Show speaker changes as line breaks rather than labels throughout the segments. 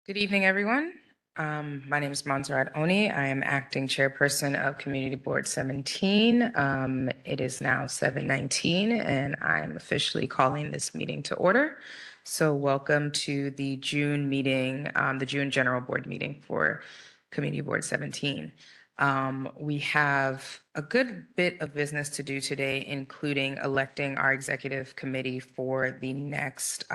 Good evening, everyone. My name is Monzurat Oni. I am acting chairperson of Community Board 17. It is now 7:19, and I'm officially calling this meeting to order. So welcome to the June meeting, the June General Board meeting for Community Board 17. We have a good bit of business to do today, including electing our executive committee for the next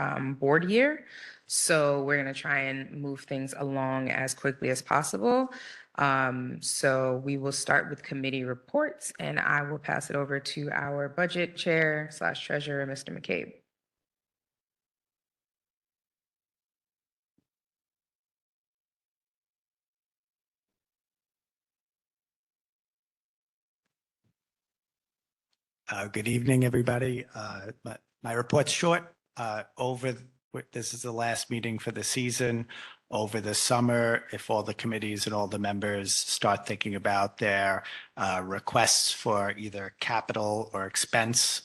board year. So we're going to try and move things along as quickly as possible. So we will start with committee reports, and I will pass it over to our budget chair / treasurer, Mr. McCabe.
Good evening, everybody. My report's short. This is the last meeting for the season. Over the summer, if all the committees and all the members start thinking about their requests for either capital or expense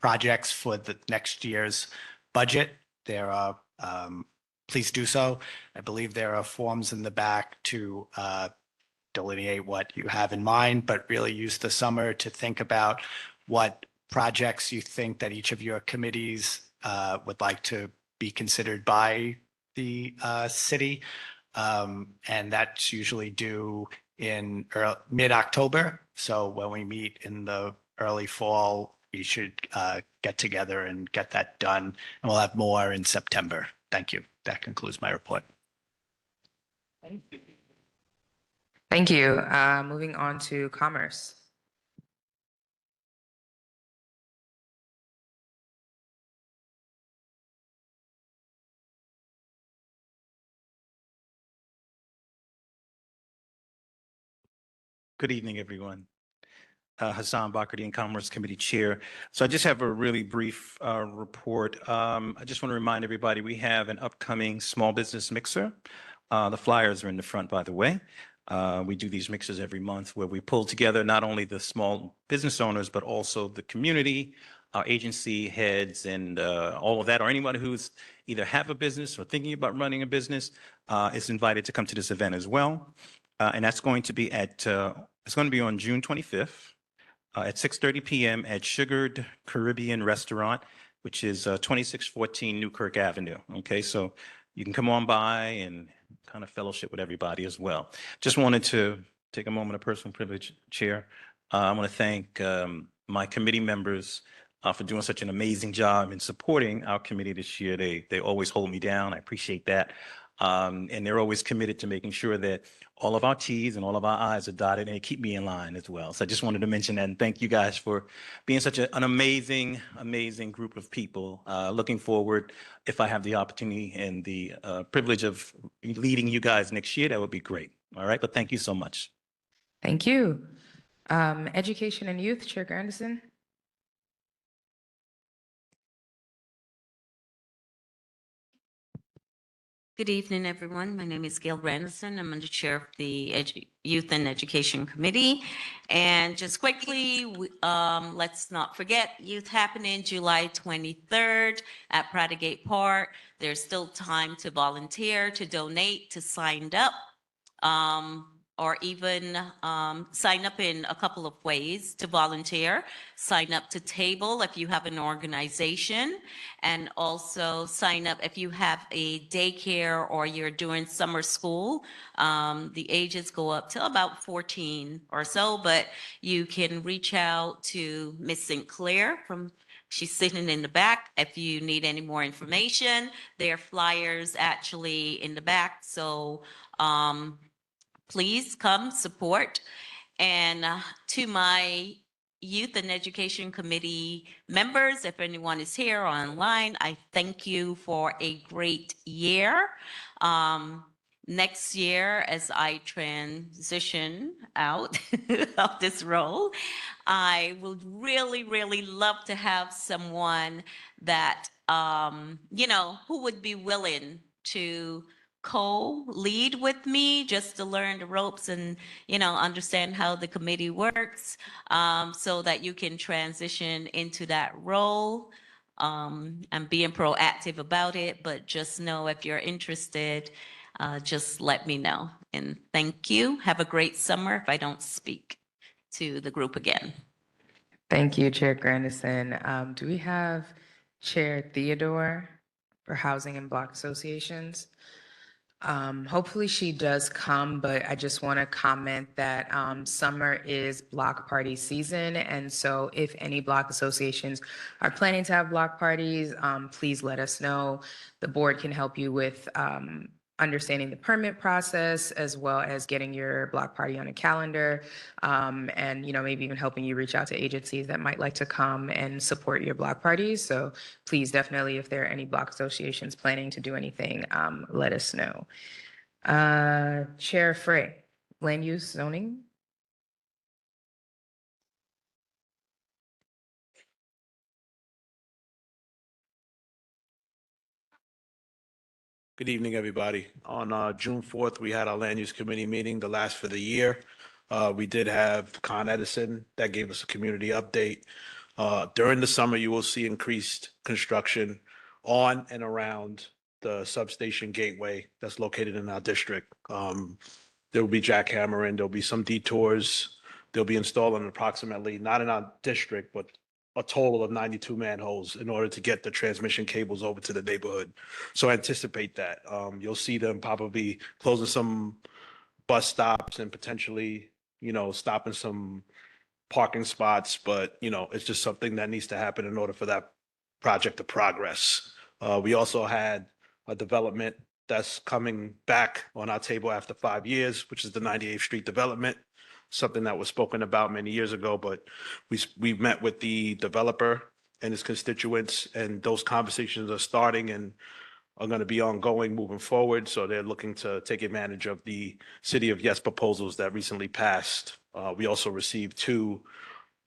projects for the next year's budget, please do so. I believe there are forms in the back to delineate what you have in mind, but really use the summer to think about what projects you think that each of your committees would like to be considered by the city. And that's usually due in mid-October. So when we meet in the early fall, we should get together and get that done. And we'll have more in September. Thank you. That concludes my report.
Thank you. Moving on to commerce.
Good evening, everyone. Hassan Bakradi, Commerce Committee Chair. So I just have a really brief report. I just want to remind everybody we have an upcoming small business mixer. The flyers are in the front, by the way. We do these mixers every month where we pull together not only the small business owners, but also the community, our agency heads, and all of that, or anyone who's either have a business or thinking about running a business is invited to come to this event as well. And that's going to be it's going to be on June 25th at 6:30 p.m. at Sugared Caribbean Restaurant, which is 2614 Newkirk Avenue. Okay, so you can come on by and kind of fellowship with everybody as well. Just wanted to take a moment of personal privilege, Chair. I want to thank my committee members for doing such an amazing job in supporting our committee this year. They always hold me down. I appreciate that. And they're always committed to making sure that all of our T's and all of our I's are dotted, and they keep me in line as well. So I just wanted to mention that, and thank you guys for being such an amazing, amazing group of people. Looking forward, if I have the opportunity and the privilege of leading you guys next year, that would be great. All right, but thank you so much.
Thank you. Education and Youth, Chair Grandison.
Good evening, everyone. My name is Gail Grandison. I'm the chair of the Youth and Education Committee. And just quickly, let's not forget Youth Happening July 23rd at Prattigate Park. There's still time to volunteer, to donate, to sign up. Or even sign up in a couple of ways to volunteer. Sign up to table if you have an organization, and also sign up if you have a daycare or you're doing summer school. The ages go up to about 14 or so, but you can reach out to Miss Sinclair she's sitting in the back. If you need any more information, there are flyers actually in the back. So please come support. And to my Youth and Education Committee members, if anyone is here or online, I thank you for a great year. Next year, as I transition out of this role, I would really, really love to have someone that, who would be willing to co-lead with me just to learn the ropes and, understand how the committee works, so that you can transition into that role. I'm being proactive about it, but just know if you're interested, just let me know. And thank you. Have a great summer if I don't speak to the group again.
Thank you, Chair Grandison. Do we have Chair Theodore for Housing and Block Associations? Hopefully she does come, but I just want to comment that summer is block party season. And so if any block associations are planning to have block parties, please let us know. The board can help you with understanding the permit process as well as getting your block party on a calendar, and maybe even helping you reach out to agencies that might like to come and support your block parties. So please, definitely, if there are any block associations planning to do anything, let us know. Chair Frey, Land Use Zoning.
Good evening, everybody. On June 4th, we had our Land Use Committee meeting, the last for the year. We did have Con Edison that gave us a community update. During the summer, you will see increased construction on and around the substation gateway that's located in our district. There will be jackhammering, there'll be some detours. They'll be installing approximately, not in our district, but a total of 92 manholes in order to get the transmission cables over to the neighborhood. So anticipate that. You'll see them probably closing some bus stops and potentially, stopping some parking spots, but, it's just something that needs to happen in order for that project to progress. We also had a development that's coming back on our table after 5 years, which is the 98th Street development, something that was spoken about many years ago, but we met with the developer and his constituents, and those conversations are starting and are going to be ongoing moving forward. So they're looking to take advantage of the City of Yes proposals that recently passed. We also received two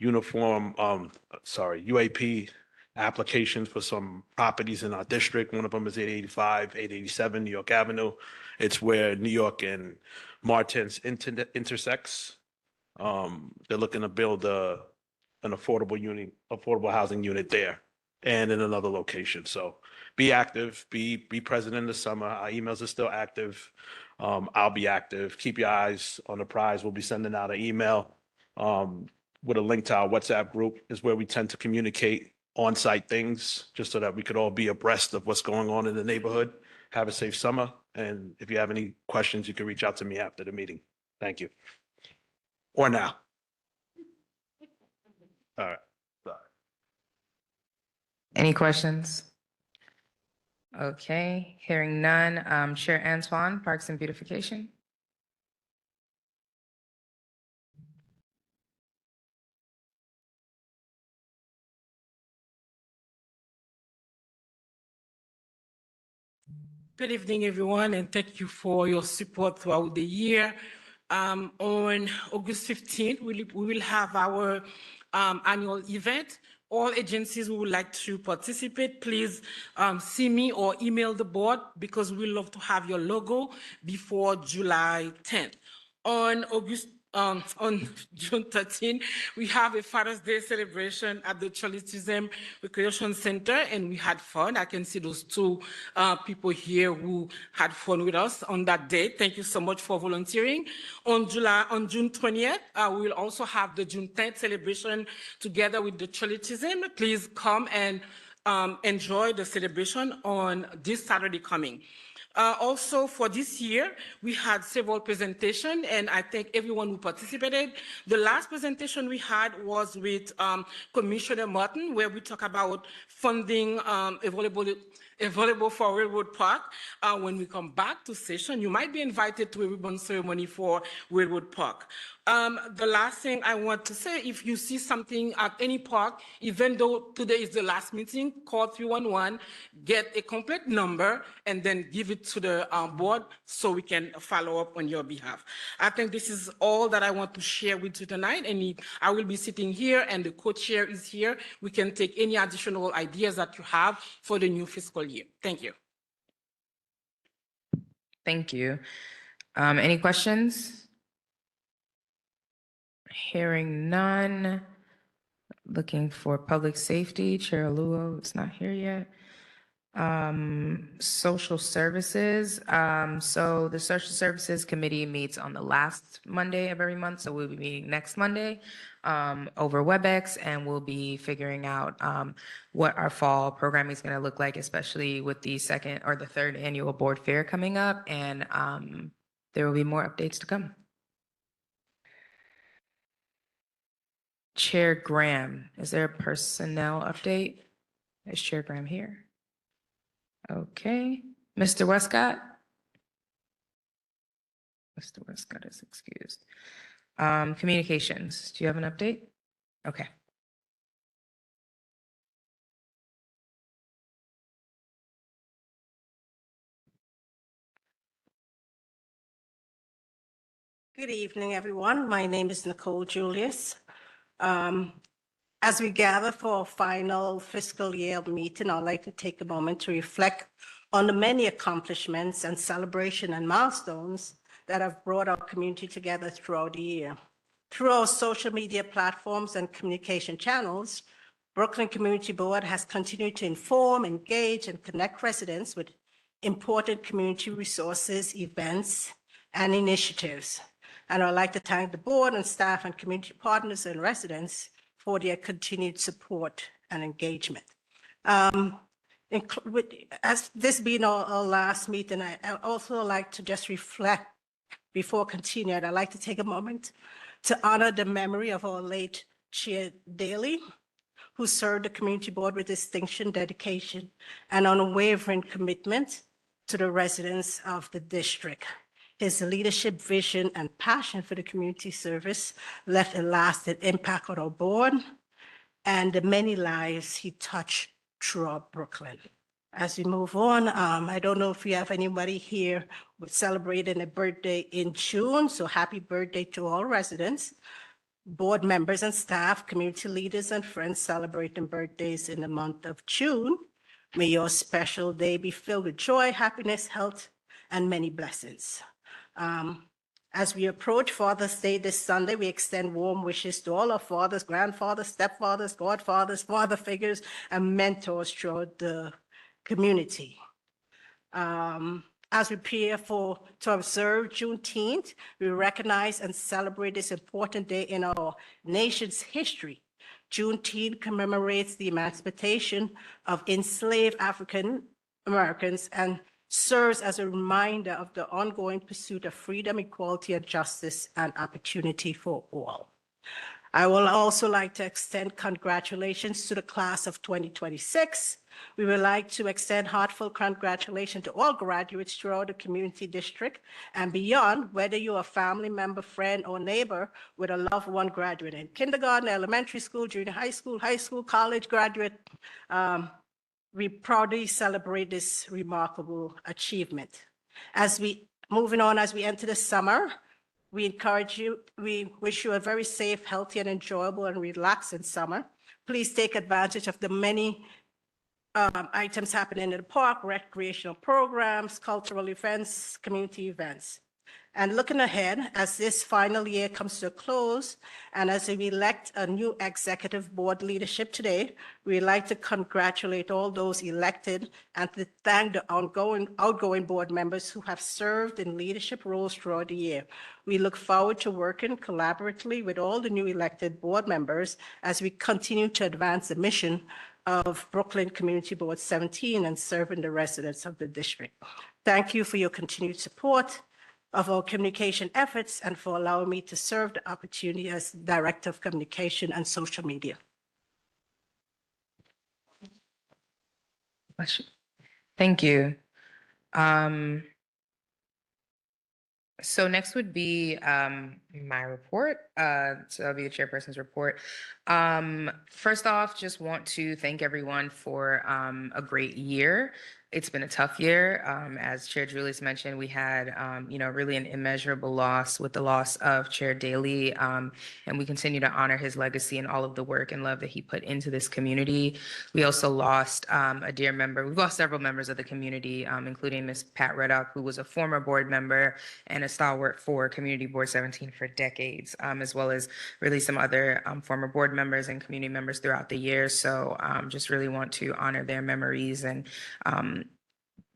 UAP applications for some properties in our district. One of them is 885, 887 New York Avenue. It's where New York and Martins intersects. They're looking to build an affordable housing unit there and in another location. So be active, be present in the summer. Our emails are still active. I'll be active. Keep your eyes on the prize. We'll be sending out an email with a link to our WhatsApp group, is where we tend to communicate on-site things, just so that we could all be abreast of what's going on in the neighborhood. Have a safe summer. And if you have any questions, you can reach out to me after the meeting. Thank you. Or now. All right. Sorry.
Any questions? Okay, hearing none. Chair Antoine, Parks and Beautification.
Good evening, everyone, and thank you for your support throughout the year. On August 15th, we will have our annual event. All agencies who would like to participate, please see me or email the board, because we love to have your logo before July 10th. On June 13, we have a Father's Day celebration at the Cholitism Recreation Center, and we had fun. I can see those two people here who had fun with us on that day. Thank you so much for volunteering. On June 20th, we will also have the June 10th celebration together with the Cholitism. Please come and enjoy the celebration on this Saturday coming. Also, for this year, we had several presentations, and I thank everyone who participated. The last presentation we had was with Commissioner Martin, where we talk about funding available available for Railroad Park. When we come back to session, you might be invited to a ribbon ceremony for Railroad Park. The last thing I want to say, if you see something at any park, even though today is the last meeting, call 311, get a complete number, and then give it to the board so we can follow up on your behalf. I think this is all that I want to share with you tonight. And I will be sitting here and the co-chair is here. We can take any additional ideas that you have for the new fiscal year. Thank you.
Thank you. Any questions? Hearing none. Looking for public safety. Chair Luo is not here yet. Social services. So the Social Services Committee meets on the last Monday of every month. So we'll be meeting next Monday over WebEx, and we'll be figuring out what our fall programming is going to look like, especially with the second or the third annual board fair coming up. And there will be more updates to come. Chair Graham, is there a personnel update? Is Chair Graham here? Okay. Mr. Westcott? Mr. Westcott is excused. Communications, do you have an update? Okay.
Good evening, everyone. My name is Nicole Julius. As we gather for our final fiscal year meeting, I'd like to take a moment to reflect on the many accomplishments and celebration and milestones that have brought our community together throughout the year. Through our social media platforms and communication channels, Brooklyn Community Board has continued to inform, engage, and connect residents with important community resources, events, and initiatives. And I'd like to thank the board and staff and community partners and residents for their continued support and engagement. As this being our last meeting, I also like to just reflect before continuing. I'd like to take a moment to honor the memory of our late Chair Daly, who served the community board with distinction, dedication, and unwavering commitment to the residents of the district. His leadership, vision, and passion for the community service left a lasting impact on our board and the many lives he touched throughout Brooklyn. As we move on, I don't know if we have anybody here who's celebrating a birthday in June, so happy birthday to all residents, board members and staff, community leaders and friends celebrating birthdays in the month of June. May your special day be filled with joy, happiness, health, and many blessings. As we approach Father's Day this Sunday, we extend warm wishes to all our fathers, grandfathers, stepfathers, godfathers, father figures, and mentors throughout the community. As we prepare to observe Juneteenth, we recognize and celebrate this important day in our nation's history. Juneteenth commemorates the emancipation of enslaved African Americans and serves as a reminder of the ongoing pursuit of freedom, equality, and justice and opportunity for all. I will also like to extend congratulations to the class of 2026. We would like to extend heartfelt congratulations to all graduates throughout the community district and beyond, whether you're a family member, friend, or neighbor with a loved one graduating kindergarten, elementary school, junior high school, college graduate. We proudly celebrate this remarkable achievement. As we enter the summer, we wish you a very safe, healthy, and enjoyable and relaxing summer. Please take advantage of the many items happening in the park, recreational programs, cultural events, community events. And looking ahead, as this final year comes to a close, and as we elect a new executive board leadership today, we'd like to congratulate all those elected and to thank the outgoing board members who have served in leadership roles throughout the year. We look forward to working collaboratively with all the new elected board members as we continue to advance the mission of Brooklyn Community Board 17 and serving the residents of the district. Thank you for your continued support of our communication efforts and for allowing me to serve the opportunity as Director of Communication and Social Media.
Thank you. So next would be my report. So that'll be the chairperson's report. First off, just want to thank everyone for a great year. It's been a tough year. As Chair Julius mentioned, we had really an immeasurable loss with the loss of Chair Daly, and we continue to honor his legacy and all of the work and love that he put into this community. We also lost a dear member. We've lost several members of the community, including Ms. Pat Reddock, who was a former board member and a stalwart for Community Board 17 for decades, as well as really some other former board members and community members throughout the year. So just really want to honor their memories and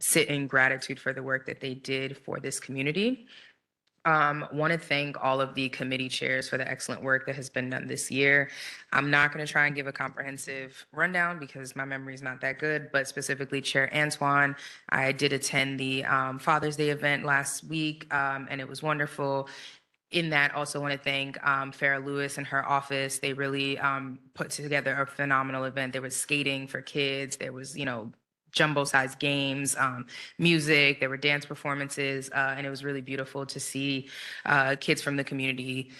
sit in gratitude for the work that they did for this community. Want to thank all of the committee chairs for the excellent work that has been done this year. I'm not going to try and give a comprehensive rundown because my memory is not that good, but specifically Chair Antoine, I did attend the Father's Day event last week, and it was wonderful. In that, also want to thank Farah Lewis and her office. They really put together a phenomenal event. There was skating for kids. There was, jumbo-sized games, music. There were dance performances, and it was really beautiful to see kids from the community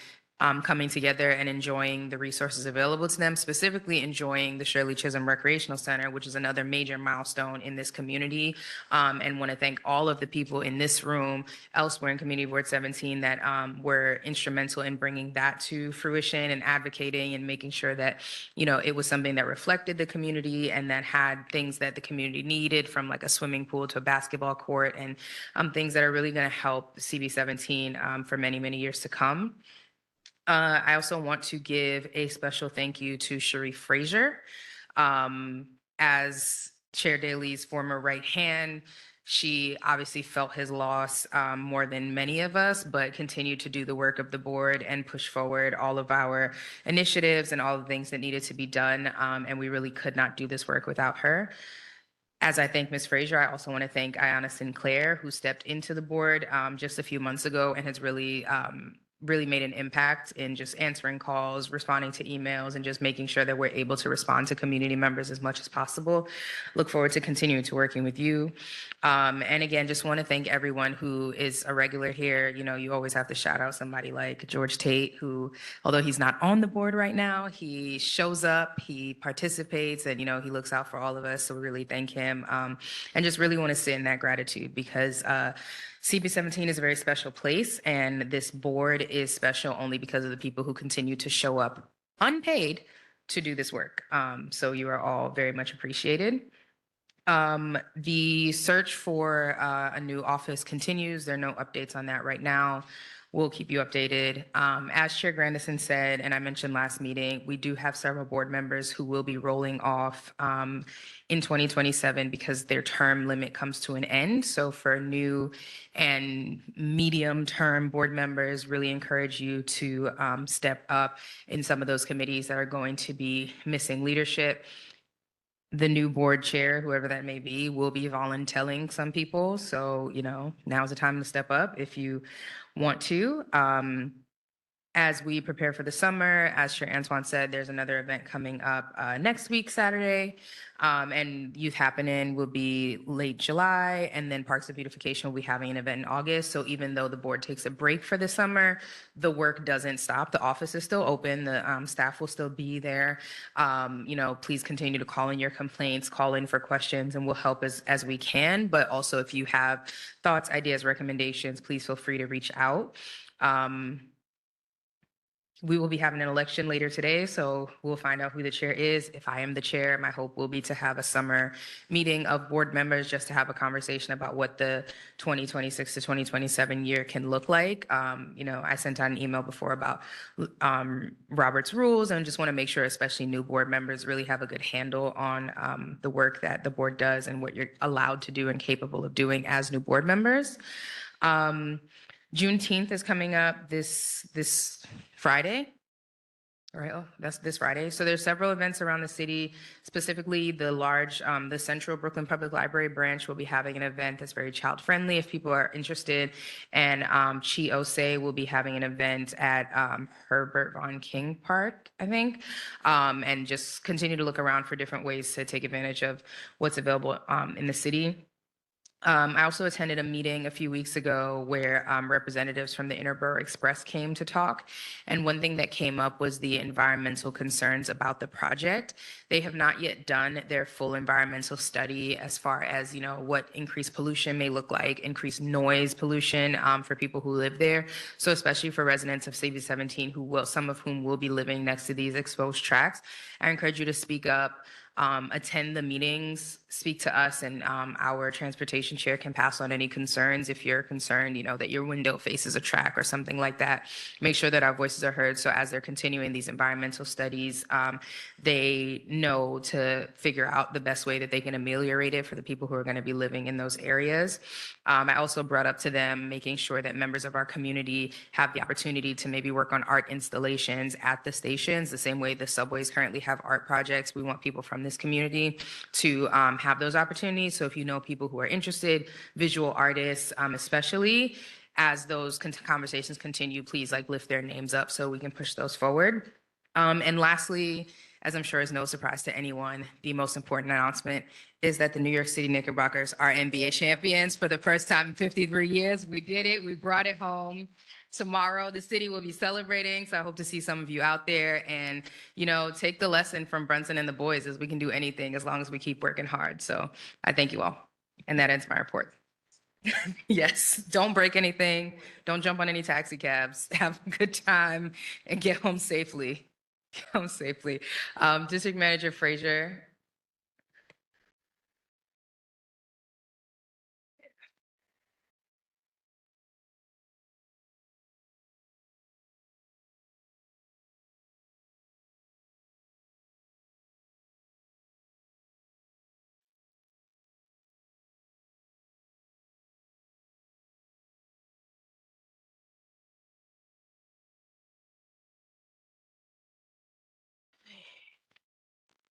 coming together and enjoying the resources available to them, specifically enjoying the Shirley Chisholm Recreational Center, which is another major milestone in this community. And want to thank all of the people in this room, elsewhere in Community Board 17, that were instrumental in bringing that to fruition and advocating and making sure that, it was something that reflected the community and that had things that the community needed, from like a swimming pool to a basketball court, and things that are really going to help CB17 for many, many years to come. I also want to give a special thank you to Sharif Frazier. As Chair Daly's former right hand, she obviously felt his loss more than many of us, but continued to do the work of the board and push forward all of our initiatives and all the things that needed to be done. And we really could not do this work without her. As I thank Ms. Frazier, I also want to thank Ayanna Sinclair, who stepped into the board just a few months ago and has really made an impact in just answering calls, responding to emails, and just making sure that we're able to respond to community members as much as possible. Look forward to continuing to working with you. And again, just want to thank everyone who is a regular here. You always have to shout out somebody like George Tate, who, although he's not on the board right now, he shows up, he participates, and, he looks out for all of us. So we really thank him, and just really want to sit in that gratitude because CB17 is a very special place, and this board is special only because of the people who continue to show up unpaid to do this work. So you are all very much appreciated. The search for a new office continues. There are no updates on that right now. We'll keep you updated. As Chair Grandison said, and I mentioned last meeting, we do have several board members who will be rolling off in 2027 because their term limit comes to an end. So for new and medium-term board members, really encourage you to step up in some of those committees that are going to be missing leadership. The new board chair, whoever that may be, will be volunteering some people. So, now's the time to step up if you want to. As we prepare for the summer, as Chair Antoine said, there's another event coming up next week, Saturday. And Youth Happening will be late July, and then Parks and Beautification will be having an event in August. So even though the board takes a break for the summer, the work doesn't stop. The office is still open. The staff will still be there. Please continue to call in your complaints, call in for questions, and we'll help as we can. But also, if you have thoughts, ideas, recommendations, please feel free to reach out. We will be having an election later today, so we'll find out who the chair is. If I am the chair, my hope will be to have a summer meeting of board members just to have a conversation about what the 2026 to 2027 year can look like. I sent out an email before about Robert's rules, and just want to make sure, especially new board members, really have a good handle on the work that the board does and what you're allowed to do and capable of doing as new board members. Juneteenth is coming up this Friday. All right, that's this Friday. So there's several events around the city, specifically the Central Brooklyn Public Library branch will be having an event that's very child-friendly if people are interested. And Chi Osei will be having an event at Herbert Von King Park, I think. And just continue to look around for different ways to take advantage of what's available in the city. I also attended a meeting a few weeks ago where representatives from the Interborough Express came to talk. And one thing that came up was the environmental concerns about the project. They have not yet done their full environmental study as far as, what increased pollution may look like, increased noise pollution for people who live there. So especially for residents of CV 17, some of whom will be living next to these exposed tracks, I encourage you to speak up. Attend the meetings, speak to us, and our transportation chair can pass on any concerns. If you're concerned, that your window faces a track or something like that, make sure that our voices are heard. So as they're continuing these environmental studies, they know to figure out the best way that they can ameliorate it for the people who are going to be living in those areas. I also brought up to them making sure that members of our community have the opportunity to maybe work on art installations at the stations, the same way the subways currently have art projects. We want people from this community to have those opportunities. So if you know people who are interested, visual artists especially, as those conversations continue, please lift their names up so we can push those forward. And lastly, as I'm sure is no surprise to anyone, the most important announcement is that the New York City Knickerbockers are NBA champions for the first time in 53 years. We did it. We brought it home. Tomorrow, the city will be celebrating. So I hope to see some of you out there and, take the lesson from Brunson and the boys as we can do anything as long as we keep working hard. So I thank you all. And that ends my report. Yes, don't break anything. Don't jump on any taxi cabs. Have a good time and get home safely. Get home safely. District Manager Frazier.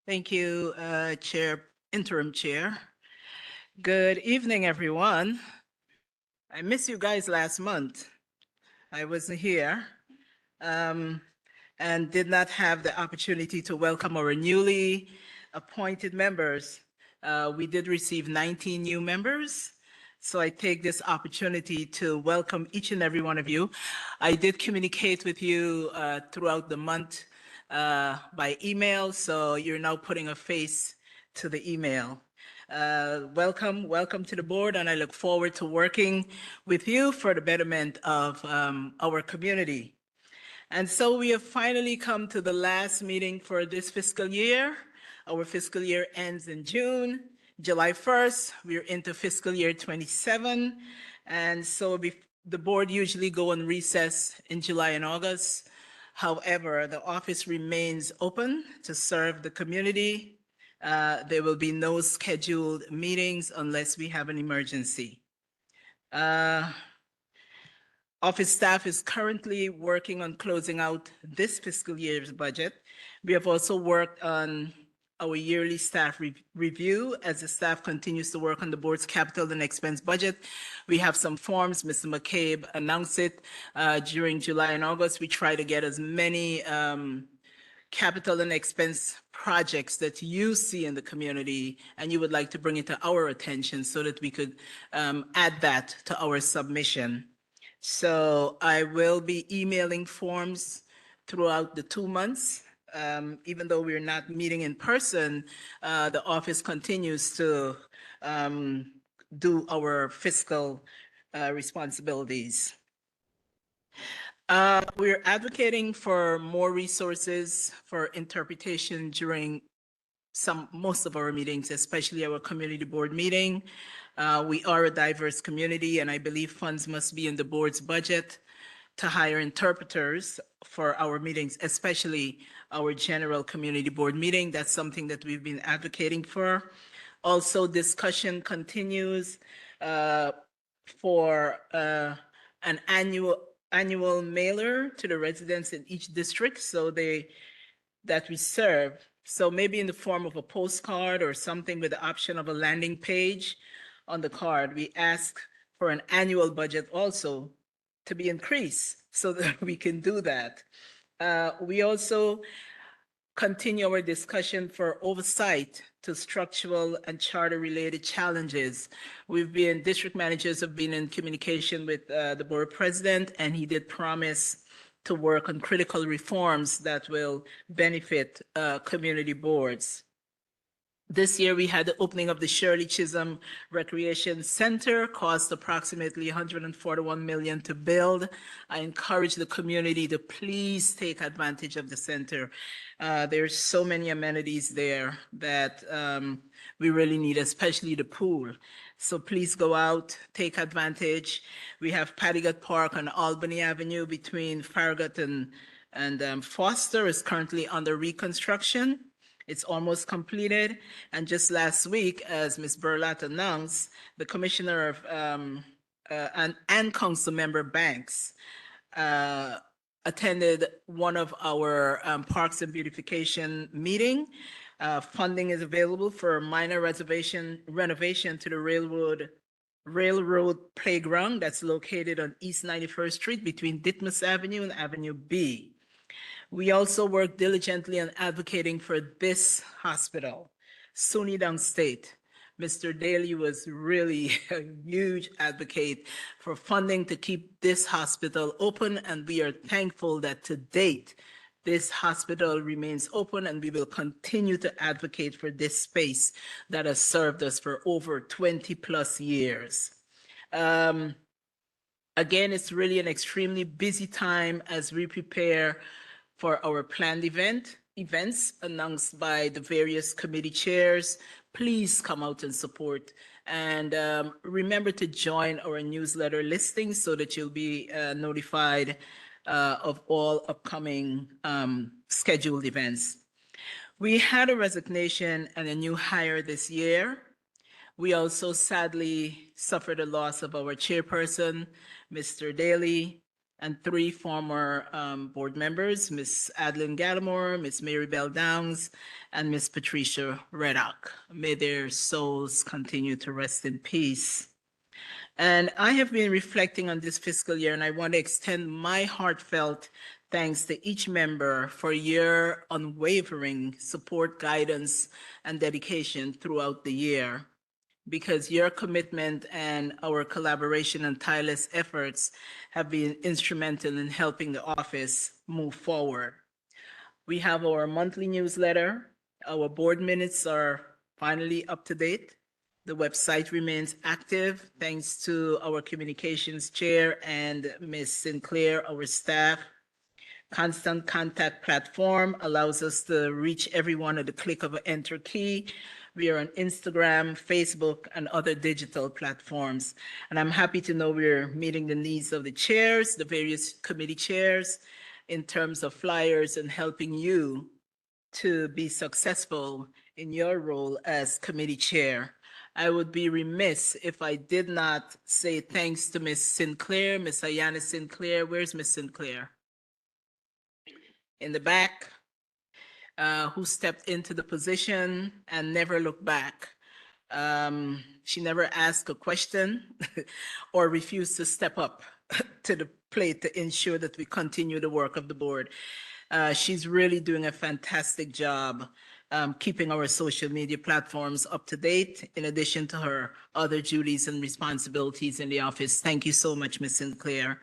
Thank you, Interim Chair. Good evening, everyone. I missed you guys last month. I wasn't here and did not have the opportunity to welcome our newly appointed members. We did receive 19 new members. So I take this opportunity to welcome each and every one of you. I did communicate with you throughout the month by email, so you're now putting a face to the email. Welcome to the board, and I look forward to working with you for the betterment of our community. And so we have finally come to the last meeting for this fiscal year. Our fiscal year ends in June. July 1st, we're into fiscal year 27. And so the board usually go on recess in July and August. However, the office remains open to serve the community. There will be no scheduled meetings unless we have an emergency. Office staff is currently working on closing out this fiscal year's budget. We have also worked on our yearly staff review as the staff continues to work on the board's capital and expense budget. We have some forms. Mr. McCabe announced it during July and August. We try to get as many capital and expense projects that you see in the community and you would like to bring it to our attention so that we could add that to our submission. So I will be emailing forms throughout the 2 months. Even though we're not meeting in person, the office continues to do our fiscal responsibilities. We're advocating for more resources for interpretation during most of our meetings, especially our community board meeting. We are a diverse community, and I believe funds must be in the board's budget to hire interpreters for our meetings, especially our general community board meeting. That's something that we've been advocating for. Also, discussion continues for an annual mailer to the residents in each district that we serve. So maybe in the form of a postcard or something with the option of a landing page on the card. We ask for an annual budget also to be increased so that we can do that. We also continue our discussion for oversight to structural and charter-related challenges. District managers have been in communication with the board president, and he did promise to work on critical reforms that will benefit community boards. This year, we had the opening of the Shirley Chisholm Recreation Center, cost approximately $141 million to build. I encourage the community to please take advantage of the center. There's so many amenities there that we really need, especially the pool. So please go out, take advantage. We have Pattigat Park on Albany Avenue between Farragut and Foster is currently under reconstruction. It's almost completed. And just last week, as Ms. Burlat announced, the Commissioner of and Council Member Banks attended one of our Parks and Beautification meeting. Funding is available for minor renovation to the railroad playground that's located on East 91st Street between Ditmas Avenue and Avenue B. We also work diligently on advocating for this hospital, SUNY Downstate. Mr. Daly was really a huge advocate for funding to keep this hospital open, and we are thankful that to date, this hospital remains open, and we will continue to advocate for this space that has served us for over 20 plus years. Again, it's really an extremely busy time as we prepare for our planned events announced by the various committee chairs. Please come out and support. And remember to join our newsletter listing so that you'll be notified of all upcoming scheduled events. We had a resignation and a new hire this year. We also sadly suffered a loss of our chairperson, Mr. Daly, and 3 former board members, Ms. Adeline Gallimore, Ms. Mary Bell Downs, and Ms. Patricia Reddock. May their souls continue to rest in peace. And I have been reflecting on this fiscal year, and I want to extend my heartfelt thanks to each member for your unwavering support, guidance, and dedication throughout the year, because your commitment and our collaboration and tireless efforts have been instrumental in helping the office move forward. We have our monthly newsletter. Our board minutes are finally up to date. The website remains active thanks to our communications chair and Ms. Sinclair, our staff. Constant contact platform allows us to reach everyone at the click of an enter key. We are on Instagram, Facebook, and other digital platforms. And I'm happy to know we're meeting the needs of the chairs, the various committee chairs, in terms of flyers and helping you to be successful in your role as committee chair. I would be remiss if I did not say thanks to Ms. Sinclair, Ms. Ayana Sinclair. Where's Ms. Sinclair? In the back. Who stepped into the position and never looked back. She never asked a question or refused to step up to the plate to ensure that we continue the work of the board. She's really doing a fantastic job keeping our social media platforms up to date, in addition to her other duties and responsibilities in the office. Thank you so much, Ms. Sinclair.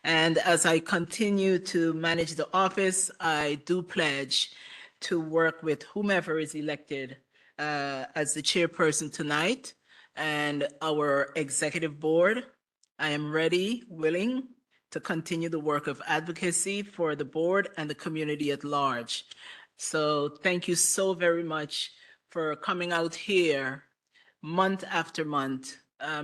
And as I continue to manage the office, I do pledge to work with whomever is elected as the chairperson tonight and our executive board. I am ready, willing to continue the work of advocacy for the board and the community at large. So thank you so very much for coming out here month after month.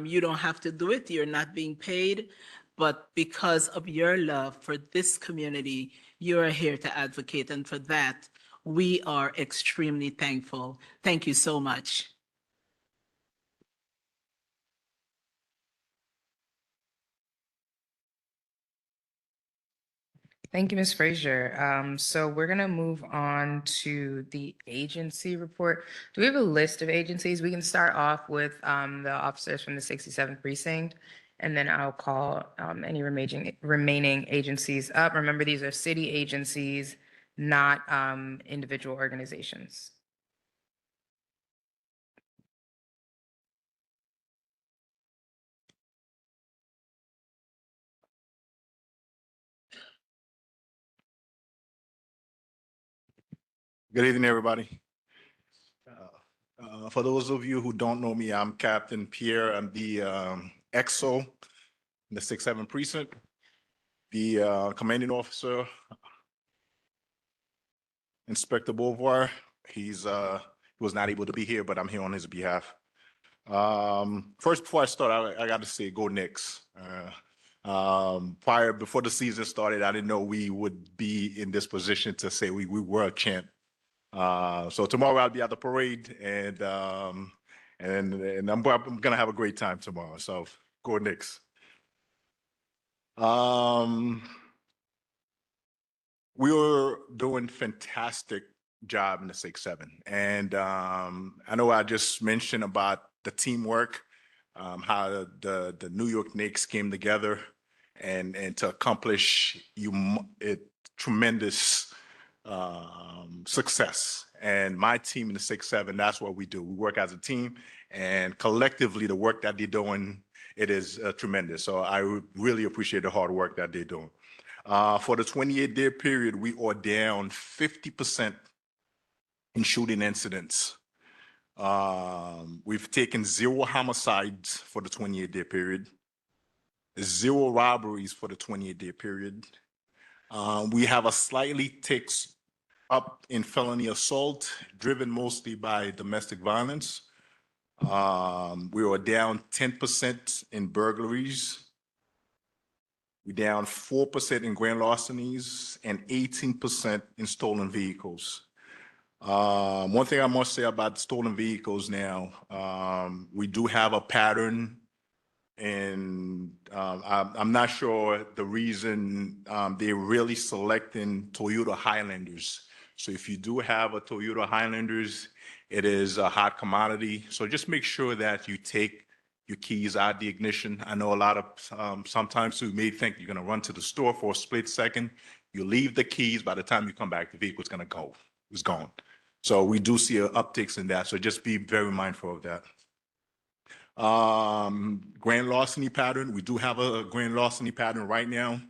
You don't have to do it, you're not being paid, but because of your love for this community, you are here to advocate, and for that, we are extremely thankful. Thank you so much.
Thank you, Ms. Frazier. So we're going to move on to the agency report. Do we have a list of agencies? We can start off with the officers from the 67th precinct, and then I'll call any remaining agencies up. Remember, these are city agencies, not individual organizations.
Good evening, everybody. For those of you who don't know me, I'm Captain Pierre. I'm the XO in the 6-7 precinct, the commanding officer, Inspector Beauvoir. He was not able to be here, but I'm here on his behalf. First, before I start, I got to say, go Knicks. Before the season started, I didn't know we would be in this position to say we were a champ. So tomorrow I'll be at the parade, and I'm gonna have a great time tomorrow. So go Knicks. We were doing fantastic job in the 6-7, and I know I just mentioned about the teamwork, how the New York Knicks came together, and to accomplish tremendous success. And my team in the 6-7, that's what we do. We work as a team, and collectively, the work that they're doing, it is tremendous. So I really appreciate the hard work that they're doing. For the 28-day period, we are down 50% in shooting incidents. We've taken 0 homicides for the 28-day period, 0 robberies for the 28-day period. We have a slightly tick up in felony assault, driven mostly by domestic violence. We are down 10% in burglaries. We're down 4% in grand larcenies and 18% in stolen vehicles. One thing I must say about stolen vehicles now, we do have a pattern, and I'm not sure the reason they're really selecting Toyota Highlanders. So if you do have a Toyota Highlanders, it is a hot commodity. So just make sure that you take your keys out the ignition. I know a lot of, sometimes you may think you're gonna run to the store for a split second. You leave the keys, by the time you come back, the vehicle's gonna go, it's gone. So we do see upticks in that, so just be very mindful of that. Grand larceny pattern, we do have a grand larceny pattern right now,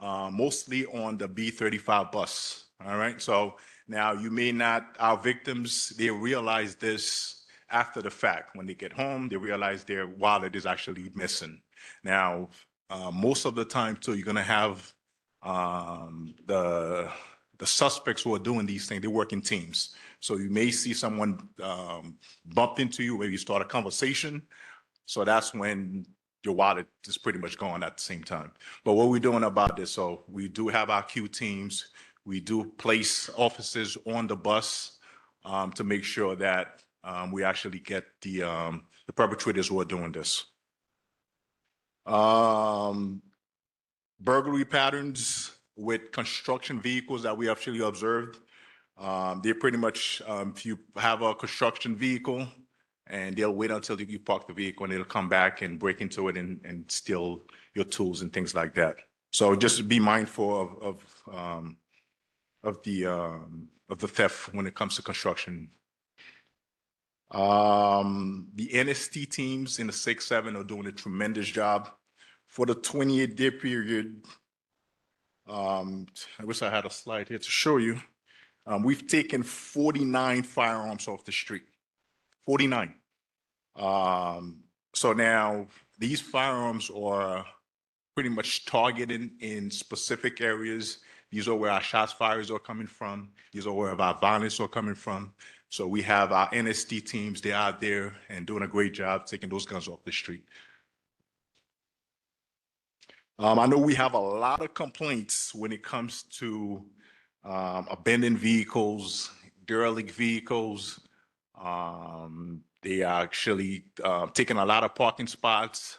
mostly on the B35 bus, all right? So now you may not, our victims, they realize this after the fact. When they get home, they realize their wallet is actually missing. Now, most of the time too, you're gonna have the suspects who are doing these things, they work in teams. So you may see someone bump into you, maybe start a conversation. So that's when your wallet is pretty much gone at the same time. But what we're doing about this, so we do have our Q teams. We do place officers on the bus to make sure that we actually get the perpetrators who are doing this. Burglary patterns with construction vehicles that we actually observed. They're pretty much, if you have a construction vehicle, and they'll wait until you park the vehicle, and they'll come back and break into it and steal your tools and things like that. So just be mindful of the theft when it comes to construction. The NST teams in the 6-7 are doing a tremendous job. For the 28-day period, I wish I had a slide here to show you. We've taken 49 firearms off the street, 49. So now these firearms are pretty much targeted in specific areas. These are where our shots fires are coming from. These are where our violence are coming from. So we have our NST teams, they're out there and doing a great job taking those guns off the street. I know we have a lot of complaints when it comes to abandoned vehicles, derelict vehicles. They are actually taking a lot of parking spots.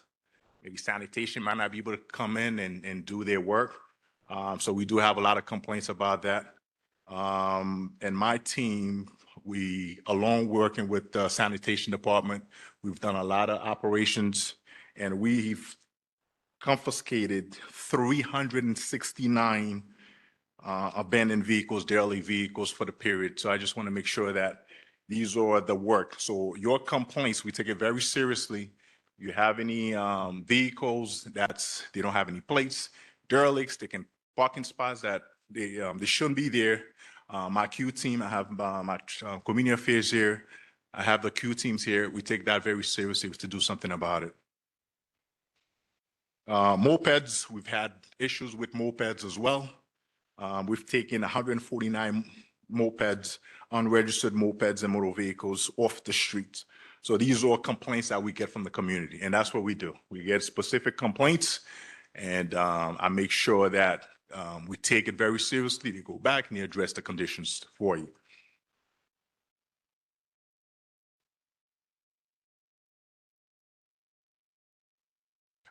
Maybe sanitation might not be able to come in and do their work. So we do have a lot of complaints about that. And my team, we, along working with the sanitation department, we've done a lot of operations, and we've confiscated 369 abandoned vehicles, derelict vehicles for the period. So I just want to make sure that these are the work. So your complaints, we take it very seriously. You have any vehicles they don't have any plates, derelicts, they can parking spots that they shouldn't be there. My Q team, I have my community affairs here. I have the Q teams here. We take that very seriously to do something about it. Mopeds, we've had issues with mopeds as well. We've taken 149 mopeds, unregistered mopeds and motor vehicles off the streets. So these are complaints that we get from the community, and that's what we do. We get specific complaints, and I make sure that we take it very seriously. They go back and they address the conditions for you.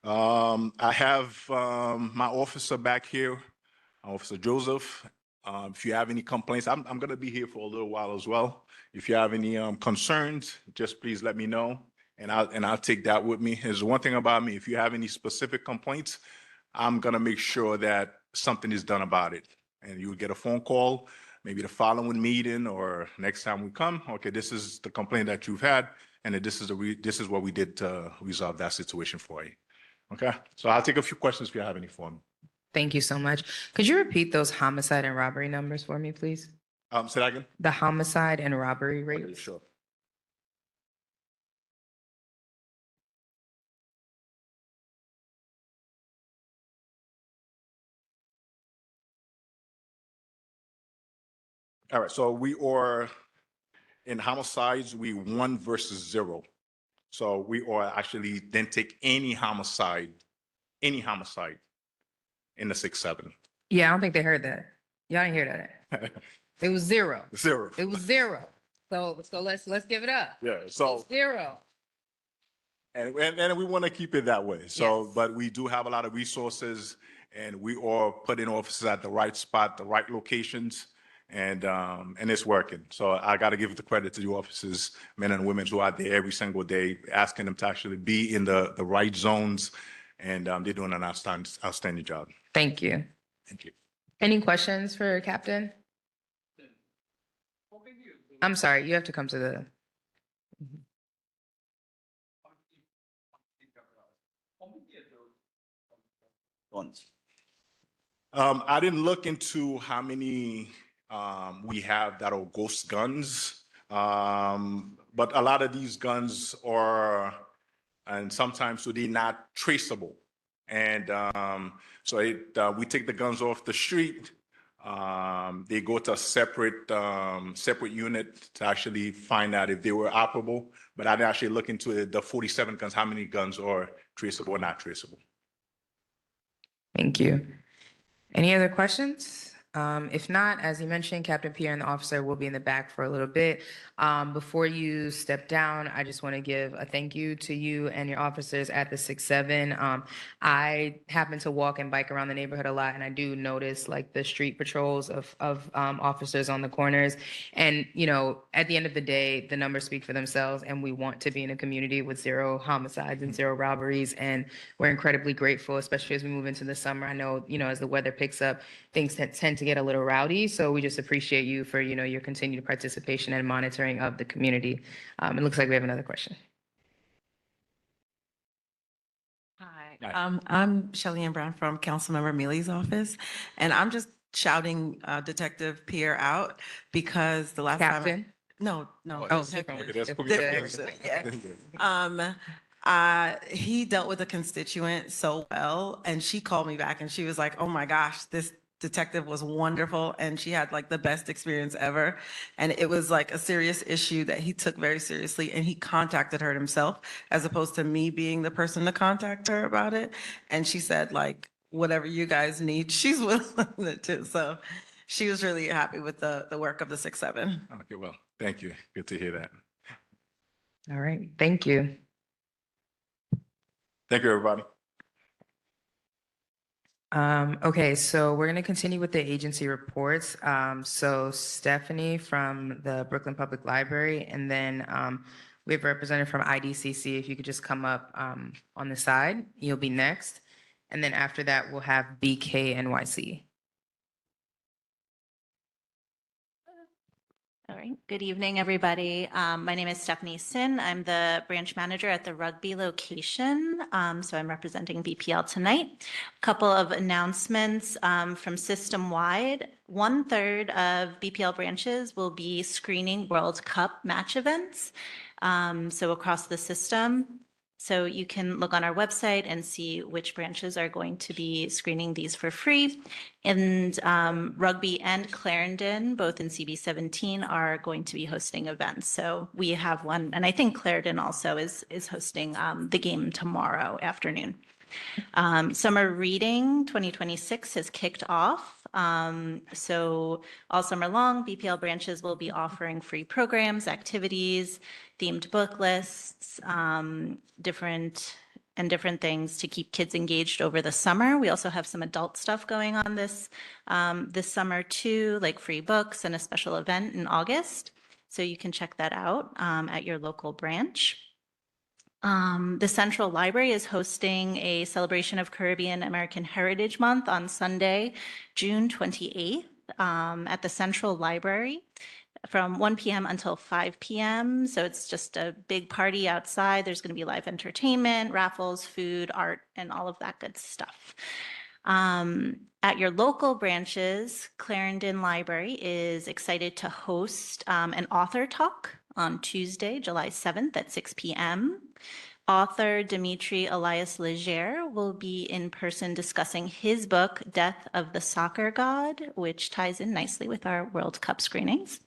I have my officer back here, Officer Joseph. If you have any complaints, I'm going to be here for a little while as well. If you have any concerns, just please let me know, and I'll take that with me. There's one thing about me: if you have any specific complaints, I'm going to make sure that something is done about it. And you will get a phone call, maybe the following meeting or next time we come. Okay, this is the complaint that you've had, and this is what we did to resolve that situation for you. Okay, so I'll take a few questions if you have any for me.
Thank you so much. Could you repeat those homicide and robbery numbers for me, please?
Say that again.
The homicide and robbery
Okay,
rates?
sure. All right, so we are in homicides, we 1 versus 0. So we are actually didn't take any homicide in the 6-7.
Yeah, I don't think they heard that. Y'all didn't hear that. It was 0.
0.
It was 0. So let's give it up.
Yeah,
It's
so
0.
and we want to keep it that way. So,
Yes.
but we do have a lot of resources, and we are putting officers at the right spot, the right locations, and it's working. So I got to give the credit to the officers, men and women who are there every single day, asking them to actually be in the right zones, and they're doing an outstanding job.
Thank you.
Thank you.
Any questions for Captain? I'm sorry, you have to come to the.
I didn't look into how many we have that are ghost guns, but a lot of these guns are, and sometimes so they're not traceable. And so we take the guns off the street. They go to a separate unit to actually find out if they were operable. But I didn't actually look into the 47 guns, how many guns are traceable or not traceable.
Thank you. Any other questions? If not, as you mentioned, Captain Pierre and the officer will be in the back for a little bit. Before you step down, I just want to give a thank you to you and your officers at the 6-7. I happen to walk and bike around the neighborhood a lot, and I do notice like the street patrols of officers on the corners. And, you know, at the end of the day, the numbers speak for themselves, and we want to be in a community with 0 homicides and 0 robberies. And we're incredibly grateful, especially as we move into the summer. I know, you know, as the weather picks up, things tend to get a little rowdy. So we just appreciate you for, you know, your continued participation and monitoring of the community. It looks like we have another question.
Hi,
Hi.
I'm Shelley Ann Brown from Councilmember Mealy's office, and I'm just shouting Detective Pierre out because the last time.
Captain?
No,
Oh,
Detective.
different.
Different person, yeah. He dealt with a constituent so well, and she called me back and she was like, "Oh my gosh, this detective was wonderful," and she had like the best experience ever. And it was like a serious issue that he took very seriously, and he contacted her himself as opposed to me being the person to contact her about it. And she said, like, whatever you guys need, she's willing to. So she was really happy with the work of the 6-7.
Okay, well, thank you. Good to hear that.
All right, thank you.
Thank you, everybody.
Okay, so we're going to continue with the agency reports. So Stephanie from the Brooklyn Public Library, and then we have a representative from IDCC. If you could just come up on the side, you'll be next. And then after that, we'll have BKNYC.
right. Good evening, everybody. My name is Stephanie Sin. I'm the branch manager at the Rugby location. So I'm representing BPL tonight. A couple of announcements from system-wide. 1/3 of BPL branches will be screening World Cup match events. So across the system. So you can look on our website and see which branches are going to be screening these for free. And Rugby and Clarendon, both in CB 17, are going to be hosting events. So we have one, and I think Clarendon also is hosting the game tomorrow afternoon. Summer Reading 2026 has kicked off. So all summer long, BPL branches will be offering free programs, activities, themed book lists, different things to keep kids engaged over the summer. We also have some adult stuff going on this summer too, like free books and a special event in August. So you can check that out at your local branch. The Central Library is hosting a celebration of Caribbean American Heritage Month on Sunday, June 28th, at the Central Library from 1 p.m. until 5 p.m. So it's just a big party outside. There's going to be live entertainment, raffles, food, art, and all of that good stuff. At your local branches, Clarendon Library is excited to host an author talk on Tuesday, July 7th at 6 p.m. Author Dimitri Elias Leger will be in person discussing his book, Death of the Soccer God, which ties in nicely with our World Cup screenings.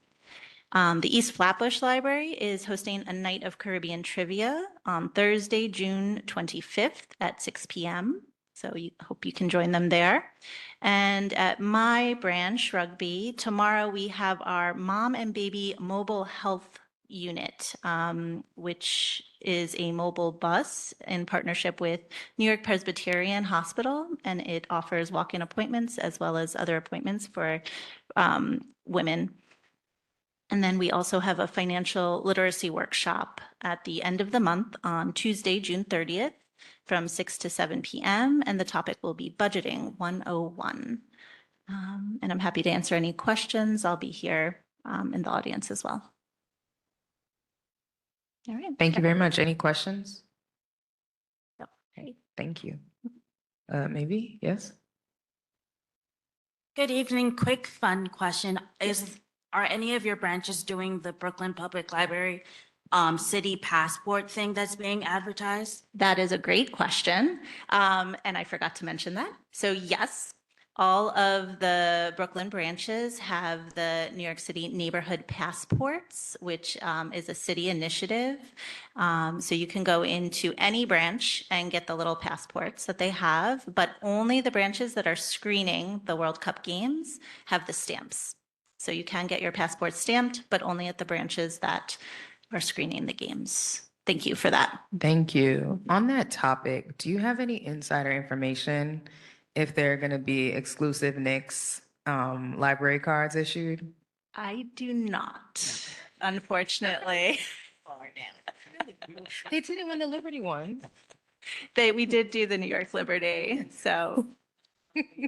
The East Flatbush Library is hosting a night of Caribbean trivia on Thursday, June 25th at 6 p.m. So hope you can join them there. And at my branch, Rugby, tomorrow we have our Mom and Baby Mobile Health Unit, which is a mobile bus in partnership with New York Presbyterian Hospital, and it offers walk-in appointments as well as other appointments for women. And then we also have a financial literacy workshop at the end of the month on Tuesday, June 30th from 6 to 7 p.m. And the topic will be Budgeting 101. And I'm happy to answer any questions. I'll be here in the audience as well. All right.
Thank you very much. Any questions?
No.
Okay, thank you. Maybe, yes?
Good evening. Quick fun question. Are any of your branches doing the Brooklyn Public Library city passport thing that's being advertised?
That is a great question. And I forgot to mention that. So yes, all of the Brooklyn branches have the New York City Neighborhood Passports, which is a city initiative. So you can go into any branch and get the little passports that they have, but only the branches that are screening the World Cup games have the stamps. So you can get your passport stamped, but only at the branches that are screening the games. Thank you for that.
Thank you. On that topic, do you have any insider information if there are going to be exclusive Knicks library cards issued?
I do not, unfortunately.
They did it when the Liberty won.
We did do the New York Liberty, so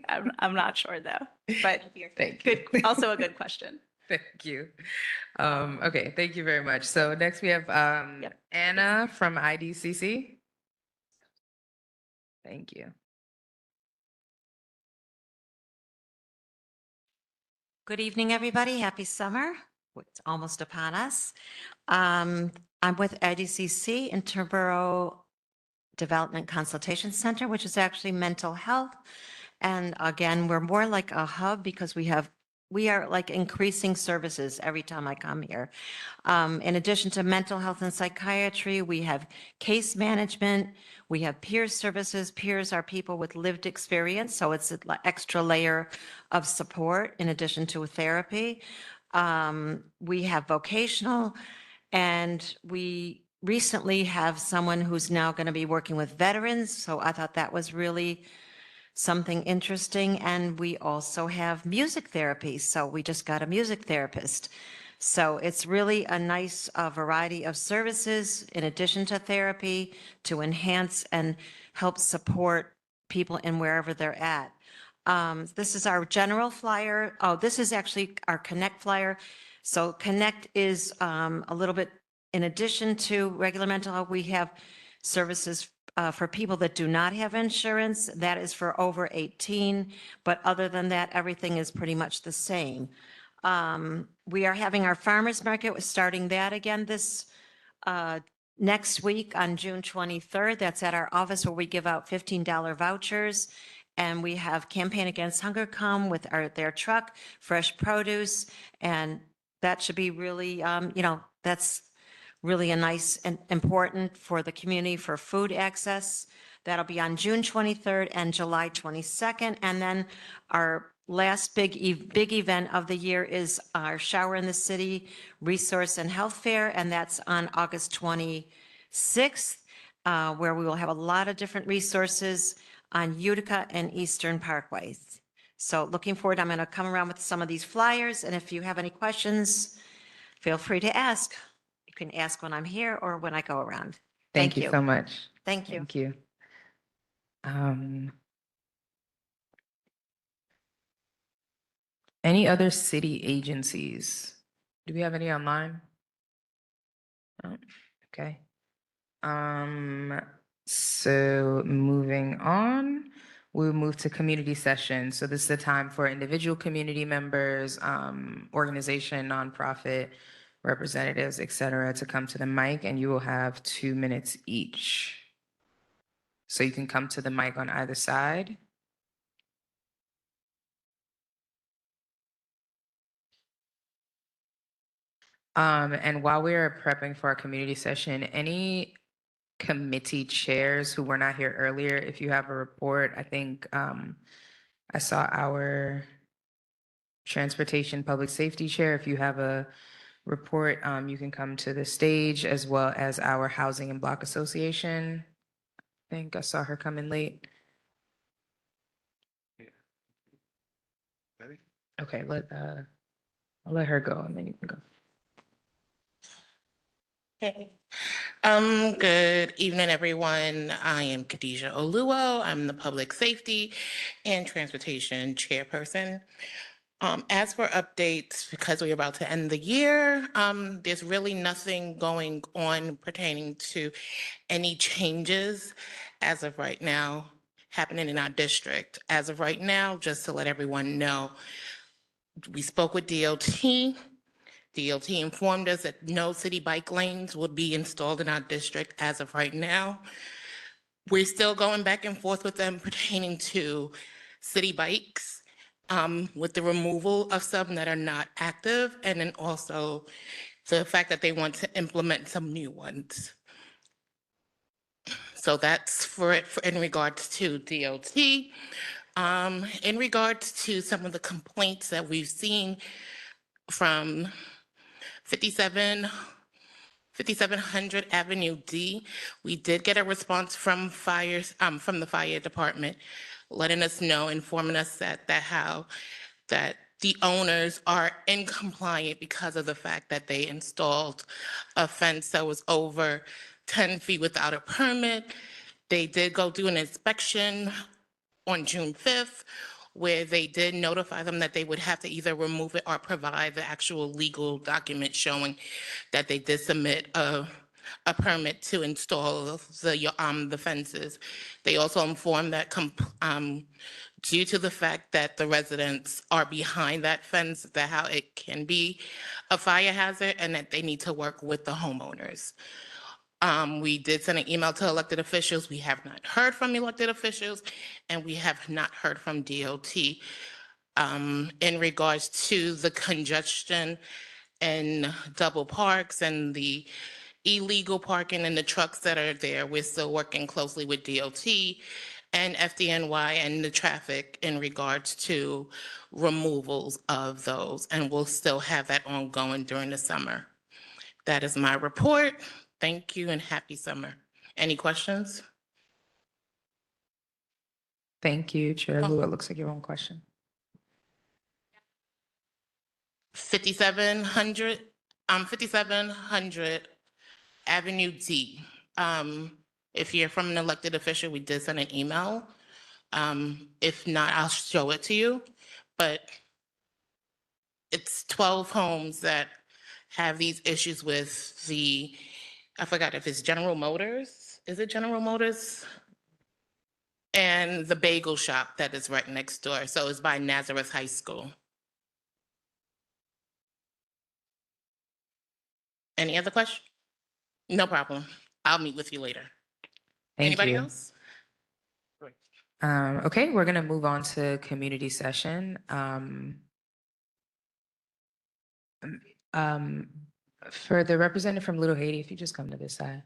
I'm not sure though, but
Thank you.
good, also a good question.
Thank you. Okay, thank you very much. So next we have Anna from IDCC. Thank you.
Good evening, everybody. Happy summer. It's almost upon us. I'm with IDCC, Interborough Development Consultation Center, which is actually mental health. And again, we're more like a hub because we are like increasing services every time I come here. In addition to mental health and psychiatry, we have case management, we have peer services. Peers are people with lived experience, so it's an extra layer of support in addition to therapy. We have vocational, and we recently have someone who's now going to be working with veterans, so I thought that was really something interesting. And we also have music therapy. So we just got a music therapist. So it's really a nice variety of services in addition to therapy to enhance and help support people in wherever they're at. This is our general flyer. Oh, this is actually our Connect flyer. So Connect is a little bit, in addition to regular mental health, we have services for people that do not have insurance. That is for over 18, but other than that, everything is pretty much the same. We are having our farmers market, we're starting that again this next week on June 23rd. That's at our office where we give out $15 vouchers. And we have Campaign Against Hunger come with their truck, fresh produce. And that should be really, that's really a nice and important for the community for food access. That'll be on June 23rd and July 22nd. And then our last big event of the year is our Shower in the City Resource and Health Fair, and that's on August 26th, where we will have a lot of different resources on Utica and Eastern Parkways. So looking forward, I'm going to come around with some of these flyers, and if you have any questions, feel free to ask. You can ask when I'm here or when I go around.
Thank you so much.
Thank you.
Thank you. Any other city agencies? Do we have any online? Oh, okay. So moving on, we'll move to community session. So this is the time for individual community members, organization, nonprofit representatives, et cetera, to come to the mic, and you will have 2 minutes each. So you can come to the mic on either side. And while we are prepping for our community session, any committee chairs who were not here earlier, if you have a report, I think I saw our transportation public safety chair. If you have a report, you can come to the stage, as well as our housing and block association. I think I saw her come in late. Okay, I'll let her go and then you can go.
Okay. Good evening, everyone. I am Khadijah Oluo. I'm the Public Safety and Transportation Chairperson. As for updates, because we're about to end the year, there's really nothing going on pertaining to any changes as of right now happening in our district. As of right now, just to let everyone know, we spoke with DOT. DOT informed us that no city bike lanes will be installed in our district as of right now. We're still going back and forth with them pertaining to city bikes, with the removal of some that are not active, and then also the fact that they want to implement some new ones. So that's for it in regards to DOT. In regards to some of the complaints that we've seen from 5700 Avenue D, we did get a response from the fire department, letting us know, informing us that the owners are incompliant because of the fact that they installed a fence that was over 10 feet without a permit. They did go do an inspection on June 5th, where they did notify them that they would have to either remove it or provide the actual legal document showing that they did submit a permit to install the fences. They also informed that due to the fact that the residents are behind that fence, that how it can be a fire hazard, and that they need to work with the homeowners. We did send an email to elected officials. We have not heard from elected officials, and we have not heard from DOT in regards to the congestion and double parks and the illegal parking and the trucks that are there. We're still working closely with DOT and FDNY and the traffic in regards to removals of those, and we'll still have that ongoing during the summer. That is my report. Thank you and happy summer. Any questions?
Thank you, Chair Lu. It looks like your own question.
5700 Avenue D. If you're from an elected official, we did send an email. If not, I'll show it to you. But it's 12 homes that have these issues with I forgot if it's General Motors. Is it General Motors? And the bagel shop that is right next door. So it's by Nazareth High School. Any other question? No problem. I'll meet with you later.
Thank
Anybody
you.
else?
Okay, we're gonna move on to community session. For the representative from Little Haiti, if you just come to this side.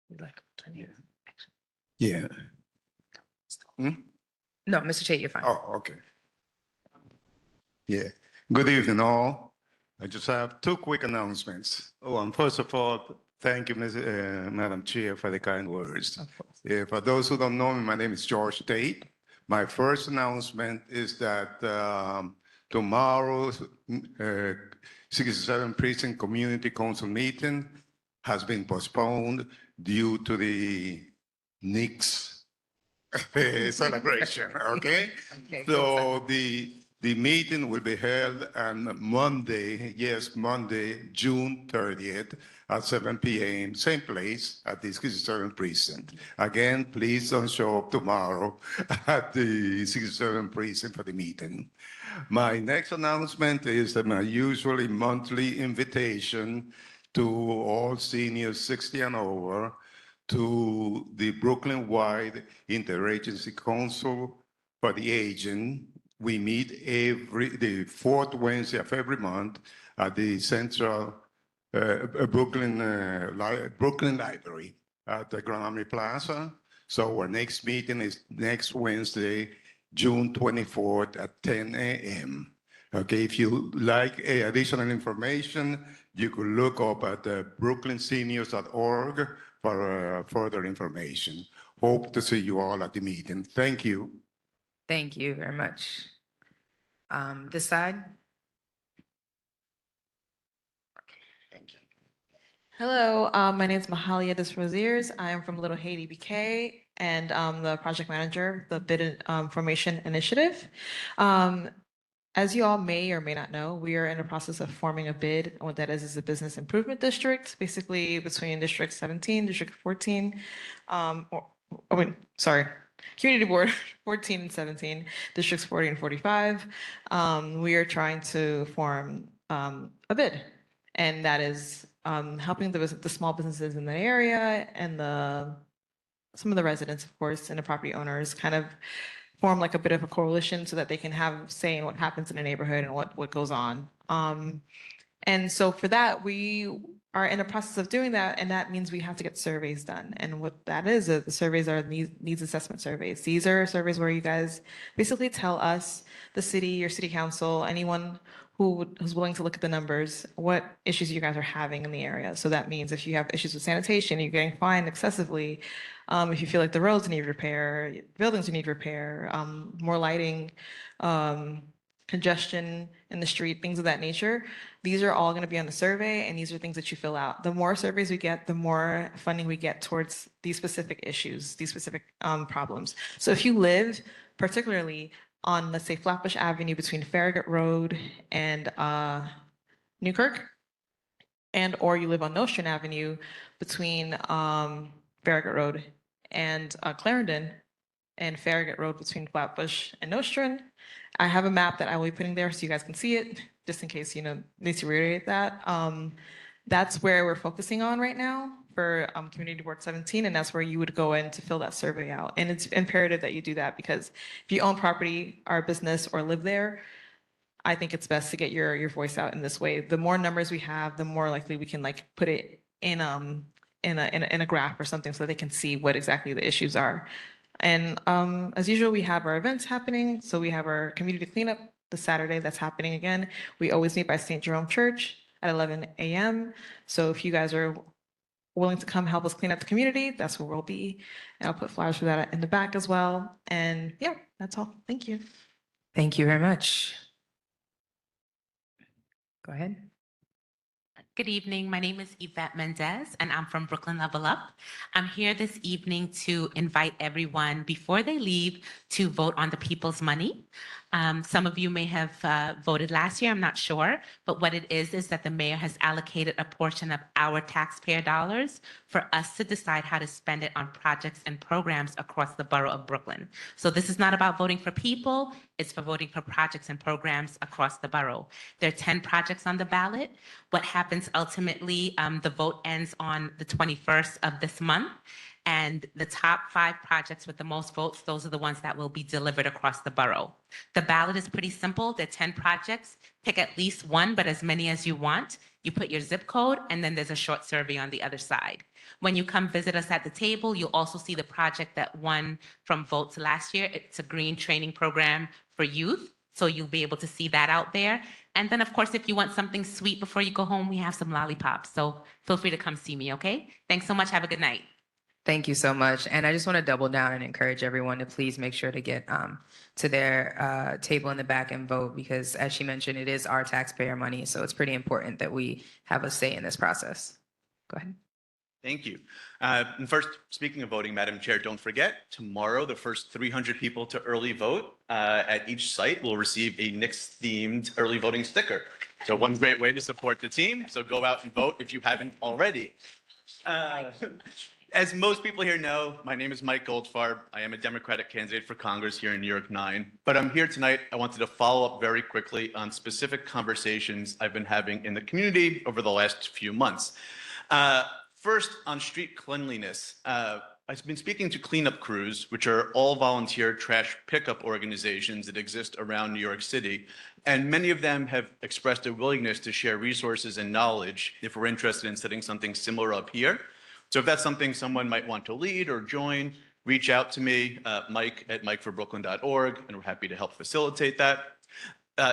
We'd like to turn you-
Yeah.
No, Mr. Tate, you're fine.
Oh, okay. Yeah. Good evening, all. I just have two quick announcements. Oh, and first of all, thank you, Madam Chair, for the kind words.
Of course.
For those who don't know me, my name is George Tate. My first announcement is that tomorrow's 67 Precinct Community Council meeting has been postponed due to the Knicks celebration, okay?
Okay,
So the meeting will be held on Monday, yes, Monday, June 30th at 7 p.m., same place at the 67 Precinct. Again, please don't show up tomorrow at the 67 Precinct for the meeting. My next announcement is that my usually monthly invitation to all seniors 60 and over to the Brooklyn-wide Interagency Council for the Aging. We meet the fourth Wednesday of every month at the Central Brooklyn Library at the Grand Army Plaza. So our next meeting is next Wednesday, June 24th at 10 a.m. Okay, if you like additional information, you could look up at brooklynseniors.org for further information. Hope to see you all at the meeting. Thank you.
Thank you very much. This side?
Hello, my name is Mahalia Desrosiers. I am from Little Haiti, BK, and I'm the project manager of the Bid Formation Initiative. As you all may or may not know, we are in the process of forming a bid. And what that is a business improvement district, basically between District 17, District 14, Community Board 14 and 17, Districts 40 and 45. We are trying to form a bid, and that is helping the small businesses in the area and some of the residents, of course, and the property owners kind of form like a bit of a coalition so that they can have say in what happens in the neighborhood and what goes on. And so for that, we are in the process of doing that, and that means we have to get surveys done. And what that is, the surveys are needs assessment surveys. These are surveys where you guys basically tell us, the city, your city council, anyone who's willing to look at the numbers, what issues you guys are having in the area. So that means if you have issues with sanitation, you're getting fined excessively, if you feel like the roads need repair, buildings need repair, more lighting, congestion in the street, things of that nature. These are all going to be on the survey, and these are things that you fill out. The more surveys we get, the more funding we get towards these specific issues, these specific problems. So if you live particularly on, let's say, Flatbush Avenue between Farragut Road and Newkirk, and or you live on Nostrand Avenue between Farragut Road and Clarendon, and Farragut Road between Flatbush and Nostrand, I have a map that I will be putting there so you guys can see it, just in case, need to reiterate that. That's where we're focusing on right now for Community Board 17, and that's where you would go in to fill that survey out. And it's imperative that you do that, because if you own property or a business or live there, I think it's best to get your voice out in this way. The more numbers we have, the more likely we can put it in a graph or something so they can see what exactly the issues are. And as usual, we have our events happening. So we have our community cleanup this Saturday that's happening again. We always meet by St. Jerome Church at 11 a.m. So if you guys are willing to come help us clean up the community, that's where we'll be. And I'll put flyers for that in the back as well. And yeah, that's all. Thank you.
Thank you very much. Go ahead.
Good evening. My name is Yvette Mendez, and I'm from Brooklyn Level Up. I'm here this evening to invite everyone, before they leave, to vote on the people's money. Some of you may have voted last year, I'm not sure, but what it is that the mayor has allocated a portion of our taxpayer dollars for us to decide how to spend it on projects and programs across the borough of Brooklyn. So this is not about voting for people, it's for voting for projects and programs across the borough. There are 10 projects on the ballot. What happens ultimately, the vote ends on the 21st of this month. And the top 5 projects with the most votes, those are the ones that will be delivered across the borough. The ballot is pretty simple. There are 10 projects. Pick at least one, but as many as you want. You put your zip code, and then there's a short survey on the other side. When you come visit us at the table, you'll also see the project that won from votes last year. It's a green training program for youth. So you'll be able to see that out there. And then, of course, if you want something sweet before you go home, we have some lollipops. So feel free to come see me, okay? Thanks so much. Have a good night.
Thank you so much. And I just want to double down and encourage everyone to please make sure to get to their table in the back and vote, because as she mentioned, it is our taxpayer money. So it's pretty important that we have a say in this process. Go ahead.
Thank you. And first, speaking of voting, Madam Chair, don't forget, tomorrow, the first 300 people to early vote at each site will receive a Knicks-themed early voting sticker. So one great way to support the team. So go out and vote if you haven't already. As most people here know, my name is Mike Goldfarb. I am a Democratic candidate for Congress here in New York 9. But I'm here tonight. I wanted to follow up very quickly on specific conversations I've been having in the community over the last few months. First, on street cleanliness. I've been speaking to cleanup crews, which are all volunteer trash pickup organizations that exist around New York City. And many of them have expressed a willingness to share resources and knowledge if we're interested in setting something similar up here. So if that's something someone might want to lead or join, reach out to me, Mike at mikeforbrooklyn.org, and we're happy to help facilitate that.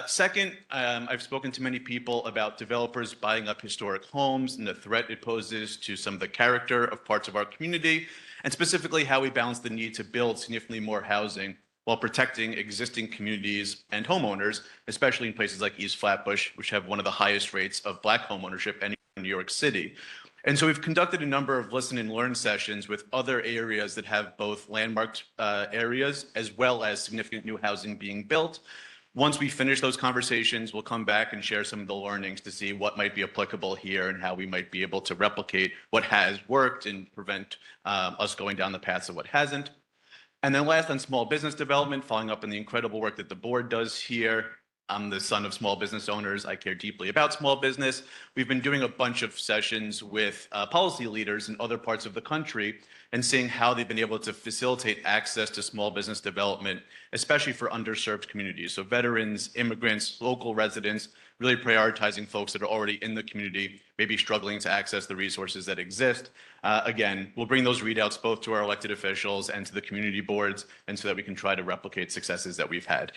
Second, I've spoken to many people about developers buying up historic homes and the threat it poses to some of the character of parts of our community, and specifically how we balance the need to build significantly more housing while protecting existing communities and homeowners, especially in places like East Flatbush, which have one of the highest rates of Black homeownership in New York City. And so we've conducted a number of listen and learn sessions with other areas that have both landmarked areas as well as significant new housing being built. Once we finish those conversations, we'll come back and share some of the learnings to see what might be applicable here and how we might be able to replicate what has worked and prevent us going down the paths of what hasn't. And then last, on small business development, following up on the incredible work that the board does here. I'm the son of small business owners. I care deeply about small business. We've been doing a bunch of sessions with policy leaders in other parts of the country and seeing how they've been able to facilitate access to small business development, especially for underserved communities. So veterans, immigrants, local residents, really prioritizing folks that are already in the community, maybe struggling to access the resources that exist. Again, we'll bring those readouts both to our elected officials and to the community boards, and so that we can try to replicate successes that we've had.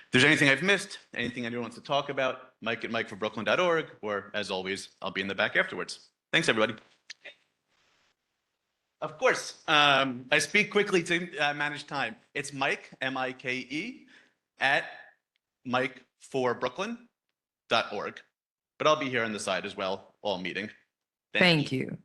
If there's anything I've missed, anything anyone wants to talk about, Mike at mikeforbrooklyn.org, or as always, I'll be in the back afterwards. Thanks, everybody. Of course, I speak quickly to manage time. It's Mike, M-I-K-E, at mikeforbrooklyn.org. But I'll be here on the side as well, all meeting.
Thank you.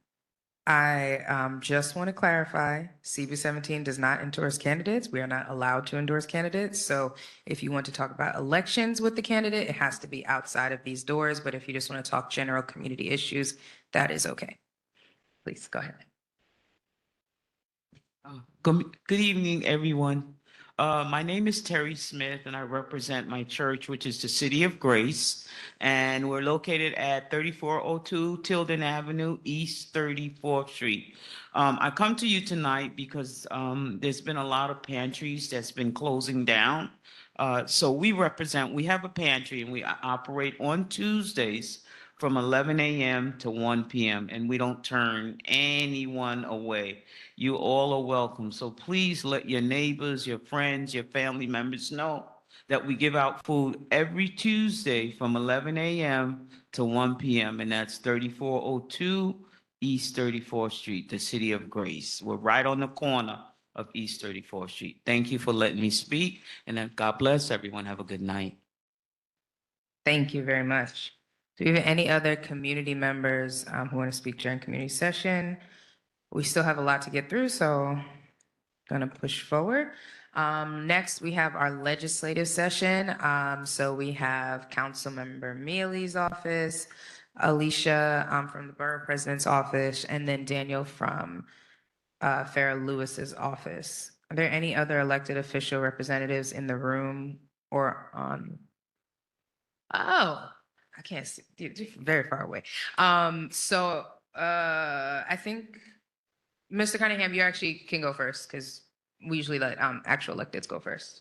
I just want to clarify, CB17 does not endorse candidates. We are not allowed to endorse candidates. So if you want to talk about elections with the candidate, it has to be outside of these doors. But if you just want to talk general community issues, that is okay. Please go ahead.
Good evening, everyone. My name is Terry Smith, and I represent my church, which is the City of Grace, and we're located at 3402 Tilden Avenue, East 34th Street. I come to you tonight because there's been a lot of pantries that's been closing down. So we have a pantry, and we operate on Tuesdays from 11 a.m. to 1 p.m., and we don't turn anyone away. You all are welcome. So please let your neighbors, your friends, your family members know that we give out food every Tuesday from 11 a.m. to 1 p.m., and that's 3402 East 34th Street, the City of Grace. We're right on the corner of East 34th Street. Thank you for letting me speak, and God bless everyone. Have a good night.
Thank you very much. Do we have any other community members who want to speak during community session? We still have a lot to get through, so gonna push forward. Next, we have our legislative session. So we have Councilmember Mealy's office, Alicia, from the Borough President's office, and then Daniel from, Farrah Lewis's office. Are there any other elected official representatives in the room or on? Oh, I can't see, you're very far away. I think, Mr. Cunningham, you actually can go first because we usually let actual electeds go first.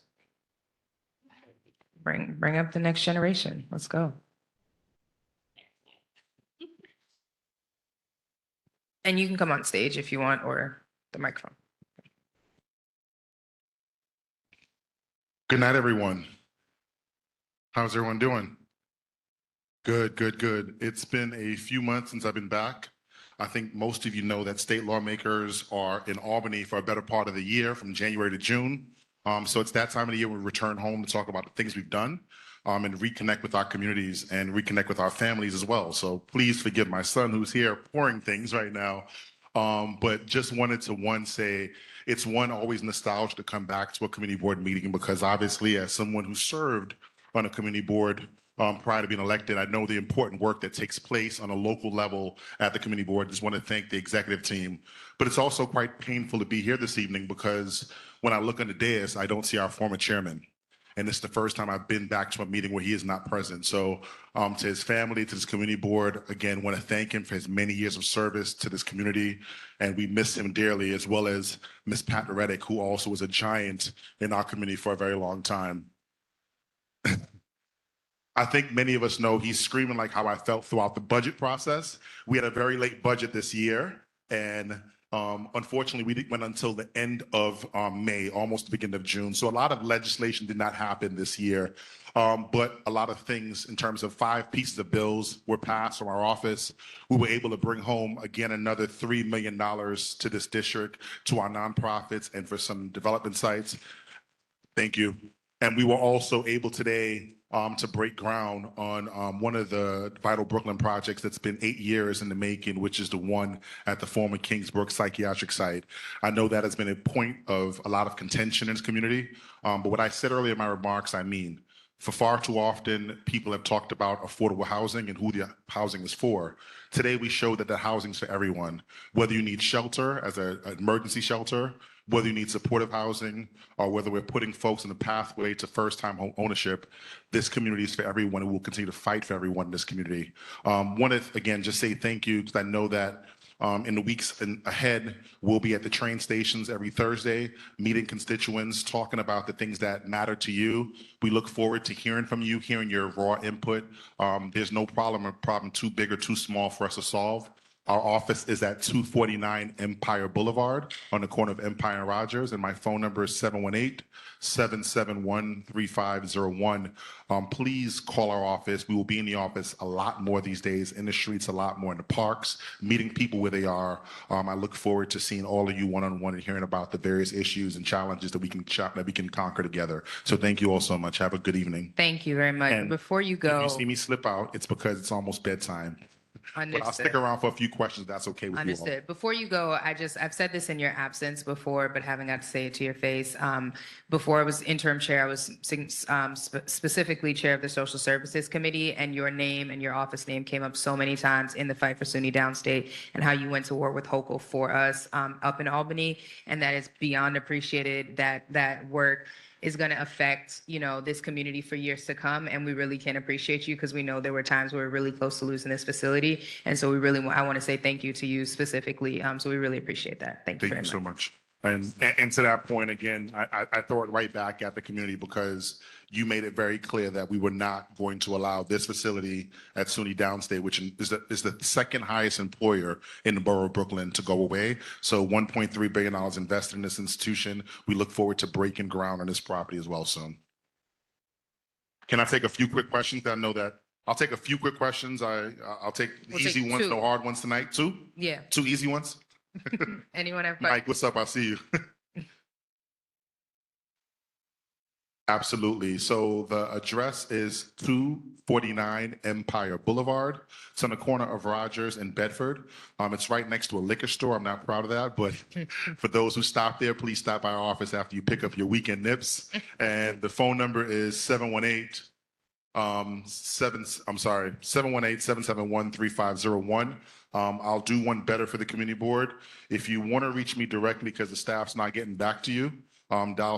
Bring up the next generation. Let's go. And you can come on stage if you want, or the microphone.
Good night, everyone. How's everyone doing? Good, good, good. It's been a few months since I've been back. I think most of you know that state lawmakers are in Albany for a better part of the year, from January to June. So it's that time of the year we return home to talk about the things we've done, and reconnect with our communities and reconnect with our families as well. So please forgive my son who's here pouring things right now. But just wanted to say it's always nostalgic to come back to a community board meeting, because obviously as someone who served on a community board prior to being elected, I know the important work that takes place on a local level at the community board. Just want to thank the executive team. But it's also quite painful to be here this evening, because when I look on the dais, I don't see our former chairman. And it's the first time I've been back to a meeting where he is not present. So to his family, to this community board, again, want to thank him for his many years of service to this community. And we miss him dearly, as well as Ms. Pat Reddick, who also was a giant in our community for a very long time. I think many of us know he's screaming like how I felt throughout the budget process. We had a very late budget this year, and unfortunately, we went until the end of May, almost the beginning of June. So a lot of legislation did not happen this year, but a lot of things in terms of 5 pieces of bills were passed from our office. We were able to bring home, again, another $3 million to this district, to our nonprofits, and for some development sites. Thank you. And we were also able today to break ground on one of the Vital Brooklyn projects that's been 8 years in the making, which is the one at the former Kingsbrook psychiatric site. I know that has been a point of a lot of contention in this community, but what I said earlier in my remarks, I mean. For far too often, people have talked about affordable housing and who the housing is for. Today, we show that the housing's for everyone, whether you need shelter as an emergency shelter, whether you need supportive housing, or whether we're putting folks in the pathway to first-time home ownership. This community is for everyone, and we'll continue to fight for everyone in this community. Want to, again, just say thank you, because I know that in the weeks ahead, we'll be at the train stations every Thursday, meeting constituents, talking about the things that matter to you. We look forward to hearing from you, hearing your raw input. There's no problem too big or too small for us to solve. Our office is at 249 Empire Boulevard on the corner of Empire and Rogers, and my phone number is 718-771-3501. Please call our office. We will be in the office a lot more these days, in the streets a lot more, in the parks, meeting people where they are. I look forward to seeing all of you one-on-one and hearing about the various issues and challenges that we can conquer together. So thank you all so much. Have a good evening.
Thank you very much.
And
Before you go.
If you see me slip out, it's because it's almost bedtime.
Understood.
But I'll stick around for a few questions. That's okay with you all.
Understood. Before you go, I've said this in your absence before, but haven't got to say it to your face. Before I was interim chair, I was specifically chair of the Social Services Committee, and your name and your office name came up so many times in the fight for SUNY Downstate, and how you went to war with Hochul for us up in Albany, and that is beyond appreciated. That work is going to affect, this community for years to come. And we really can appreciate you, because we know there were times we were really close to losing this facility. And so I want to say thank you to you specifically. So we really appreciate that. Thank you very much.
Thank you so much. And to that point, again, I throw it right back at the community, because you made it very clear that we were not going to allow this facility at SUNY Downstate, which is the second highest employer in the borough of Brooklyn, to go away. So $1.3 billion invested in this institution. We look forward to breaking ground on this property as well soon. Can I take a few quick questions? I know that I'll take a few quick questions. I'll take easy ones, no hard ones tonight. 2?
Yeah.
2 easy ones?
Anyone have questions?
Mike, what's up? I see you. Absolutely. So the address is 249 Empire Boulevard. It's on the corner of Rogers and Bedford. It's right next to a liquor store. I'm not proud of that, but for those who stop there, please stop by our office after you pick up your weekend nips. And the phone number is 718-771-3501. I'll do one better for the community board. If you want to reach me directly because the staff's not getting back to you, dial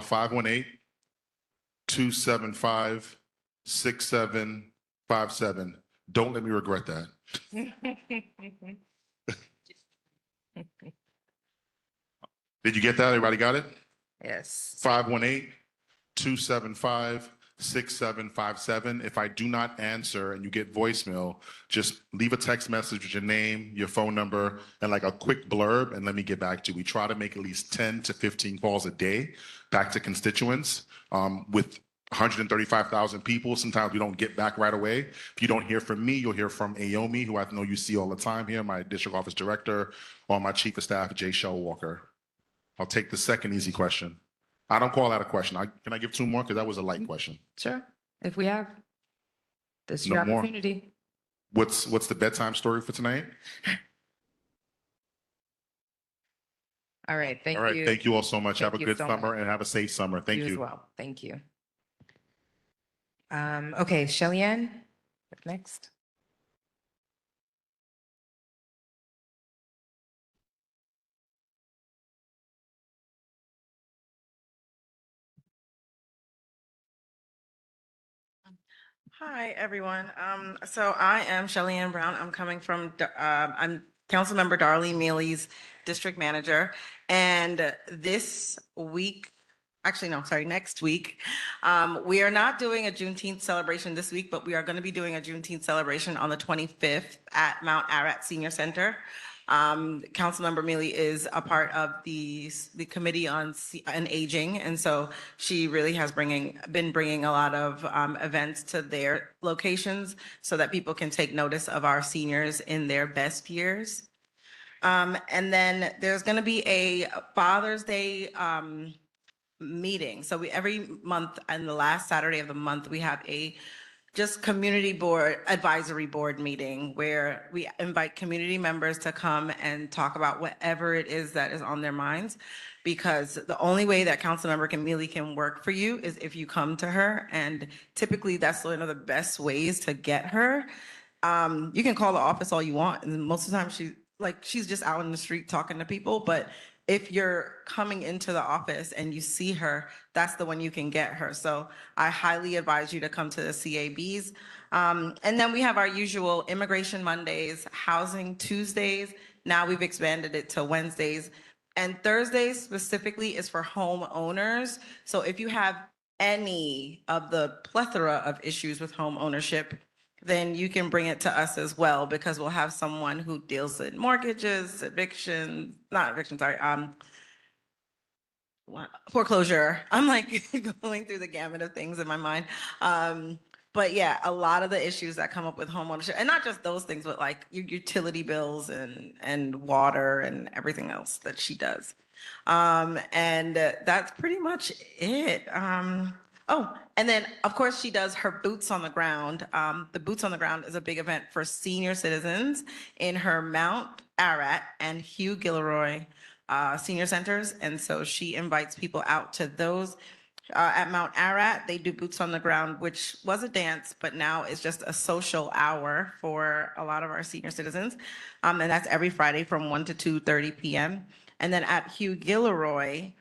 518-275-6757. Don't let me regret that. Did you get that? Everybody got it?
Yes.
518-275-6757. If I do not answer and you get voicemail, just leave a text message with your name, your phone number, and like a quick blurb, and let me get back to you. We try to make at least 10 to 15 calls a day back to constituents. With 135,000 people, sometimes we don't get back right away. If you don't hear from me, you'll hear from Aomi, who I know you see all the time here, my district office director, or my chief of staff, Jay Shellwalker. I'll take the second easy question. I don't call that a question. Can I give two more? Because that was a light question.
Sure. If we have, this is
No
your
more.
opportunity.
What's the bedtime story for tonight?
All right. Thank
All right.
you.
Thank you all so much.
Thank
Have a
you
good
so
summer
much.
and have a safe summer. Thank
You
you.
as well. Thank you. Okay, Shellyanne, up next.
Hi, everyone. So I am Shellyanne Brown. I'm coming from, I'm Councilmember Darlene Mealy's district manager. And this week, actually, no, sorry, next week, we are not doing a Juneteenth celebration this week, but we are going to be doing a Juneteenth celebration on the 25th at Mount Ararat Senior Center. Councilmember Mealy is a part of the Committee on Aging, and so she really has been bringing a lot of events to their locations so that people can take notice of our seniors in their best years. And then there's going to be a Father's Day meeting. So every month and the last Saturday of the month, we have a just community board, advisory board meeting where we invite community members to come and talk about whatever it is that is on their minds. Because the only way that Councilmember Mealy can work for you is if you come to her. And typically that's one of the best ways to get her. You can call the office all you want. And most of the time she's just out in the street talking to people. But if you're coming into the office and you see her, that's the one you can get her. So I highly advise you to come to the CABs. And then we have our usual Immigration Mondays, Housing Tuesdays. Now we've expanded it to Wednesdays. And Thursdays specifically is for homeowners. So if you have any of the plethora of issues with home ownership, then you can bring it to us as well, because we'll have someone who deals with mortgages, foreclosure. I'm like going through the gamut of things in my mind. But yeah, a lot of the issues that come up with homeownership, and not just those things, but like your utility bills and water and everything else that she does. And that's pretty much it. Oh, and then of course she does her Boots on the Ground. The Boots on the Ground is a big event for senior citizens in her Mount Ararat and Hugh Gilroy senior centers. And so she invites people out to those. At Mount Ararat, they do Boots on the Ground, which was a dance, but now it's just a social hour for a lot of our senior citizens. And that's every Friday from 1 to 2:30 p.m. And then at Hugh Gilroy,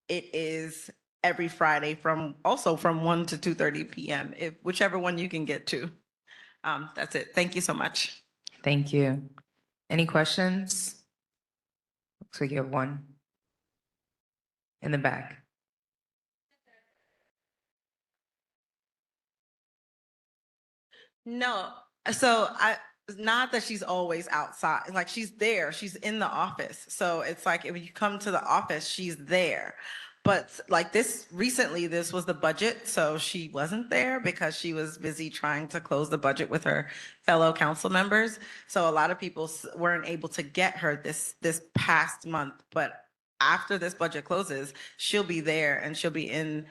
it is every Friday from 1 to 2:30 p.m., whichever one you can get to. That's it. Thank you so much.
Thank you. Any questions? Looks like you have one in the back.
No, so not that she's always outside, like she's there, she's in the office. So it's like if you come to the office, she's there. But like recently, this was the budget, so she wasn't there because she was busy trying to close the budget with her fellow council members. So a lot of people weren't able to get her this past month, but after this budget closes, she'll be there and she'll be at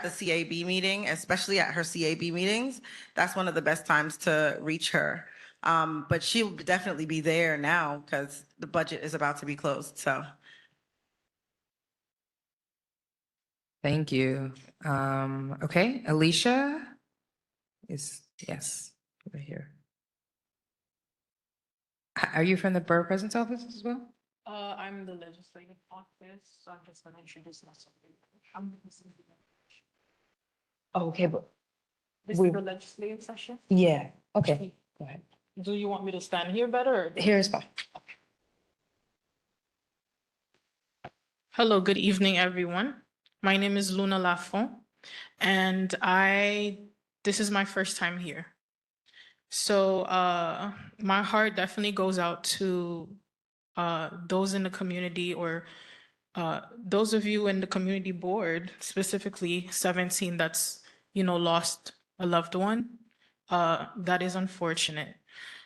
the CAB meeting, especially at her CAB meetings. That's one of the best times to reach her. But she'll definitely be there now because the budget is about to be closed, so.
Thank you. Okay, Alicia is, yes, over here. Are you from the Borough President's Office as well?
I'm the legislative office, so I'm just gonna introduce myself.
Okay, but
This
we-
is the legislative session.
yeah, okay, go ahead.
Do you want me to stand here better?
Here's fine.
Hello, good evening, everyone. My name is Luna Lafont, and this is my first time here. So my heart definitely goes out to those in the community, or those of you in the community board, specifically 17 that's, lost a loved one. That is unfortunate.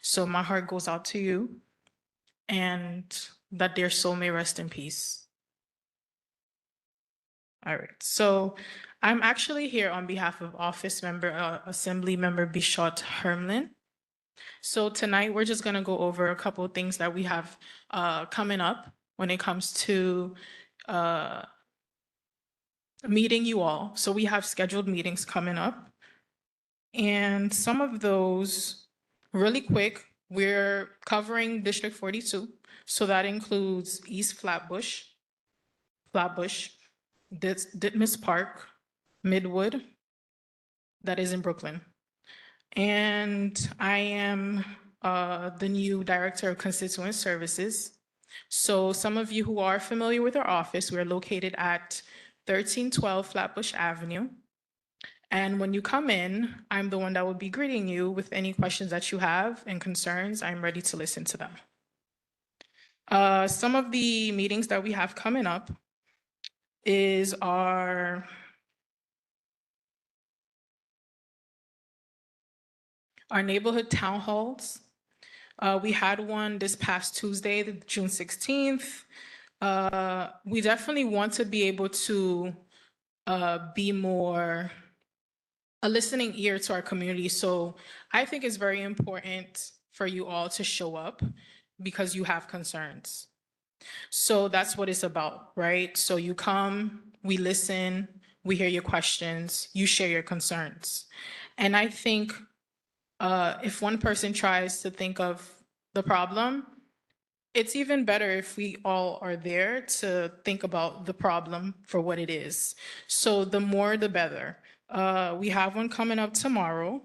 So my heart goes out to you, and that their soul may rest in peace. All right, so I'm actually here on behalf of Office Member, Assembly Member Bishot Hermlin. So tonight, we're just gonna go over a couple of things that we have coming up when it comes to meeting you all. So we have scheduled meetings coming up. And some of those, really quick, we're covering District 42. So that includes East Flatbush, Ditmas Park, Midwood, that is in Brooklyn. And I am the new Director of Constituent Services. So some of you who are familiar with our office, we're located at 1312 Flatbush Avenue. And when you come in, I'm the one that will be greeting you with any questions that you have and concerns. I'm ready to listen to them. Some of the meetings that we have coming up is our neighborhood town halls. We had one this past Tuesday, June 16th. We definitely want to be able to be more a listening ear to our community. So I think it's very important for you all to show up because you have concerns. So that's what it's about, right? So you come, we listen, we hear your questions, you share your concerns. And I think if one person tries to think of the problem, it's even better if we all are there to think about the problem for what it is. So the more, the better. We have one coming up tomorrow,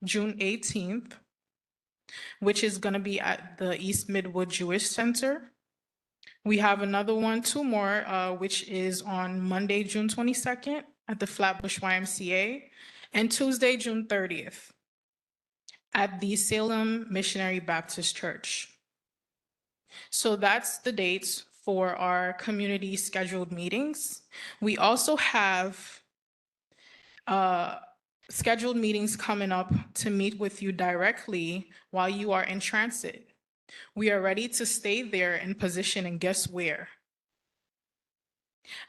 June 18th, which is going to be at the East Midwood Jewish Center. We have another one, two more, which is on Monday, June 22nd at the Flatbush YMCA, and Tuesday, June 30th at the Salem Missionary Baptist Church. So that's the dates for our community scheduled meetings. We also have scheduled meetings coming up to meet with you directly while you are in transit. We are ready to stay there in position, and guess where?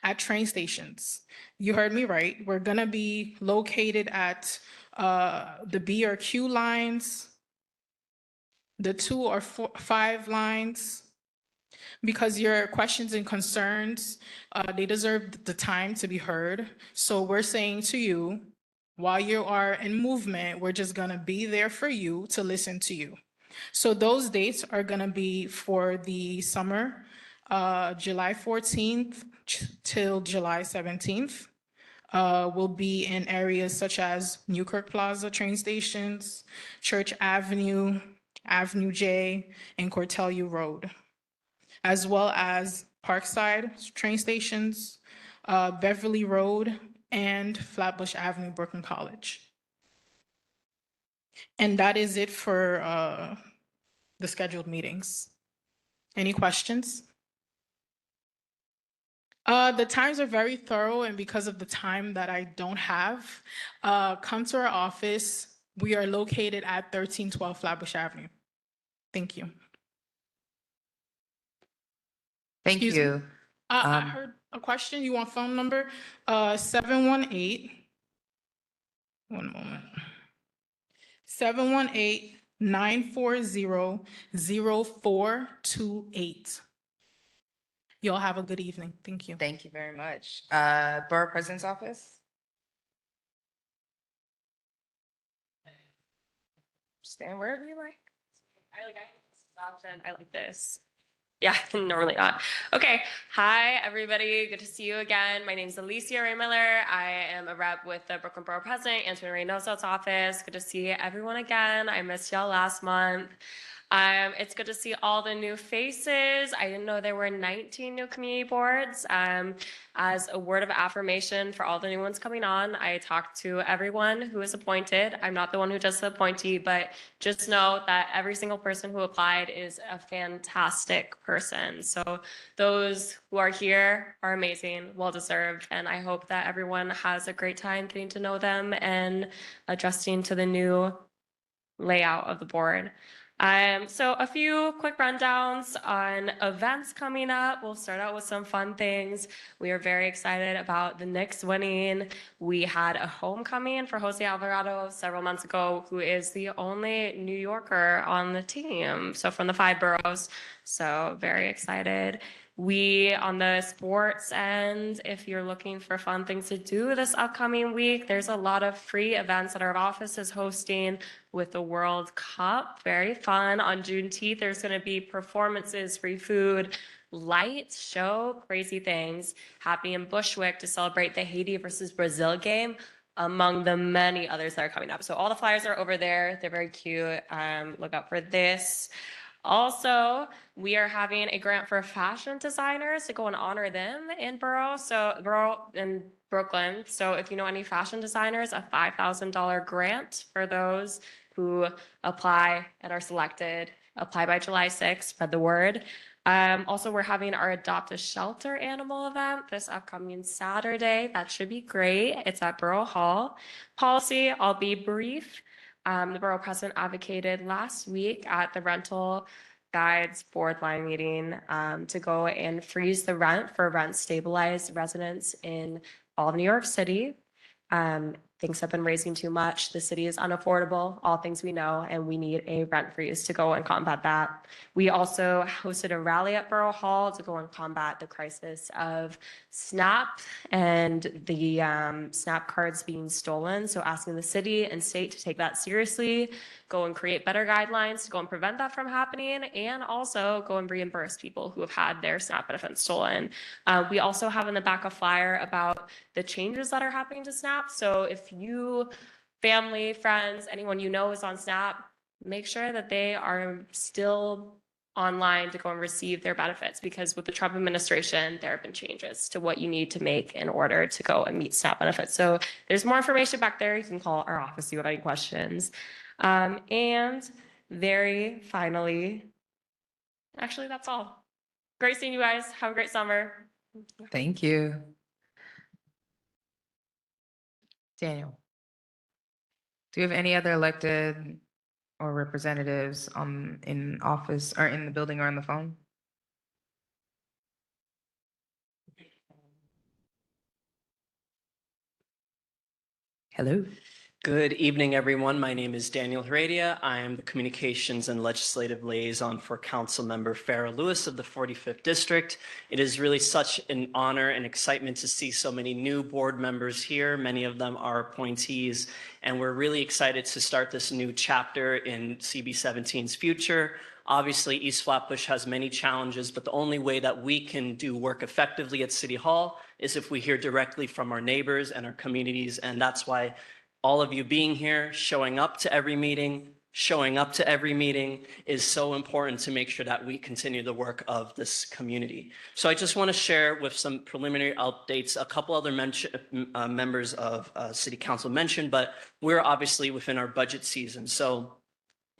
At train stations. You heard me right. We're gonna be located at the B or Q lines, the 2 or 5 lines, because your questions and concerns, they deserve the time to be heard. So we're saying to you, while you are in movement, we're just gonna be there for you to listen to you. So those dates are gonna be for the summer, July 14th till July 17th. Will be in areas such as Newkirk Plaza train stations, Church Avenue, Avenue J, and Cortelyou Road, as well as Parkside train stations, Beverly Road, and Flatbush Avenue, Brooklyn College. And that is it for the scheduled meetings. Any questions? The times are very thorough, and because of the time that I don't have, come to our office. We are located at 1312 Flatbush Avenue. Thank you.
Thank
Excuse me?
you.
I heard a question. You want phone number? 718. One moment. 718-940-0428. Y'all have a good evening. Thank you.
Thank you very much. Borough President's Office? Stand wherever you like.
I like this. Yeah, normally not. Okay. Hi, everybody. Good to see you again. My name is Alicia Ray Miller. I am a rep with the Brooklyn Borough President, Anthony Reynoso's office. Good to see everyone again. I missed y'all last month. It's good to see all the new faces. I didn't know there were 19 new community boards. As a word of affirmation for all the new ones coming on, I talked to everyone who is appointed. I'm not the one who does the appointee, but just know that every single person who applied is a fantastic person. So those who are here are amazing, well-deserved, and I hope that everyone has a great time getting to know them and adjusting to the new layout of the board. So a few quick rundowns on events coming up. We'll start out with some fun things. We are very excited about the Knicks winning. We had a homecoming for Jose Alvarado several months ago, who is the only New Yorker on the team. So from the 5 boroughs. So very excited. We, on the sports end, if you're looking for fun things to do this upcoming week, there's a lot of free events that our office is hosting with the World Cup. Very fun. On Juneteenth, there's going to be performances, free food, lights, show, crazy things happening in Bushwick to celebrate the Haiti versus Brazil game, among the many others that are coming up. So all the flyers are over there. They're very cute. Look out for this. Also, we are having a grant for fashion designers to go and honor them in Borough in Brooklyn. So if you know any fashion designers, a $5,000 grant for those who apply and are selected. Apply by July 6th, spread the word. Also, we're having our Adopt a Shelter animal event this upcoming Saturday. That should be great. It's at Borough Hall. Policy, I'll be brief. The Borough President advocated last week at the Rental Guides Board line meeting to go and freeze the rent for rent-stabilized residents in all of New York City. Things have been raising too much. The city is unaffordable, all things we know, and we need a rent freeze to go and combat that. We also hosted a rally at Borough Hall to go and combat the crisis of SNAP and the SNAP cards being stolen. So asking the city and state to take that seriously, go and create better guidelines to go and prevent that from happening, and also go and reimburse people who have had their SNAP benefits stolen. We also have in the back a flyer about the changes that are happening to SNAP. So if you, family, friends, anyone you know is on SNAP, make sure that they are still online to go and receive their benefits, because with the Trump administration, there have been changes to what you need to make in order to go and meet SNAP benefits. So there's more information back there. You can call our office if you have any questions. And very finally, actually, that's all. Great seeing you guys. Have a great summer.
Thank you. Daniel, do you have any other elected or representatives in office or in the building or on the phone? Hello.
Good evening, everyone. My name is Daniel Heredia. I am the Communications and Legislative Liaison for Councilmember Farrah Lewis of the 45th District. It is really such an honor and excitement to see so many new board members here. Many of them are appointees, and we're really excited to start this new chapter in CB17's future. Obviously, East Flatbush has many challenges, but the only way that we can do work effectively at City Hall is if we hear directly from our neighbors and our communities, and that's why all of you being here, showing up to every meeting is so important to make sure that we continue the work of this community. So I just want to share with some preliminary updates, a couple other members of City Council mentioned, but we're obviously within our budget season. So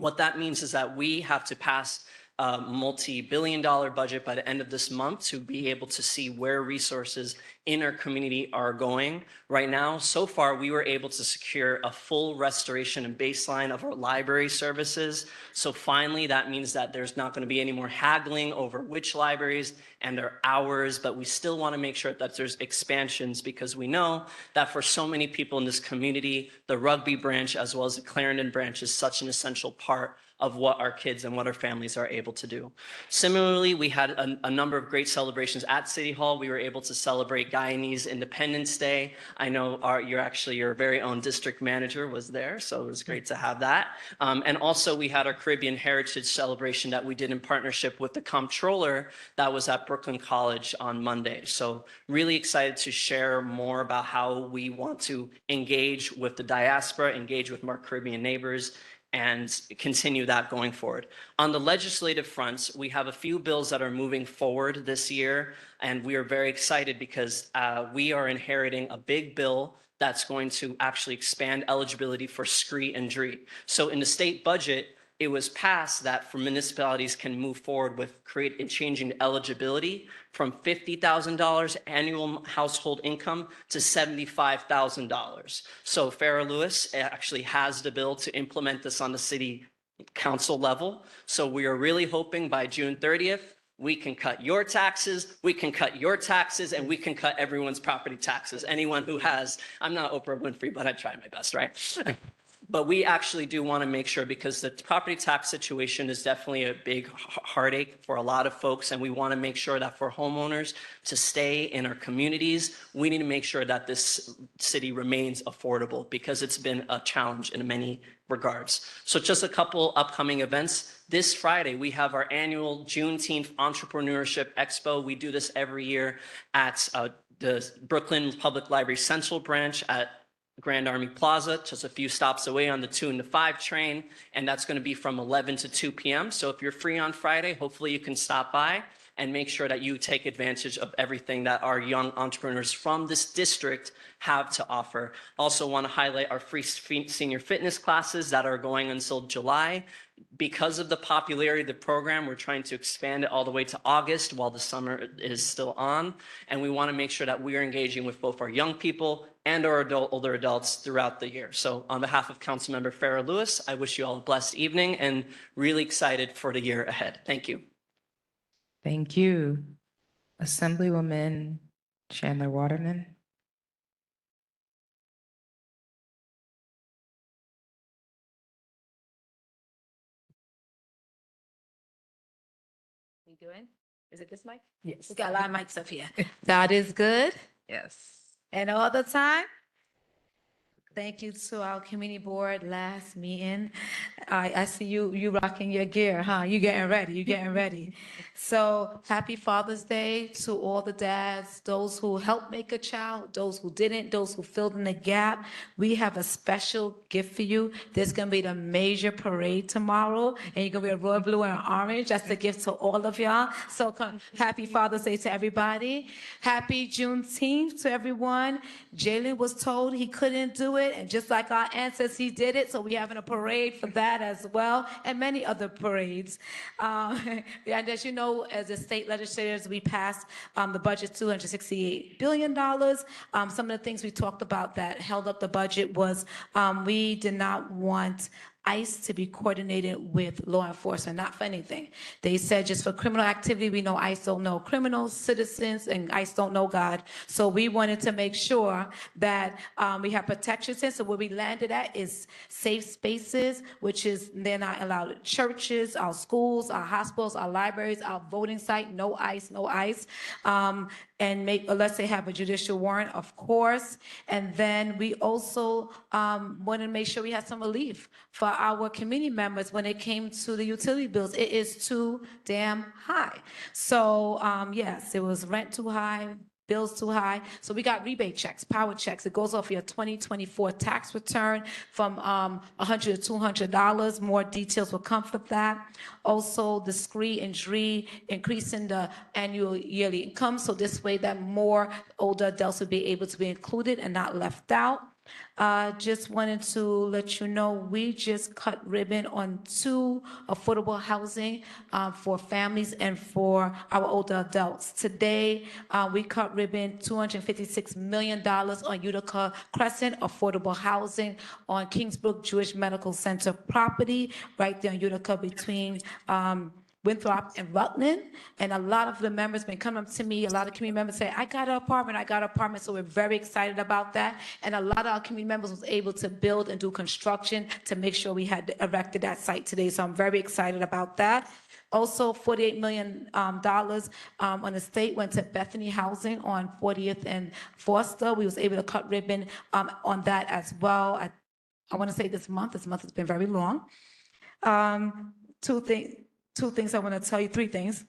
what that means is that we have to pass a multi-billion-dollar budget by the end of this month to be able to see where resources in our community are going. Right now, so far, we were able to secure a full restoration and baseline of our library services. So finally, that means that there's not going to be any more haggling over which libraries and their hours, but we still want to make sure that there's expansions because we know that for so many people in this community, the Rugby branch as well as the Clarendon branch is such an essential part of what our kids and what our families are able to do. Similarly, we had a number of great celebrations at City Hall. We were able to celebrate Guyanese Independence Day. I know your very own district manager was there, so it was great to have that. And also we had our Caribbean Heritage celebration that we did in partnership with the comptroller that was at Brooklyn College on Monday. So really excited to share more about how we want to engage with the diaspora, engage with our Caribbean neighbors, and continue that going forward. On the legislative fronts, we have a few bills that are moving forward this year, and we are very excited because we are inheriting a big bill that's going to actually expand eligibility for SCREE and DREE. So in the state budget, it was passed that for municipalities can move forward with changing the eligibility from $50,000 annual household income to $75,000. So Farrah Lewis actually has the bill to implement this on the city council level. So we are really hoping by June 30th, we can cut your taxes, we can cut your taxes, and we can cut everyone's property taxes. Anyone who has, I'm not Oprah Winfrey, but I try my best, right? But we actually do want to make sure, because the property tax situation is definitely a big heartache for a lot of folks, and we want to make sure that for homeowners to stay in our communities, we need to make sure that this city remains affordable, because it's been a challenge in many regards. So just a couple upcoming events. This Friday, we have our annual Juneteenth Entrepreneurship Expo. We do this every year at the Brooklyn Public Library Central Branch at Grand Army Plaza, just a few stops away on the 2 and the 5 train, and that's going to be from 11 to 2 p.m. So if you're free on Friday, hopefully you can stop by and make sure that you take advantage of everything that our young entrepreneurs from this district have to offer. Also want to highlight our free senior fitness classes that are going until July. Because of the popularity of the program, we're trying to expand it all the way to August while the summer is still on. And we want to make sure that we are engaging with both our young people and our older adults throughout the year. So on behalf of Councilmember Farrah Lewis, I wish you all a blessed evening and really excited for the year ahead. Thank you.
Thank you. Assemblywoman Chandler Waterman.
You doing? Is it this mic?
Yes.
We got a lot of mics up here. God is good.
Yes.
And all the time. Thank you to our community board last meeting. I see you rocking your gear, huh? You getting ready. So happy Father's Day to all the dads, those who helped make a child, those who didn't, those who filled in the gap. We have a special gift for you. There's gonna be the major parade tomorrow, and you're gonna be a royal blue and orange. That's the gift to all of y'all. So happy Father's Day to everybody. Happy Juneteenth to everyone. Jalen was told he couldn't do it, and just like our ancestors, he did it. So we're having a parade for that as well, and many other parades. And as you know, as the state legislators, we passed the budget, $268 billion. Some of the things we talked about that held up the budget was we did not want ICE to be coordinated with law enforcement, not for anything. They said just for criminal activity, we know ICE don't know criminals, citizens, and ICE don't know God. So we wanted to make sure that we have protections in. So where we landed at is safe spaces, which is they're not allowed at churches, our schools, our hospitals, our libraries, our voting site, no ICE, no ICE. And unless they have a judicial warrant, of course. And then we also wanted to make sure we had some relief for our community members when it came to the utility bills. It is too damn high. So yes, it was rent too high, bills too high. So we got rebate checks, power checks. It goes off your 2024 tax return from $100 to $200. More details will come from that. Also, the SCREE and DREE increasing the annual yearly income. So this way that more older adults will be able to be included and not left out. Just wanted to let you know, we just cut ribbon on 2 affordable housing for families and for our older adults. Today, we cut ribbon $256 million on Utica Crescent affordable housing on Kingsbrook Jewish Medical Center property, right there in Utica between Winthrop and Rutland. And a lot of the members been coming up to me, a lot of community members say, I got an apartment. So we're very excited about that. And a lot of our community members was able to build and do construction to make sure we had erected that site today. So I'm very excited about that. Also, $48 million on the state went to Bethany Housing on 40th and Foster. We was able to cut ribbon on that as well. I want to say this month has been very long. Two things I want to tell you, 3 things.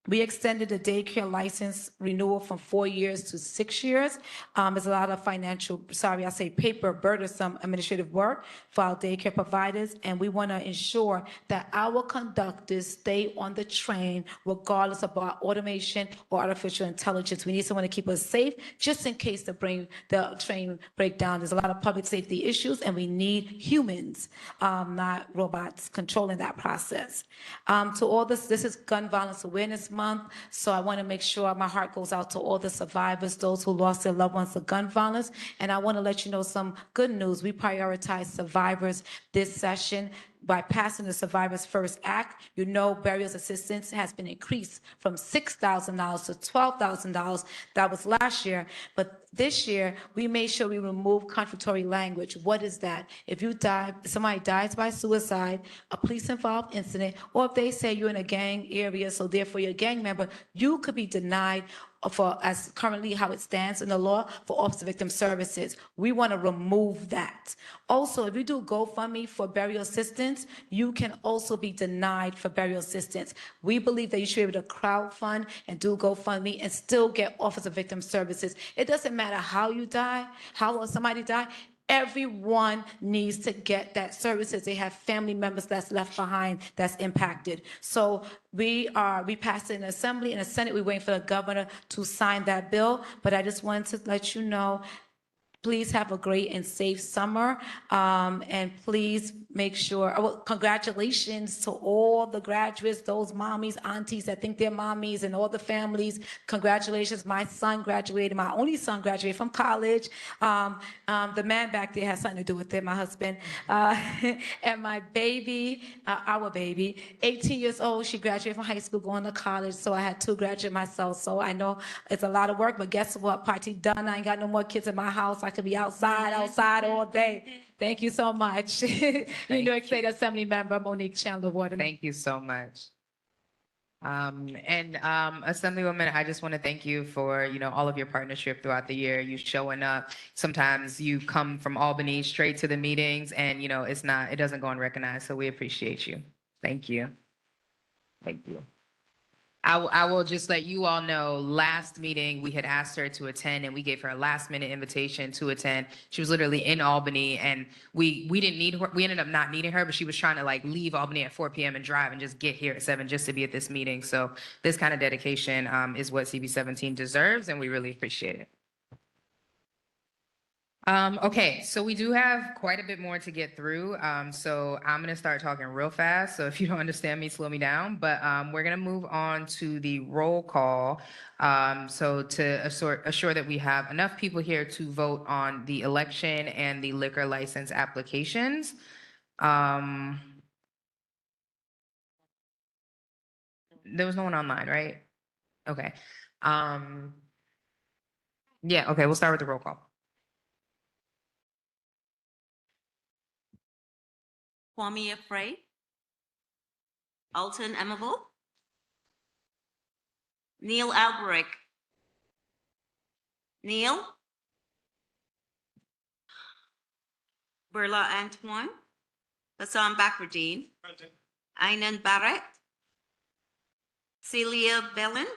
We extended the daycare license renewal from 4 years to 6 years. There's a lot of paper, burdensome administrative work for our daycare providers, and we want to ensure that our conductors stay on the train regardless of our automation or artificial intelligence. We need someone to keep us safe just in case the train break down. There's a lot of public safety issues, and we need humans, not robots, controlling that process. To all this is Gun Violence Awareness Month, so I want to make sure my heart goes out to all the survivors, those who lost their loved ones to gun violence. And I want to let you know some good news. We prioritize survivors this session by passing the Survivors First Act. You know, burials assistance has been increased from $6,000 to $12,000. That was last year. But this year, we made sure we remove conflictory language. What is that? If somebody dies by suicide, a police-involved incident, or if they say you're in a gang area, so therefore you're a gang member, you could be denied as currently how it stands in the law for Officer Victim Services. We want to remove that. Also, if you do GoFundMe for burial assistance, you can also be denied for burial assistance. We believe that you should be able to crowdfund and do GoFundMe and still get Officer Victim Services. It doesn't matter how you die, how somebody died. Everyone needs to get that services. They have family members that's left behind that's impacted. So we passed it in Assembly and the Senate. We're waiting for the governor to sign that bill. But I just wanted to let you know, please have a great and safe summer. And please make sure, congratulations to all the graduates, those mommies, aunties that think they're mommies, and all the families. Congratulations. My son graduated, my only son graduated from college. The man back there has something to do with it, my husband. And my baby, our baby, 18 years old, she graduated from high school, going to college. So I had 2 graduate myself. So I know it's a lot of work, but guess what? Party done. I ain't got no more kids in my house. I could be outside all day. Thank you so much. New York State Assembly Member Monique Chandler Waterman.
Thank you so much. Assemblywoman, I just want to thank you for, all of your partnership throughout the year. You showing up. Sometimes you come from Albany straight to the meetings, and it doesn't go unrecognized. So we appreciate you. Thank you. Thank you. I will just let you all know, last meeting, we had asked her to attend, and we gave her a last-minute invitation to attend. She was literally in Albany, and we didn't need her. We ended up not needing her, but she was trying to leave Albany at 4 p.m. and drive and just get here at 7 just to be at this meeting. So this kind of dedication is what CB17 deserves, and we really appreciate it. Okay, so we do have quite a bit more to get through. So I'm gonna start talking real fast. So if you don't understand me, slow me down. But we're gonna move on to the roll call. So to assure that we have enough people here to vote on the election and the liquor license applications. There was no one online, right? Okay. Yeah, okay, we'll start with the roll call.
Kwame Afraid, Alton Emable, Neil Alberic, Neil, Berla Antoine, Hassan Bakrdine, Aynan Barrett, Celia Bellin,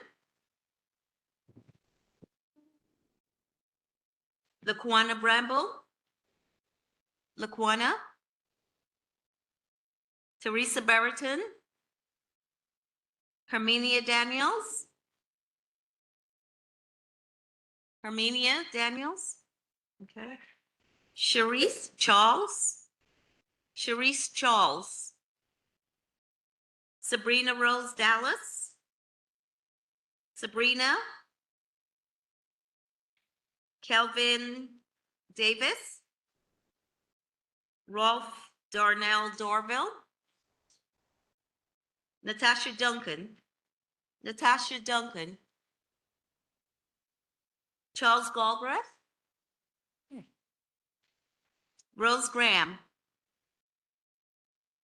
Laquana Bramble, Laquana, Teresa Barrington, Herminia Daniels, Herminia Daniels, okay.
Sharice Charles. Sharice Charles. Sabrina Rose Dallas. Sabrina. Kelvin Davis. Rolf Darnell Dorville. Natasha Duncan. Natasha Duncan. Charles Galbraith. Rose Graham.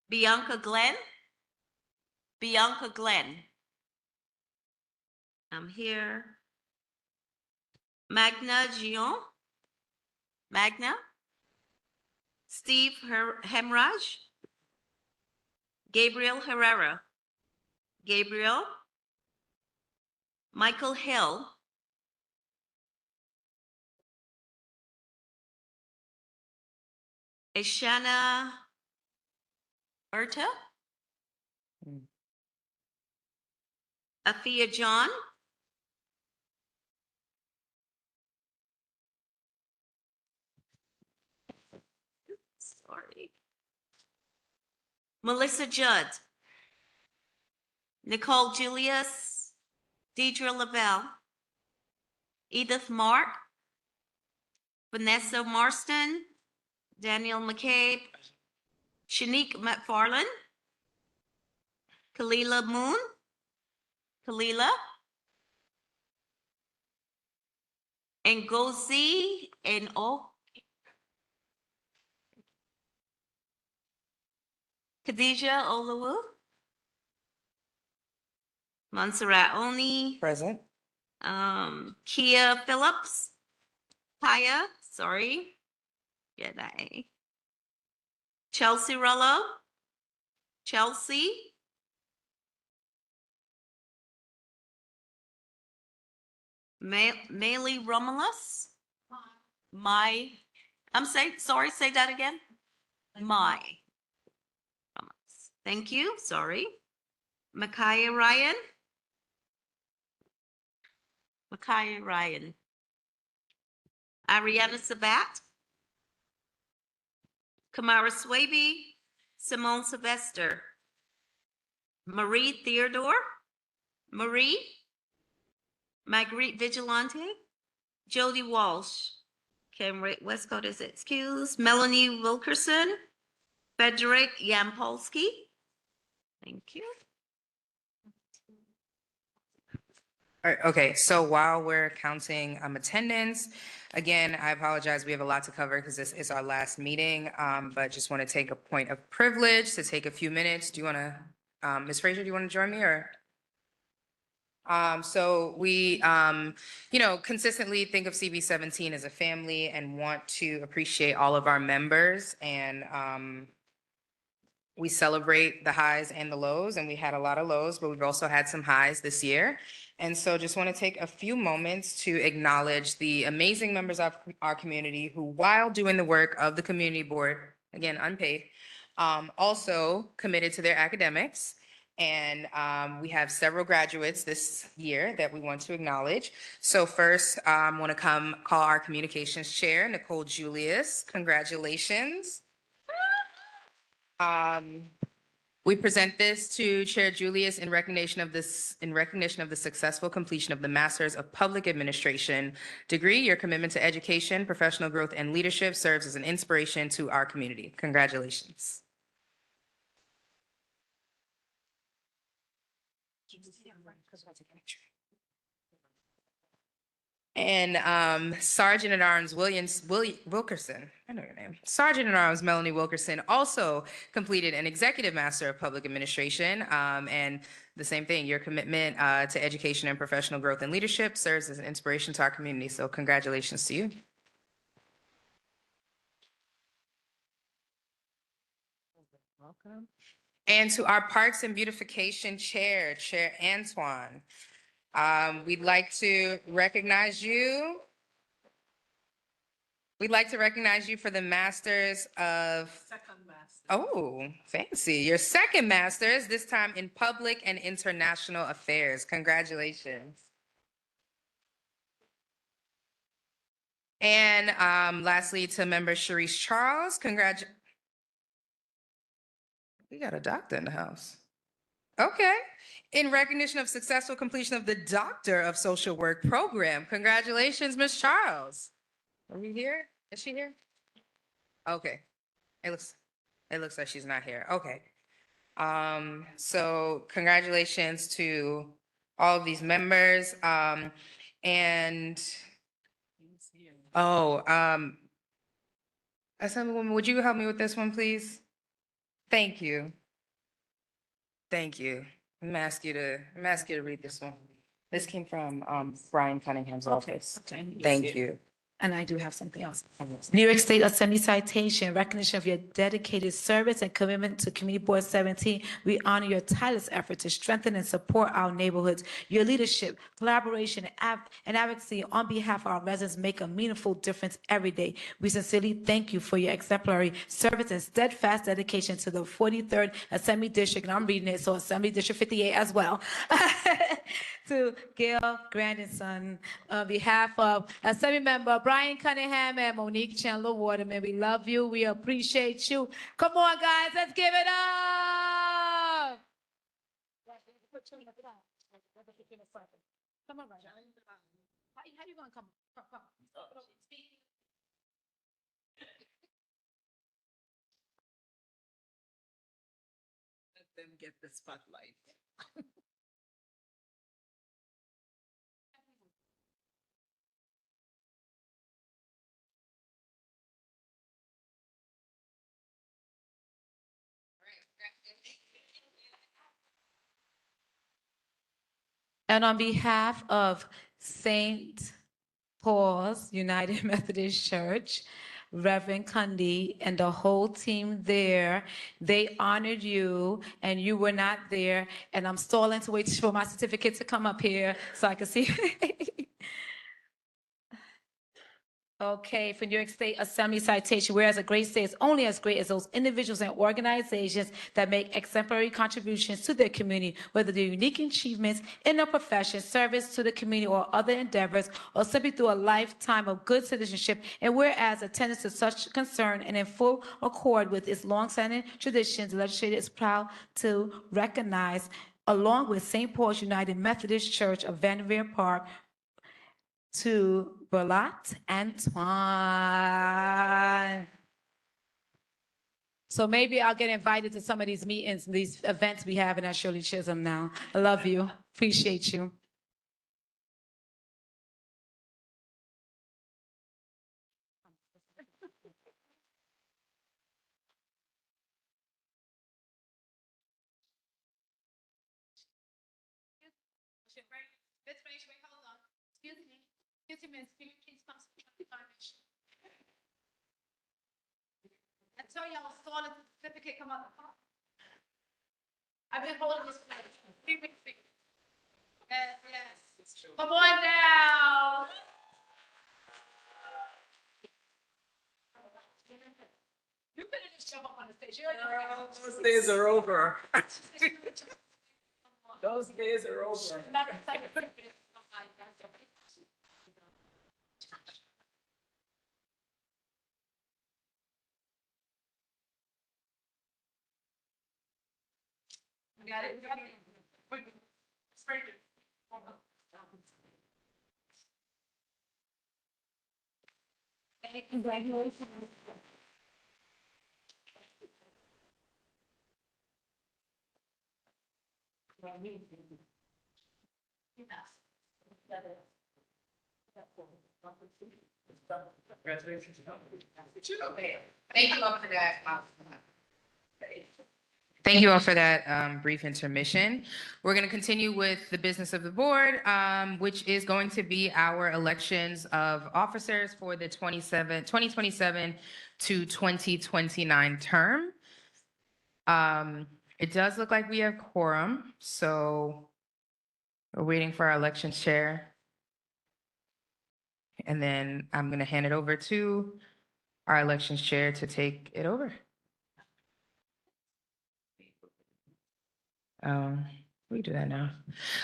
Bianca Glenn. Bianca Glenn. I'm here. Magna Gion. Magna. Steve Hemraj. Gabriel Herrera. Gabriel. Michael Hill. Ishana Urta. Afia John. Sorry. Melissa Judd. Nicole Julius. Deidre Lavelle. Edith Mark. Vanessa Marston. Daniel McCabe. Shanique McFarland. Kalila Moon. Kalila. Ngozi and Khadijah Oluwu. Monzurat Oni.
Present.
Kia Phillips. Kaya, sorry. Get that A. Chelsea Rollo. Chelsea. Maylee Romulus. Sorry, say that again. Thank you, sorry. Micaiah Ryan. Micaiah Ryan. Ariana Sabat. Kamara Swaby. Simone Sylvester. Marie Theodore. Marie. Marguerite Vigilante. Jody Walsh. Okay, Westcott is excused. Melanie Wilkerson. Frederick Yampolsky. Thank you.
All right, okay, so while we're counting attendance, again, I apologize, we have a lot to cover because this is our last meeting, but just want to take a point of privilege to take a few minutes. Do you want to, Ms. Frazier, do you want to join me or? So we, consistently think of CB17 as a family and want to appreciate all of our members and we celebrate the highs and the lows, and we had a lot of lows, but we've also had some highs this year. And so just want to take a few moments to acknowledge the amazing members of our community who, while doing the work of the community board, again, unpaid, also committed to their academics. And we have several graduates this year that we want to acknowledge. So first, I want to call our communications chair, Nicole Julius. Congratulations. We present this to Chair Julius in recognition of the successful completion of the Masters of Public Administration degree. Your commitment to education, professional growth, and leadership serves as an inspiration to our community. Congratulations. And Sergeant at Arms Wilkerson, I know your name. Sergeant at Arms Melanie Wilkerson also completed an Executive Master of Public Administration. And the same thing, your commitment to education and professional growth and leadership serves as an inspiration to our community. So congratulations to you. Welcome. And to our Parks and Beautification Chair, Chair Antoine. We'd like to recognize you. We'd like to recognize you for the Masters of... Second Master. Oh, fancy. Your second Masters, this time in Public and International Affairs. Congratulations. And lastly, to member Sharice Charles, we got a doctor in the house. Okay. In recognition of successful completion of the Doctor of Social Work program. Congratulations, Ms. Charles. Are we here? Is she here? Okay. It looks like she's not here. Okay. So congratulations to all of these members. And Assemblywoman, would you help me with this one, please? Thank you. Thank you. I'm gonna ask you to read this one. This came from Brian Cunningham's office. Thank you.
And I do have something else. New York State Assembly citation, recognition of your dedicated service and commitment to Community Board 17. We honor your tireless effort to strengthen and support our neighborhoods. Your leadership, collaboration, and advocacy on behalf of our residents make a meaningful difference every day. We sincerely thank you for your exemplary service and steadfast dedication to the 43rd Assembly District, and I'm reading it, so Assembly District 58 as well. To Gail Grandison, on behalf of Assembly Member Brian Cunningham and Monique Chandler Waterman, we love you. We appreciate you. Come on, guys, let's give it up. Come on, Brian. How you gonna come?
Let them get the spotlight.
And on behalf of St. Paul's United Methodist Church, Reverend Cundy and the whole team there, they honored you and you were not there. And I'm stalling to wait for my certificate to come up here so I can see. Okay, for New York State Assembly citation, whereas a great state is only as great as those individuals and organizations that make exemplary contributions to their community, whether they're unique achievements in their profession, service to the community, or other endeavors, or simply through a lifetime of good citizenship. And whereas attendance to such concern and in full accord with its longstanding traditions, the legislature is proud to recognize, along with St. Paul's United Methodist Church of Vanderveer Park, to Berlat Antoine. So maybe I'll get invited to some of these meetings, these events we have in at Shirley Chisholm now. I love you. Appreciate you. Until y'all saw the certificate come up. I've been holding this for 3 weeks. Yes, yes. Come on down. You better just jump up on the stage.
Those days are over. Those days are over.
Got it? Got it? Spray it. Hey, congratulations.
Congratulations. Thank you all for that. Thank you all for that brief intermission. We're going to continue with the business of the board, which is going to be our elections of officers for the 2027 to 2029 term. It does look like we have quorum, so we're waiting for our elections chair. And then I'm going to hand it over to our elections chair to take it over. We do that now.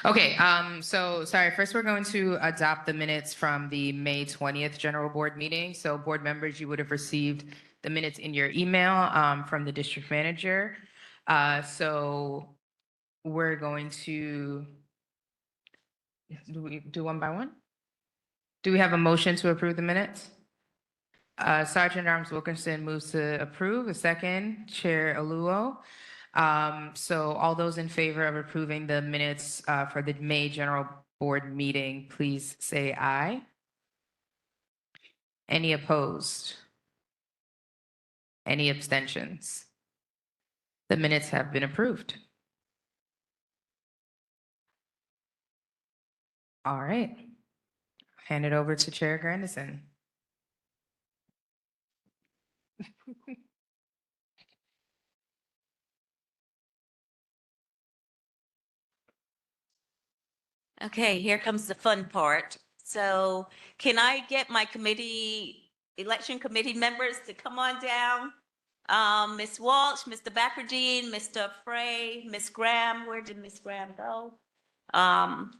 Okay, so sorry, first we're going to adopt the minutes from the May 20th general board meeting. So board members, you would have received the minutes in your email from the district manager. So we're going to, do we do one by one? Do we have a motion to approve the minutes? Sergeant at Arms Wilkinson moves to approve. A second, Chair Aluo. So all those in favor of approving the minutes for the May General Board meeting, please say aye. Any opposed? Any abstentions? The minutes have been approved. All right. Hand it over to Chair Grandison.
Okay, here comes the fun part. So can I get my election committee members to come on down? Ms. Walsh, Mr. Backerdine, Mr. Frey, Ms. Graham, where did Ms. Graham go? I'm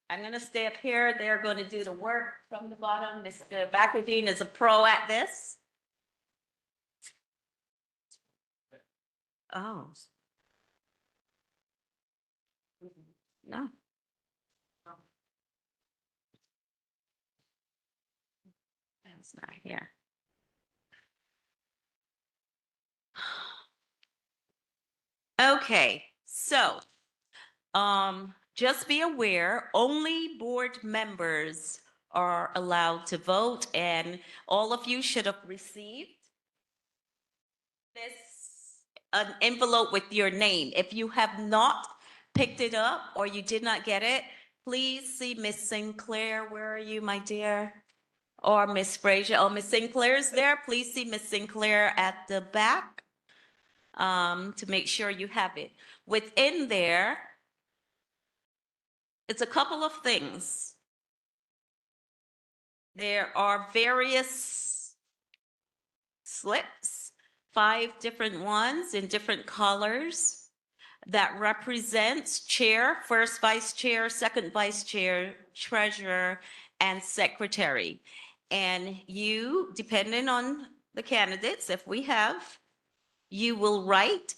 gonna stay up here. They're going to do the work from the bottom. Mr. Backerdine is a pro at this. Oh. No. That's not here. Okay, so, just be aware, only board members are allowed to vote, and all of you should have received an envelope with your name. If you have not picked it up or you did not get it, please see Miss Sinclair. Where are you, my dear? Or Miss Frazier. Oh, Miss Sinclair's there. Please see Miss Sinclair at the back to make sure you have it. Within there, it's a couple of things. There are various slips, 5 different ones in different colors that represents chair, first vice chair, second vice chair, treasurer, and secretary. And you, depending on the candidates, if we have, you will write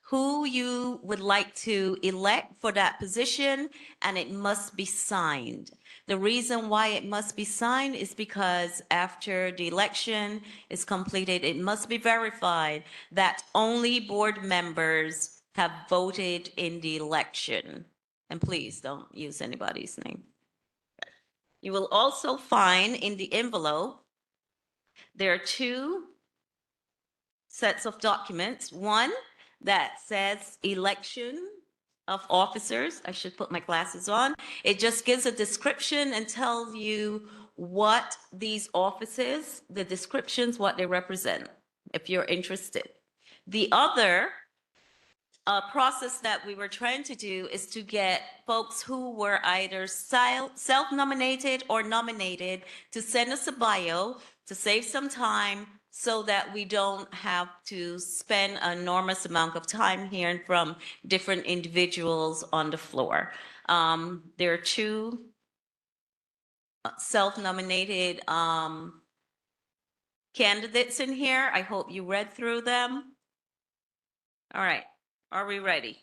who you would like to elect for that position, and it must be signed. The reason why it must be signed is because after the election is completed, it must be verified that only board members have voted in the election. And please don't use anybody's name. You will also find in the envelope, there are 2 sets of documents. One that says election of officers. I should put my glasses on. It just gives a description and tells you what these offices, the descriptions, what they represent, if you're interested. The other process that we were trying to do is to get folks who were either self-nominated or nominated to send us a bio to save some time so that we don't have to spend an enormous amount of time hearing from different individuals on the floor. There are 2 self-nominated candidates in here. I hope you read through them. All right. Are we ready?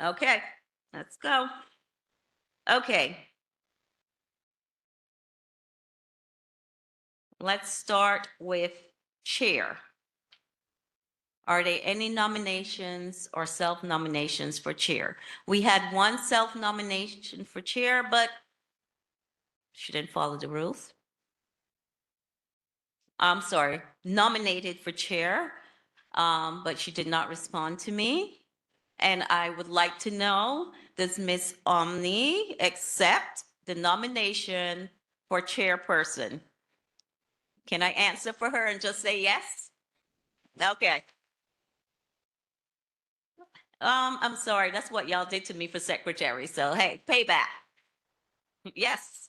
Okay, let's go. Okay. Let's start with chair. Are there any nominations or self-nominations for chair? We had 1 self-nomination for chair, but she didn't follow the rules. I'm sorry, nominated for chair, but she did not respond to me. And I would like to know, does Ms. Oni accept the nomination for chairperson? Can I answer for her and just say yes? Okay. I'm sorry, that's what y'all did to me for secretary. So hey, payback. Yes.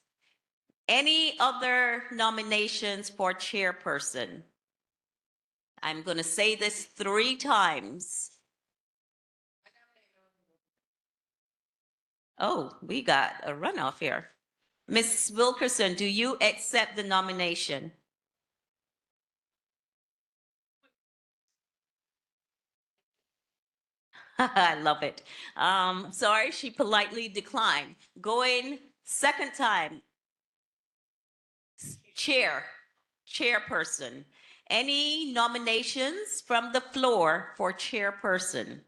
Any other nominations for chairperson? I'm going to say this 3 times. Oh, we got a runoff here. Ms. Wilkerson, do you accept the nomination? I love it. Sorry, she politely declined. Going second time. Chairperson. Any nominations from the floor for chairperson?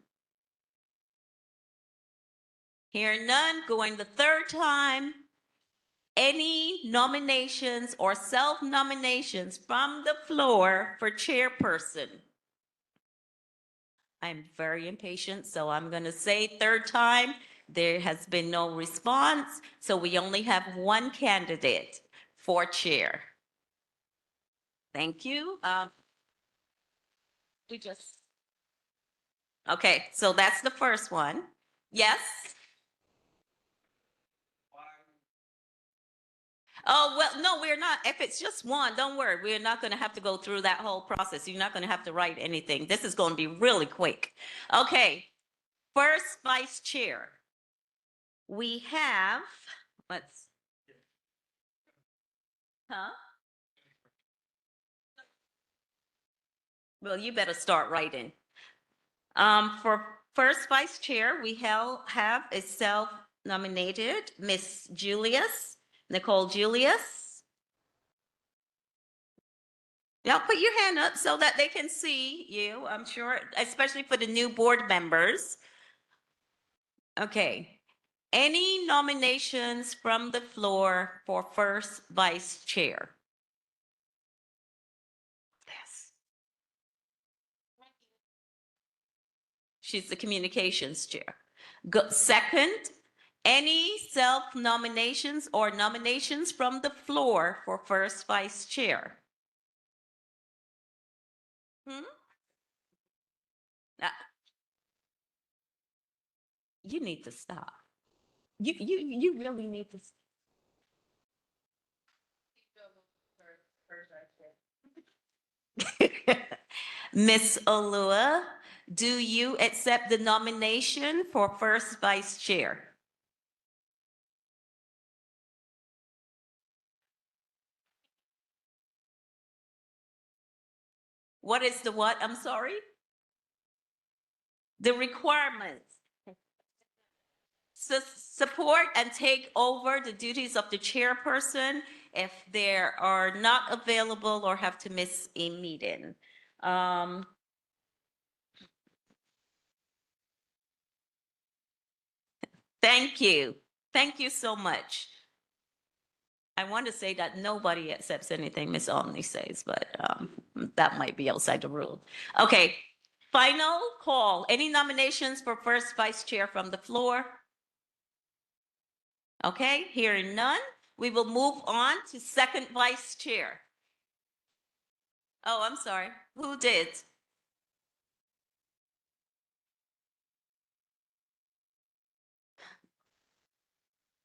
Hearing none, going the third time. Any nominations or self-nominations from the floor for chairperson? I'm very impatient, so I'm going to say third time. There has been no response, so we only have one candidate for chair. Thank you. Okay, so that's the first one. Yes? Oh, well, no, we're not. If it's just one, don't worry. We're not going to have to go through that whole process. You're not going to have to write anything. This is going to be really quick. Okay, first vice chair. We have, huh? Well, you better start writing. For first vice chair, we have a self-nominated Miss Nicole Julius. Yeah, put your hand up so that they can see you, I'm sure, especially for the new board members. Okay. Any nominations from the floor for first vice chair? Yes. She's the communications chair. Second, any self-nominations or nominations from the floor for first vice chair? You need to stop. You really need to. Miss Olua, do you accept the nomination for first vice chair? What is the what? I'm sorry? The requirements. Support and take over the duties of the chairperson if they are not available or have to miss a meeting. Thank you. Thank you so much. I want to say that nobody accepts anything Ms. Omni says, but that might be outside the rule. Okay, final call. Any nominations for first vice chair from the floor? Okay, hearing none, we will move on to second vice chair. Oh, I'm sorry. Who did?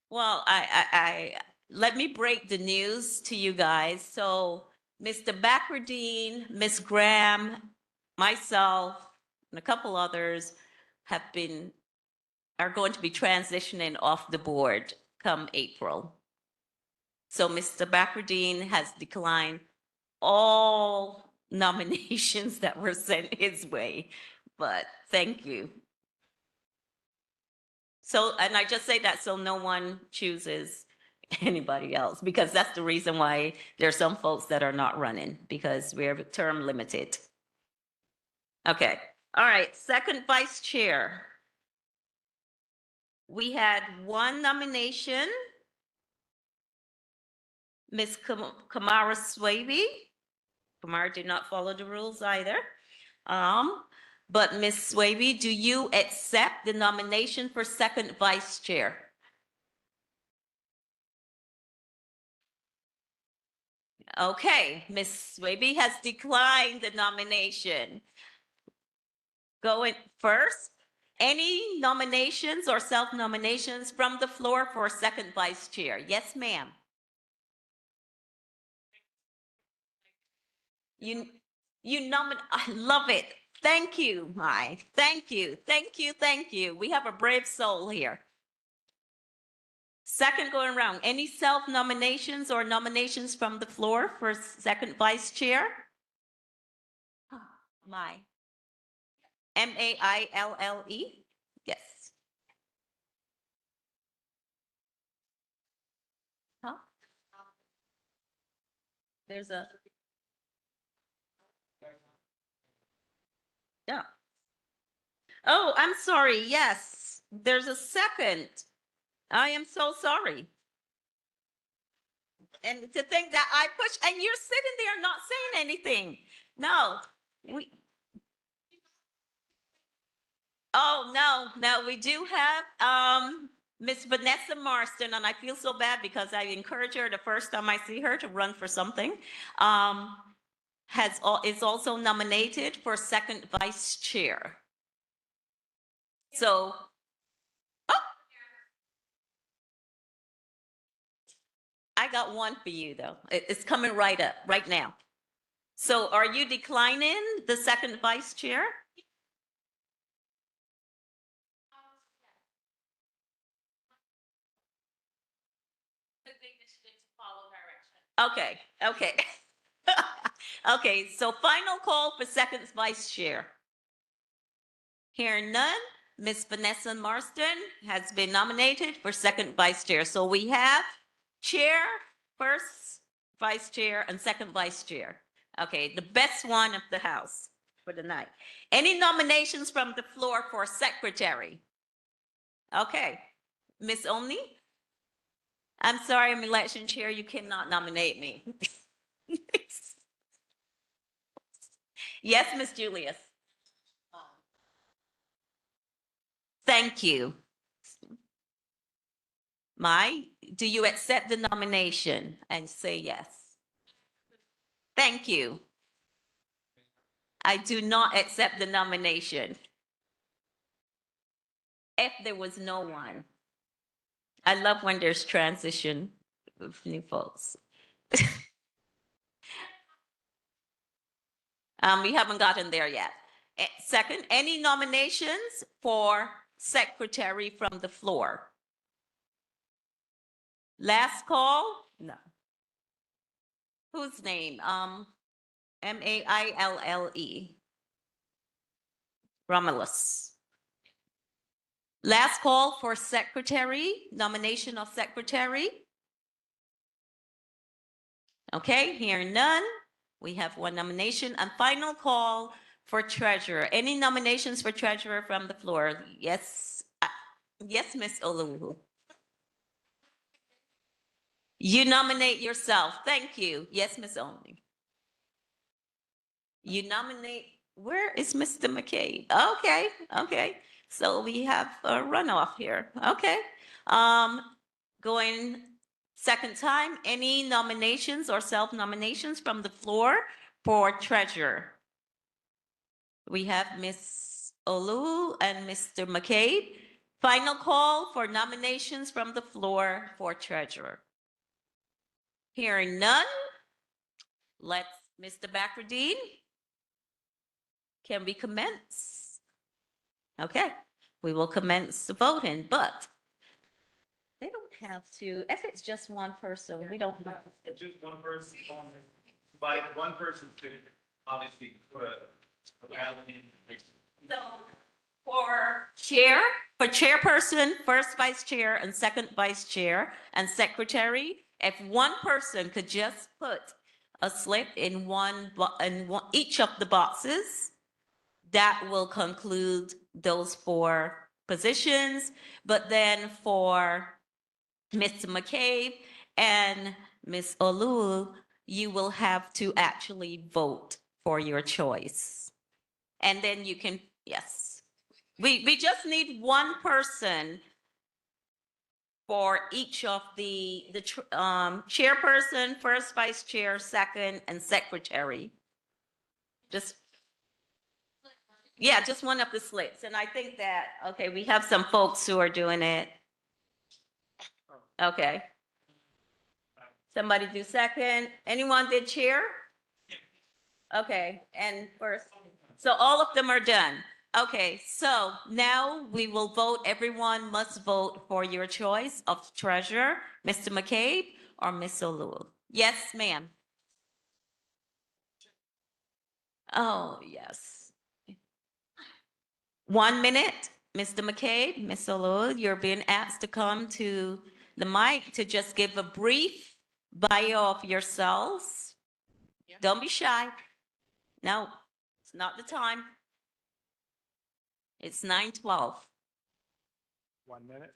Well, I let me break the news to you guys. So Mr. Backerdine, Miss Graham, myself, and a couple others are going to be transitioning off the board come April. So Mr. Backerdine has declined all nominations that were sent his way, but thank you. So, and I just say that so no one chooses anybody else, because that's the reason why there's some folks that are not running, because we're term limited. Okay, all right, second vice chair. We had one nomination, Ms. Kamara Swaby. Kamara did not follow the rules either. But Ms. Swaby, do you accept the nomination for second vice chair? Okay, Ms. Swaby has declined the nomination. Going first, any nominations or self-nominations from the floor for second vice chair? Yes, ma'am. You nominate, I love it. Thank you, Mai. Thank you, thank you, thank you. We have a brave soul here. Second going around, any self-nominations or nominations from the floor for second vice chair? My. Maille? Yes. Huh? There's a. Yeah. Oh, I'm sorry. Yes, there's a second. I am so sorry. And to think that I push, and you're sitting there not saying anything. No, we. Oh, no, we do have Miss Vanessa Marston, and I feel so bad because I encourage her the first time I see her to run for something. Is also nominated for second vice chair. So, I got one for you though. It's coming right up, right now. So are you declining the second vice chair? Okay, okay. Okay, so final call for second vice chair. Hearing none, Miss Vanessa Marston has been nominated for second vice chair. So we have chair, first vice chair, and second vice chair. Okay, the best one of the house for the night. Any nominations from the floor for secretary? Okay, Miss Oni? I'm sorry, I'm election chair, you cannot nominate me. Yes, Miss Julius. Thank you. Do you accept the nomination and say yes? Thank you. I do not accept the nomination. If there was no one. I love when there's transition with new folks. We haven't gotten there yet. Second, any nominations for secretary from the floor? Last call? No. Whose name? Maille. Romulus. Last call for secretary, nomination of secretary. Okay, hearing none. We have one nomination and final call for treasurer. Any nominations for treasurer from the floor? Yes. Yes, Miss Oluwu. You nominate yourself. Thank you. Yes, Miss Only. You nominate, where is Mr. McKay? Okay, okay. So we have a runoff here. Okay. Going second time, any nominations or self-nominations from the floor for treasurer? We have Miss Olu and Mr. McKay. Final call for nominations from the floor for treasurer. Hearing none, let's, Mr. Bakruddin, can we commence? Okay, we will commence the voting, but they don't have to, if it's just one person, we don't have to.
Just one person, invite one person to obviously put a ballot in.
So for chair, for chairperson, first vice chair and second vice chair and secretary, if one person could just put a slip in each of the boxes, that will conclude those 4 positions. But then for Mr. McCabe and Ms. Olu, you will have to actually vote for your choice. And then you can, yes. We just need one person for each of the chairperson, first vice chair, second, and secretary. Just, yeah, just one of the slips. And I think that, okay, we have some folks who are doing it. Okay. Somebody do second. Anyone did chair? Okay, and first. So all of them are done. Okay, so now we will vote. Everyone must vote for your choice of treasurer, Mr. McCabe or Miss Olul. Yes, ma'am. Oh, yes. 1 minute, Mr. McCabe, Miss Olul, you're being asked to come to the mic to just give a brief bio of yourselves. Don't be shy. No, it's not the time. It's 9:12.
1 minute.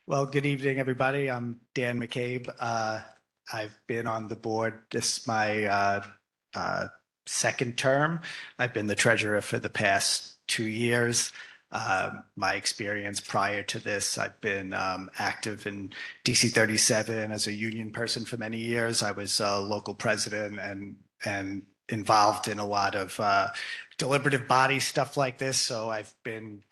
Well, good evening, everybody. I'm Dan McCabe. I've been on the board. This is my second term. I've been the treasurer for the past 2 years. My experience prior to this, I've been active in DC 37 as a union person for many years. I was a local president and involved in a lot of deliberative body stuff like this. So I've been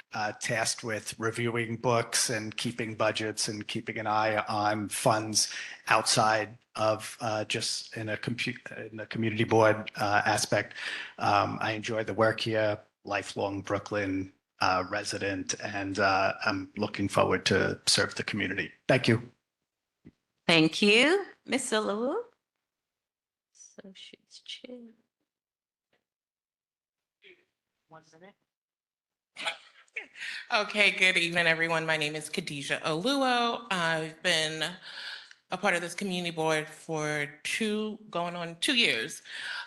tasked with reviewing books and keeping budgets and keeping an eye on funds outside of just in a community board aspect. I enjoy the work here, lifelong Brooklyn resident, and I'm looking forward to serve the community. Thank you.
Thank you, Miss Olul. Associates Chair.
1 minute. Okay, good evening, everyone. My name is Khadijah Oluo. I've been a part of this community board for going on 2 years.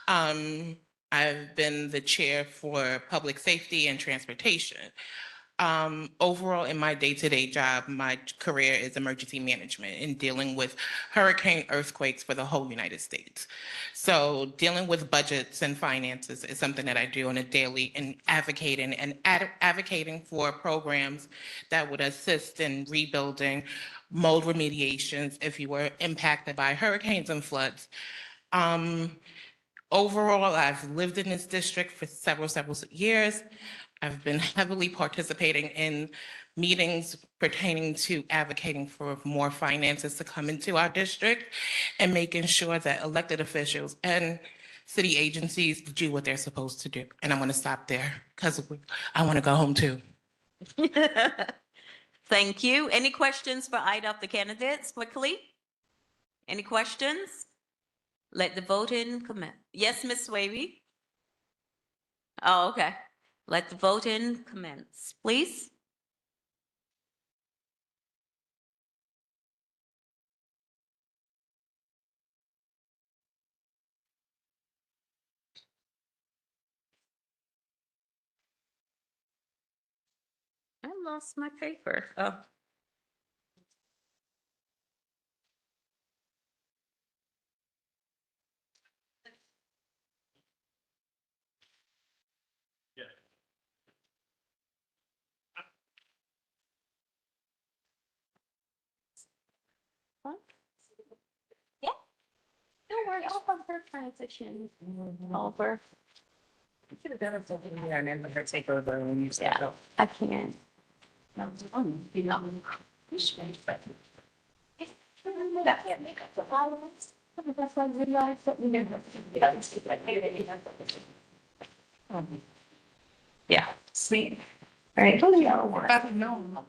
I've been the chair for public safety and transportation. Overall, in my day-to-day job, my career is emergency management and dealing with hurricane earthquakes for the whole United States. So dealing with budgets and finances is something that I do on a daily, and advocating for programs that would assist in rebuilding, mold remediations if you were impacted by hurricanes and floods. Overall, I've lived in this district for several years. I've been heavily participating in meetings pertaining to advocating for more finances to come into our district and making sure that elected officials and city agencies do what they're supposed to do. And I'm going to stop there because I want to go home too.
Thank you. Any questions for either of the candidates quickly? Any questions? Let the voting commence. Yes, Ms. Swaby? Oh, okay. Let the voting commence, please. I lost my paper. Oh. Yeah. Don't worry, I'll have her transition over.
You should have done it something there and then let her take over when you step
Yeah,
up.
I can't.
You know. You should.
That can't make up the violence. That's why I realized that we never.
Yeah. Sweet.
All right.
No.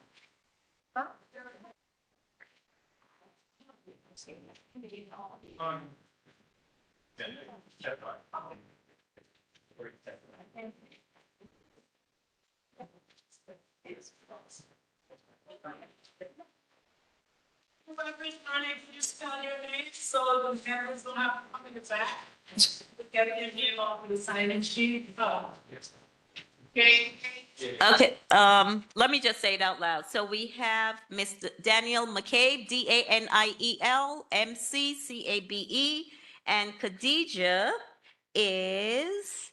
So the members don't have to come in the back. Get their name off the sign-in sheet. Okay.
Okay, let me just say it out loud. So we have Mr. Daniel McCabe, Daniel McCabe, and Khadijah is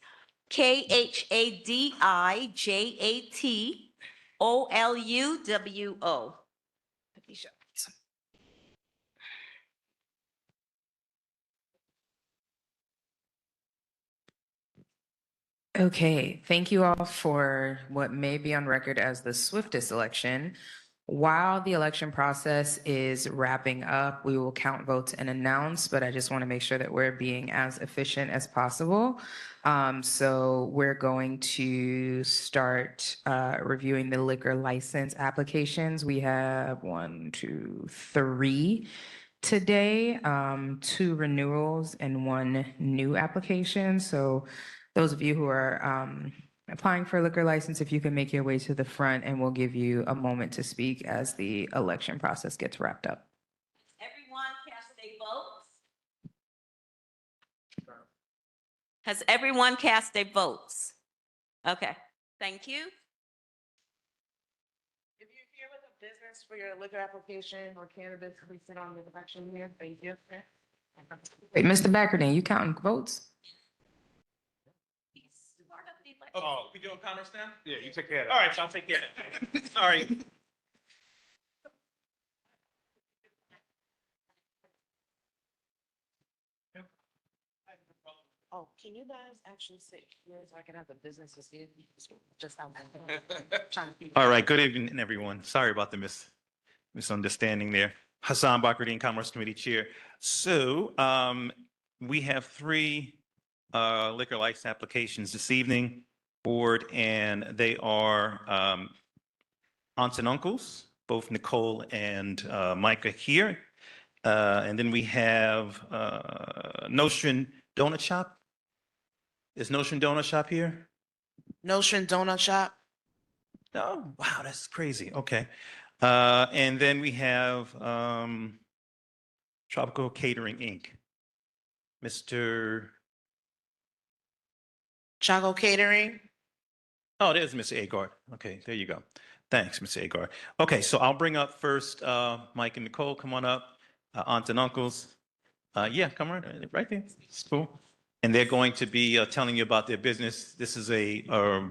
Khadijatoluwo.
Khadijah. Okay, thank you all for what may be on record as the swiftest election. While the election process is wrapping up, we will count votes and announce, but I just want to make sure that we're being as efficient as possible. So we're going to start reviewing the liquor license applications. We have 3 today, 2 renewals and 1 new application. So those of you who are applying for a liquor license, if you can make your way to the front, and we'll give you a moment to speak as the election process gets wrapped up.
Everyone cast their votes? Has everyone cast their votes? Okay, thank you.
If you're here with a business for your liquor application or cannabis, please sit on the election here. Thank you.
Wait, Mr. Backerding, you counting votes?
Oh, we doing commerce now? Yeah, you take care of that. All right, so I'll take care of it. Sorry.
Oh, can you guys actually sit here so I can have the businesses here? Just out there.
All right, good evening, everyone. Sorry about the misunderstanding there. Hassan Bakardine, Commerce Committee Chair. So we have 3 liquor license applications this evening, board, and they are aunts and uncles, both Nicole and Micah here. And then we have Notion Donut Shop. Is Notion Donut Shop here?
Notion Donut Shop.
Oh, wow, that's crazy. Okay. And then we have Tropical Catering, Inc. Mr.
Chago Catering.
Oh, there's Mr. Agard. Okay, there you go. Thanks, Mr. Agard. Okay, so I'll bring up first Mike and Nicole. Come on up. Aunts and uncles. Yeah, come right there. It's cool. And they're going to be telling you about their business. This is a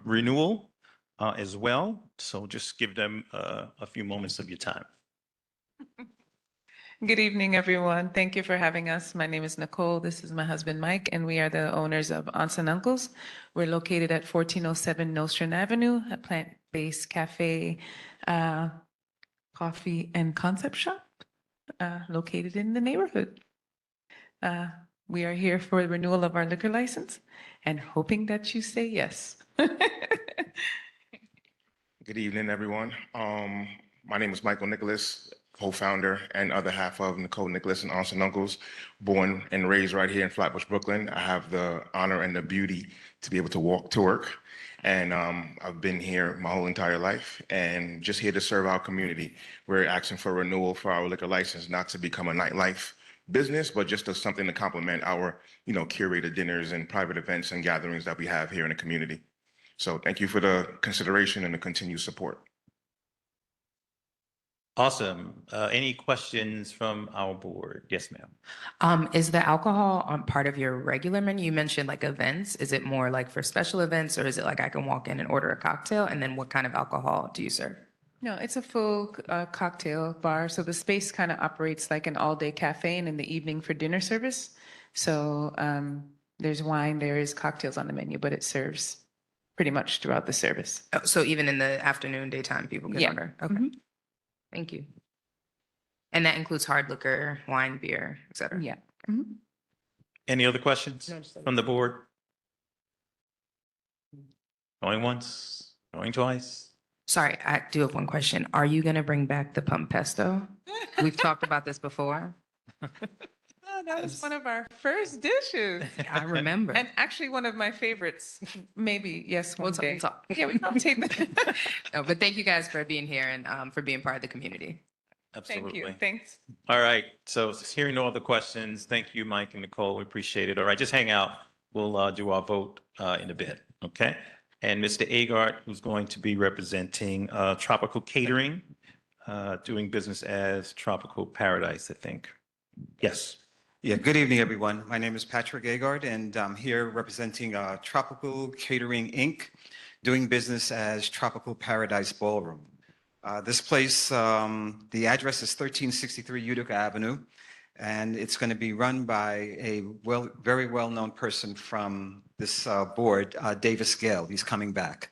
renewal as well. So just give them a few moments of your time.
Good evening, everyone. Thank you for having us. My name is Nicole. This is my husband, Mike, and we are the owners of Aunts and Uncles. We're located at 1407 Nostrand Avenue, a plant-based cafe, coffee and concept shop located in the neighborhood. We are here for the renewal of our liquor license and hoping that you say yes.
Good evening, everyone. My name is Michael Nicholas, co-founder and other half of Nicole Nicholas and Aunts and Uncles, born and raised right here in Flatbush, Brooklyn. I have the honor and the beauty to be able to walk to work. And I've been here my whole entire life and just here to serve our community. We're asking for renewal for our liquor license, not to become a nightlife business, but just as something to complement our, curated dinners and private events and gatherings that we have here in the community. So thank you for the consideration and the continued support.
Awesome. Any questions from our board? Yes, ma'am.
Is the alcohol on part of your regular menu? You mentioned like events. Is it more like for special events, or is it like I can walk in and order a cocktail? And then what kind of alcohol do you serve?
No, it's a full cocktail bar. So the space kind of operates like an all-day cafe and in the evening for dinner service. So there's wine, there is cocktails on the menu, but it serves pretty much throughout the service.
Oh, so even in the afternoon, daytime, people can order? Okay. Thank you. And that includes hard liquor, wine, beer, et cetera?
Yeah.
Any other questions from the board? Going once, going twice?
Sorry, I do have one question. Are you going to bring back the pump pesto? We've talked about this before.
Oh, that was one of our first dishes.
I remember.
And actually one of my favorites. Maybe, yes, one day.
We'll talk.
Yeah, we can take that.
No, but thank you guys for being here and for being part of the community.
Absolutely.
Thank you. Thanks.
All right. So hearing no other questions, thank you, Mike and Nicole. We appreciate it. All right, just hang out. We'll do our vote in a bit. Okay. And Mr. Agard, who's going to be representing Tropical Catering, doing business as Tropical Paradise, I think. Yes.
Yeah, good evening, everyone. My name is Patrick Agard, and I'm here representing Tropical Catering, Inc., doing business as Tropical Paradise Ballroom. This place, the address is 1363 Utica Avenue, and it's going to be run by a very well-known person from this board, Davis Gale. He's coming back.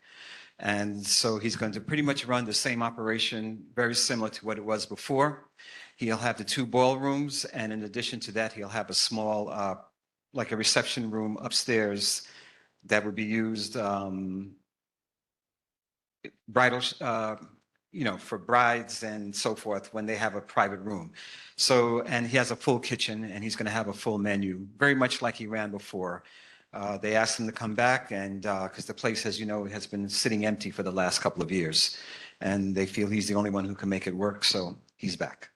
And so he's going to pretty much run the same operation, very similar to what it was before. He'll have the 2 ballrooms, and in addition to that, he'll have a small, like a reception room upstairs that would be used bridal, for brides and so forth when they have a private room. So, and he has a full kitchen, and he's going to have a full menu, very much like he ran before. They asked him to come back, and because the place, as you know, has been sitting empty for the last couple of years, and they feel he's the only one who can make it work, so he's back.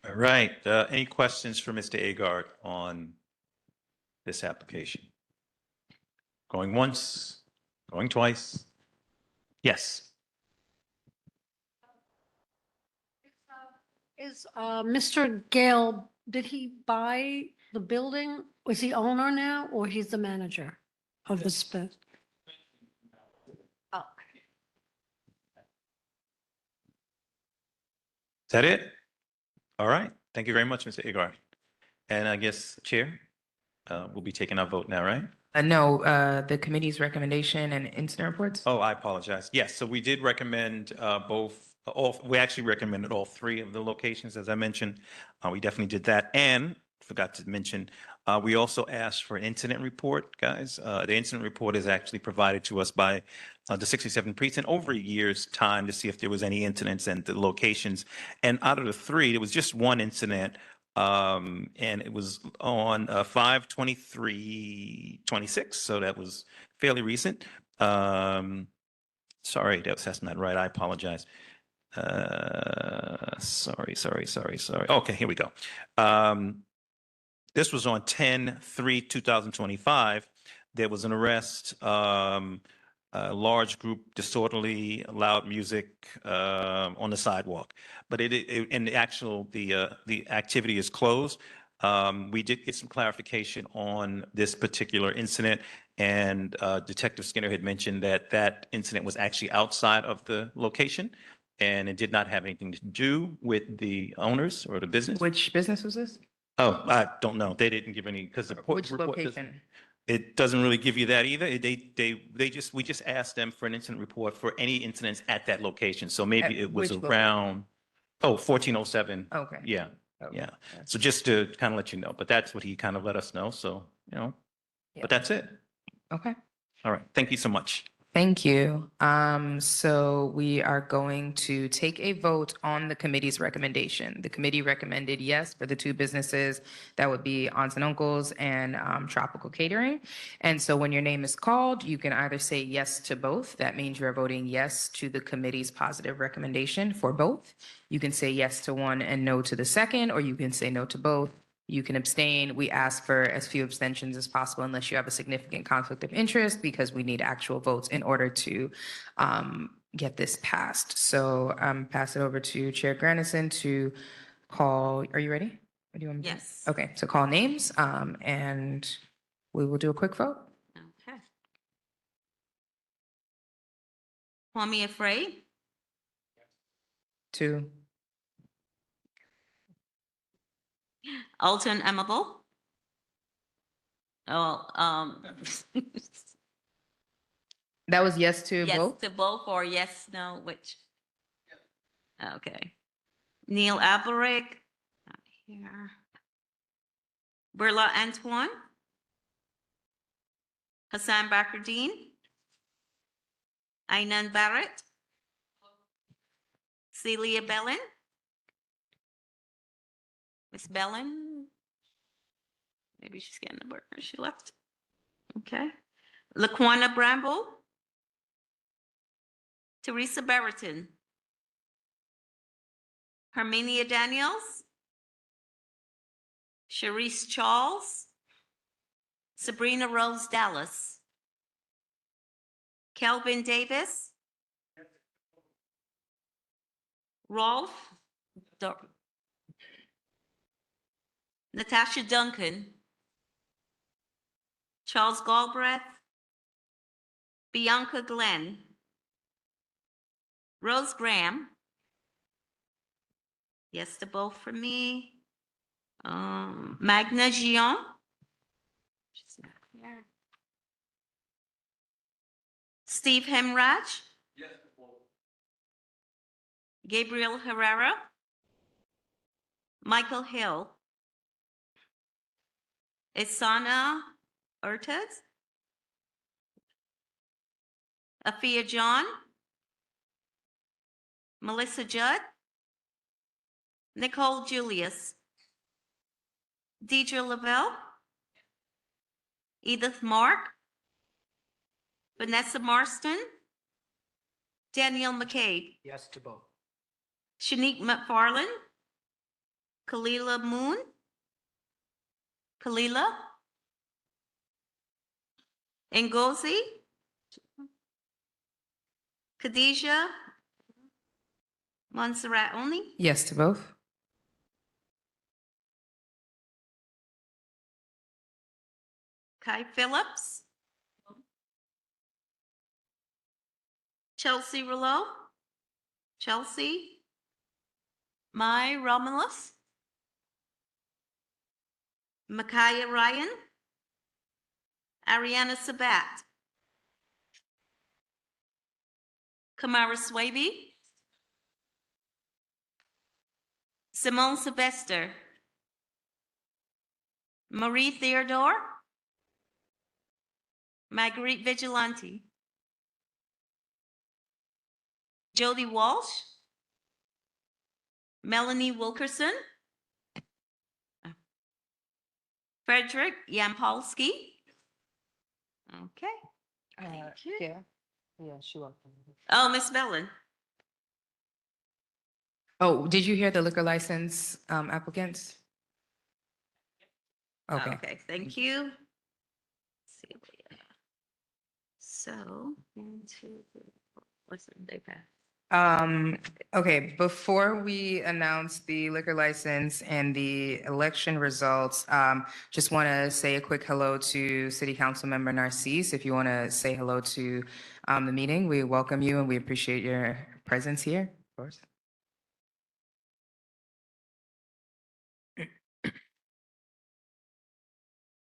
All right. Any questions for Mr. Agard on this application? Going once, going twice? Yes.
Is Mr. Gale, did he buy the building? Was he owner now or he's the manager of the space? Oh,
Is that it? All right. Thank you very much, Mr. Agard. And I guess, Chair, we'll be taking our vote now, right?
No, the committee's recommendation and incident reports.
Oh, I apologize. Yes, so we did recommend we actually recommended all 3 of the locations, as I mentioned. We definitely did that. And forgot to mention, we also asked for an incident report, guys. The incident report is actually provided to us by the 67th precinct over a year's time to see if there was any incidents and the locations. And out of the 3, there was just one incident. And it was on 5/23/26, so that was fairly recent. Sorry, that's not right. I apologize. Sorry. Okay, here we go. This was on 10/3/2025. There was an arrest, a large group disorderly, loud music on the sidewalk. But the activity is closed. We did get some clarification on this particular incident, and Detective Skinner had mentioned that that incident was actually outside of the location, and it did not have anything to do with the owners or the business.
Which business was this?
Oh, I don't know. They didn't give any because the
Which location?
it doesn't really give you that either. We just asked them for an incident report for any incidents at that location. So maybe it was
which
around 1407.
Okay.
Yeah.
Okay.
Yeah. So just to kind of let you know, but that's what he kind of let us know. So, but that's it.
Okay.
All right. Thank you so much.
Thank you. So we are going to take a vote on the committee's recommendation. The committee recommended yes for the 2 businesses. That would be Aunts and Uncles and Tropical Catering. And so when your name is called, you can either say yes to both. That means you're voting yes to the committee's positive recommendation for both. You can say yes to one and no to the second, or you can say no to both. You can abstain. We ask for as few abstentions as possible unless you have a significant conflict of interest, because we need actual votes in order to get this passed. So pass it over to Chair Grandison to call. Are you ready? Or do you want me to?
Yes.
Okay, so call names and we will do a quick vote.
Okay. Kwame Afraid,
2,
Alton Amable.
that was yes to
Yes
both?
to both, or yes, no, which? Okay. Neil Alberic, not here. Burla Antoine. Hassan Bakardine. Aynan Barrett. Celia Bellin. Miss Bellin. Maybe she's getting a burger. She left. Okay. Laquana Bramble. Teresa Berriton. Herminia Daniels. Sharice Charles. Sabrina Rose Dallas. Kelvin Davis. Rolf. Natasha Duncan. Charles Galbraith. Bianca Glenn. Rose Graham. Yes to both for me. Magna Gion. Steve Hemraj. Gabriel Herrera. Michael Hill. Isana Ortiz. Afia John. Melissa Judd. Nicole Julius. Deidre Lavelle. Edith Mark. Vanessa Marston. Danielle McCabe.
Yes to both.
Shanique McFarland. Kalila Moon. Kalila. Ngozi. Khadijah. Monzurat Oni.
Yes to both.
Kai Phillips. Chelsea Rouleau. Chelsea. Mai Romulus. Micaiah Ryan. Ariana Sabat. Kamara Swaby. Simone Sylvester. Marie Theodore. Marguerite Vigilante. Jody Walsh. Melanie Wilkerson. Frederick Yampolsky. Okay. Thank you.
Yeah, sure.
Oh, Miss Bellin.
Oh, did you hear the liquor license applicants? Okay.
Okay, thank you. Let's see. So, 1, 2, 3, 4. What's the day pass?
Okay, before we announce the liquor license and the election results, just want to say a quick hello to City Council Member Narcisse. If you want to say hello to the meeting, we welcome you and we appreciate your presence here, of course.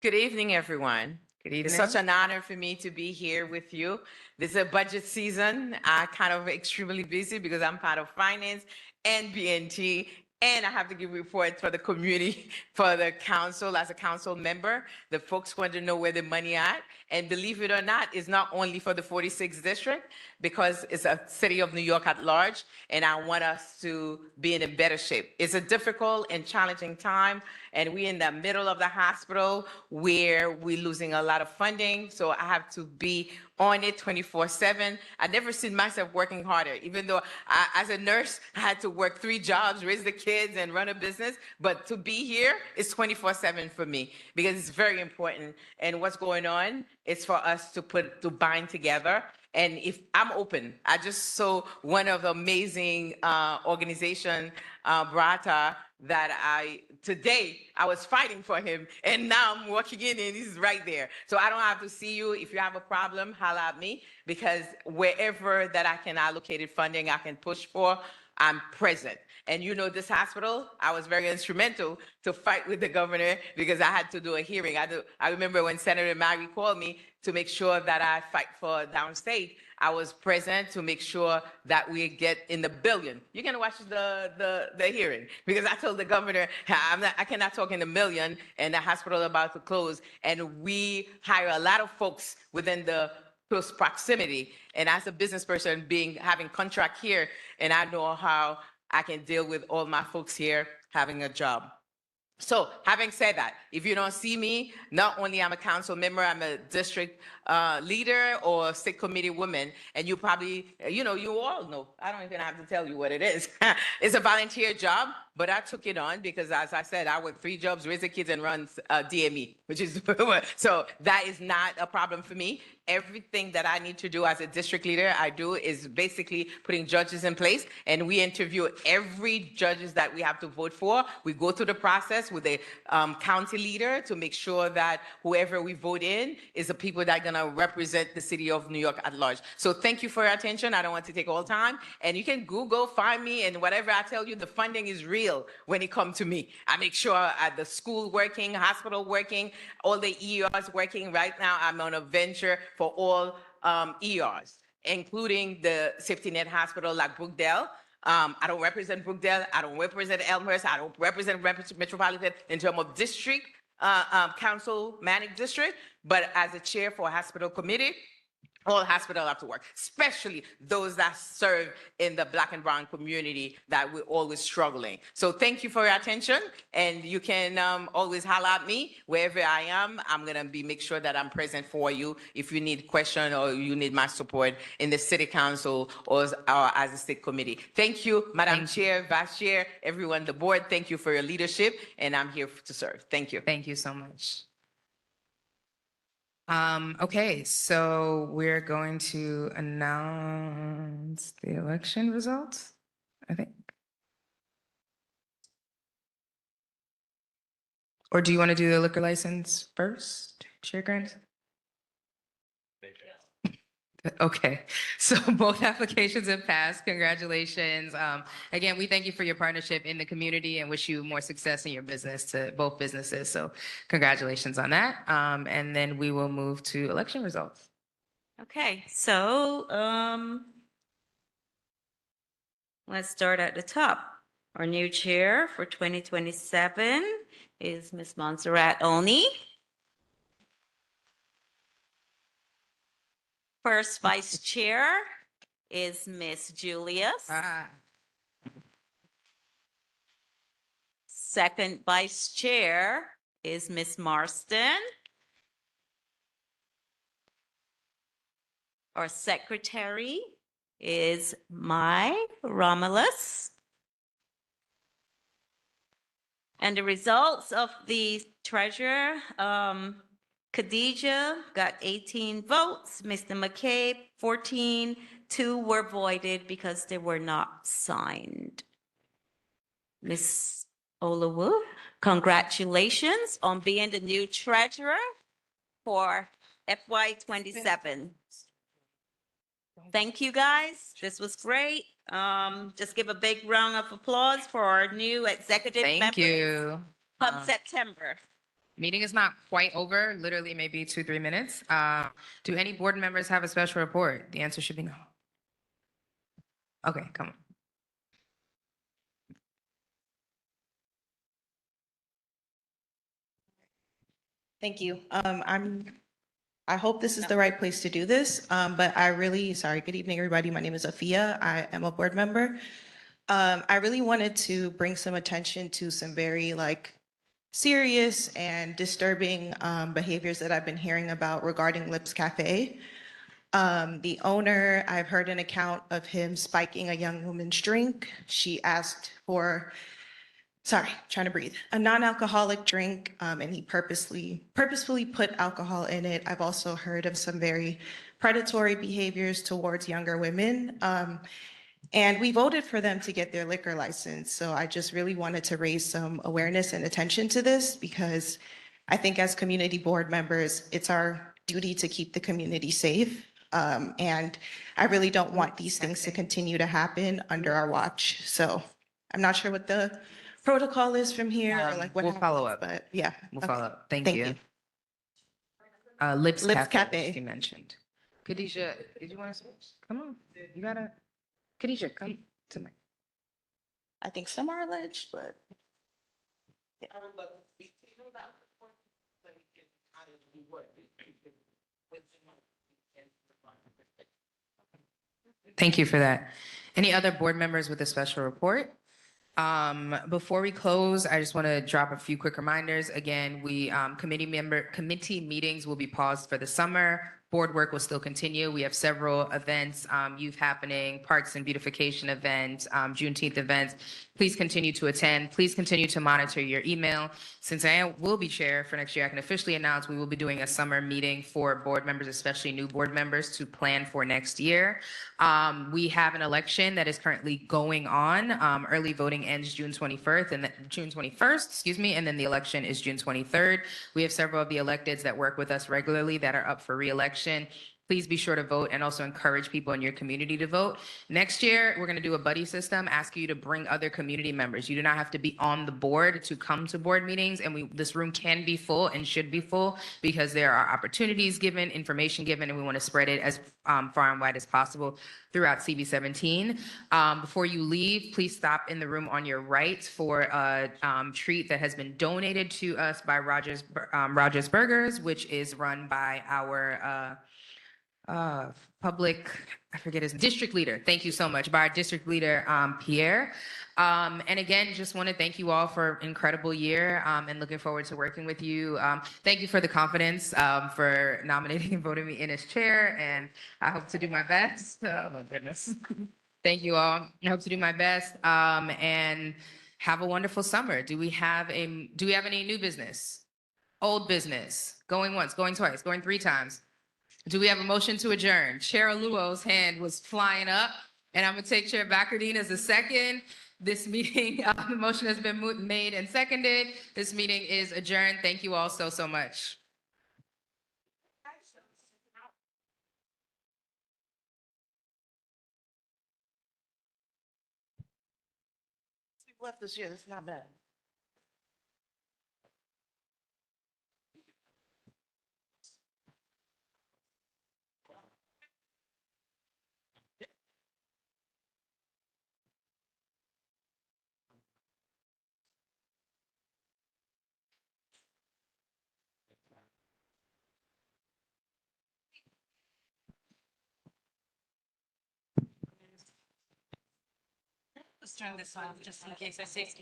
Good evening, everyone.
Good
It's
evening.
such an honor for me to be here with you. This is a budget season. I'm kind of extremely busy because I'm part of finance and BNT, and I have to give reports for the community, for the council as a council member. The folks want to know where the money at. And believe it or not, it's not only for the 46th district, because it's a city of New York at large, and I want us to be in a better shape. It's a difficult and challenging time, and we're in the middle of the hospital where we're losing a lot of funding, so I have to be on it 24/7. I never seen myself working harder, even though as a nurse, I had to work 3 jobs, raise the kids and run a business, but to be here is 24/7 for me because it's very important. And what's going on is for us to bind together. And if I'm open, I just saw one of the amazing organization, Brata, that today I was fighting for him, and now I'm walking in and he's right there. So I don't have to see you. If you have a problem, holla at me, because wherever that I can allocate funding, I can push for, I'm present. And you know, this hospital, I was very instrumental to fight with the governor because I had to do a hearing. I remember when Senator Maggie called me to make sure that I fight for downstate. I was present to make sure that we get in the billion. You're gonna watch the hearing because I told the governor I cannot talk in the million and the hospital about to close. And we hire a lot of folks within the close proximity. And as a business person, having contract here, and I know how I can deal with all my folks here having a job. So having said that, if you don't see me, not only I'm a council member, I'm a district leader or state committee woman, and you probably, you all know, I don't even have to tell you what it is. It's a volunteer job, but I took it on because, as I said, I work 3 jobs, raise the kids and run DME, which is, so that is not a problem for me. Everything that I need to do as a district leader, I do is basically putting judges in place, and we interview every judges that we have to vote for. We go through the process with a county leader to make sure that whoever we vote in is the people that are gonna represent the city of New York at large. So thank you for your attention. I don't want to take all time, and you can Google, find me, and whatever I tell you, the funding is real when it comes to me. I make sure at the school working, hospital working, all the ERs working. Right now, I'm on a venture for all ERs. including the safety net hospital like Brookdale. I don't represent Brookdale. I don't represent Elmhurst. I don't represent Metropolitan in terms of district council managed district. But as a chair for a hospital committee, all hospitals have to work, especially those that serve in the Black and brown community that we're always struggling. So thank you for your attention, and you can always holler at me wherever I am. I'm gonna make sure that I'm present for you if you need question or you need my support in the city council or as a state committee. Thank you, Madam Chair, Vice Chair, everyone, the board. Thank you for your leadership, and I'm here to serve. Thank you.
Thank you so much. Okay, so we're going to announce the election results, I think. Or do you want to do the liquor license first, Chair Grant? Okay, so both applications have passed. Congratulations. Again, we thank you for your partnership in the community and wish you more success in your business to both businesses. So congratulations on that. And then we will move to election results.
Okay, so let's start at the top. Our new chair for 2027 is Ms. Monzurat Oni. First vice chair is Ms. Julius. Second vice chair is Ms. Marston. Our secretary is Mai Romulus. And the results of the treasurer, Khadija got 18 votes, Mr. McCabe 14, 2 were voided because they were not signed. Ms. Olawu, congratulations on being the new treasurer for FY27. Thank you, guys. This was great. Just give a big round of applause for our new executive members.
Thank you.
Come September.
Meeting is not quite over, literally maybe 2-3 minutes. Do any board members have a special report? The answer should be no. Okay, come on.
Thank you. I hope this is the right place to do this, but good evening, everybody. My name is Afia. I am a board member. I really wanted to bring some attention to some very serious and disturbing behaviors that I've been hearing about regarding Lips Cafe. The owner, I've heard an account of him spiking a young woman's drink. She asked for, a non-alcoholic drink, and he purposefully put alcohol in it. I've also heard of some very predatory behaviors towards younger women. And we voted for them to get their liquor license. So I just really wanted to raise some awareness and attention to this because I think as community board members, it's our duty to keep the community safe. And I really don't want these things to continue to happen under our watch. So I'm not sure what the protocol is from here or what
We'll
happens,
follow up.
but yeah.
We'll
Okay.
follow up. Thank
Thank
you. Lips
Lips
Cafe,
Cafe.
she mentioned. Khadija, did you want to switch? Come on, you gotta. Khadija, come to me.
I think some are alleged, but.
Thank you for that. Any other board members with a special report? Before we close, I just want to drop a few quick reminders. Again, committee meetings will be paused for the summer. Board work will still continue. We have several events, youth happening, parks and beautification events, Juneteenth events. Please continue to attend. Please continue to monitor your email. Since I will be chair for next year, I can officially announce we will be doing a summer meeting for board members, especially new board members, to plan for next year. We have an election that is currently going on. Early voting ends June 21st, and then the election is June 23rd. We have several of the electeds that work with us regularly that are up for re-election. Please be sure to vote and also encourage people in your community to vote. Next year, we're going to do a buddy system, ask you to bring other community members. You do not have to be on the board to come to board meetings, and this room can be full and should be full because there are opportunities given, information given, and we want to spread it as far and wide as possible throughout CB17. Before you leave, please stop in the room on your right for a treat that has been donated to us by Rogers Burgers, which is run by our I forget his district leader. Thank you so much. By our district leader, Pierre. And again, just want to thank you all for an incredible year and looking forward to working with you. Thank you for the confidence for nominating and voting me in as chair. And I hope to do my best. Oh my goodness. Thank you all. I hope to do my best and have a wonderful summer. Do we have any new business? Old business? Going once, going twice, going 3 times? Do we have a motion to adjourn? Chair Luo's hand was flying up, and I'm going to take Chair Bacardine as a second. This meeting, the motion has been made and seconded. This meeting is adjourned. Thank you all so, so much.
Left this year, that's not bad.
Let's turn this off just in case I say it.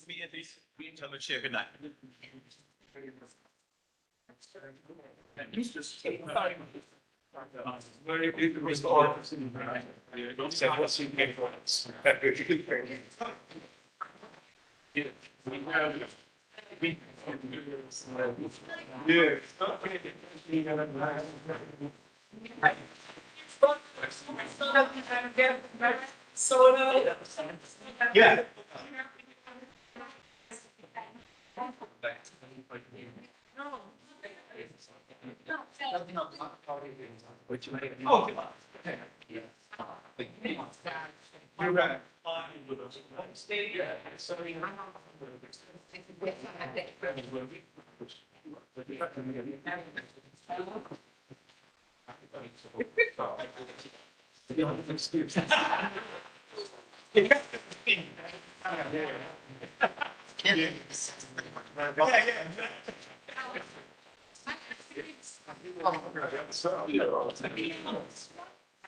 Me at least, we tell the chair good night. Yeah. Oh, come on. You're right. Stay here. Sorry.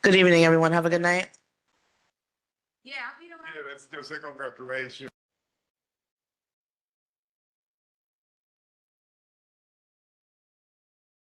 Good evening, everyone. Have a good night.
Yeah, that's still congratulations.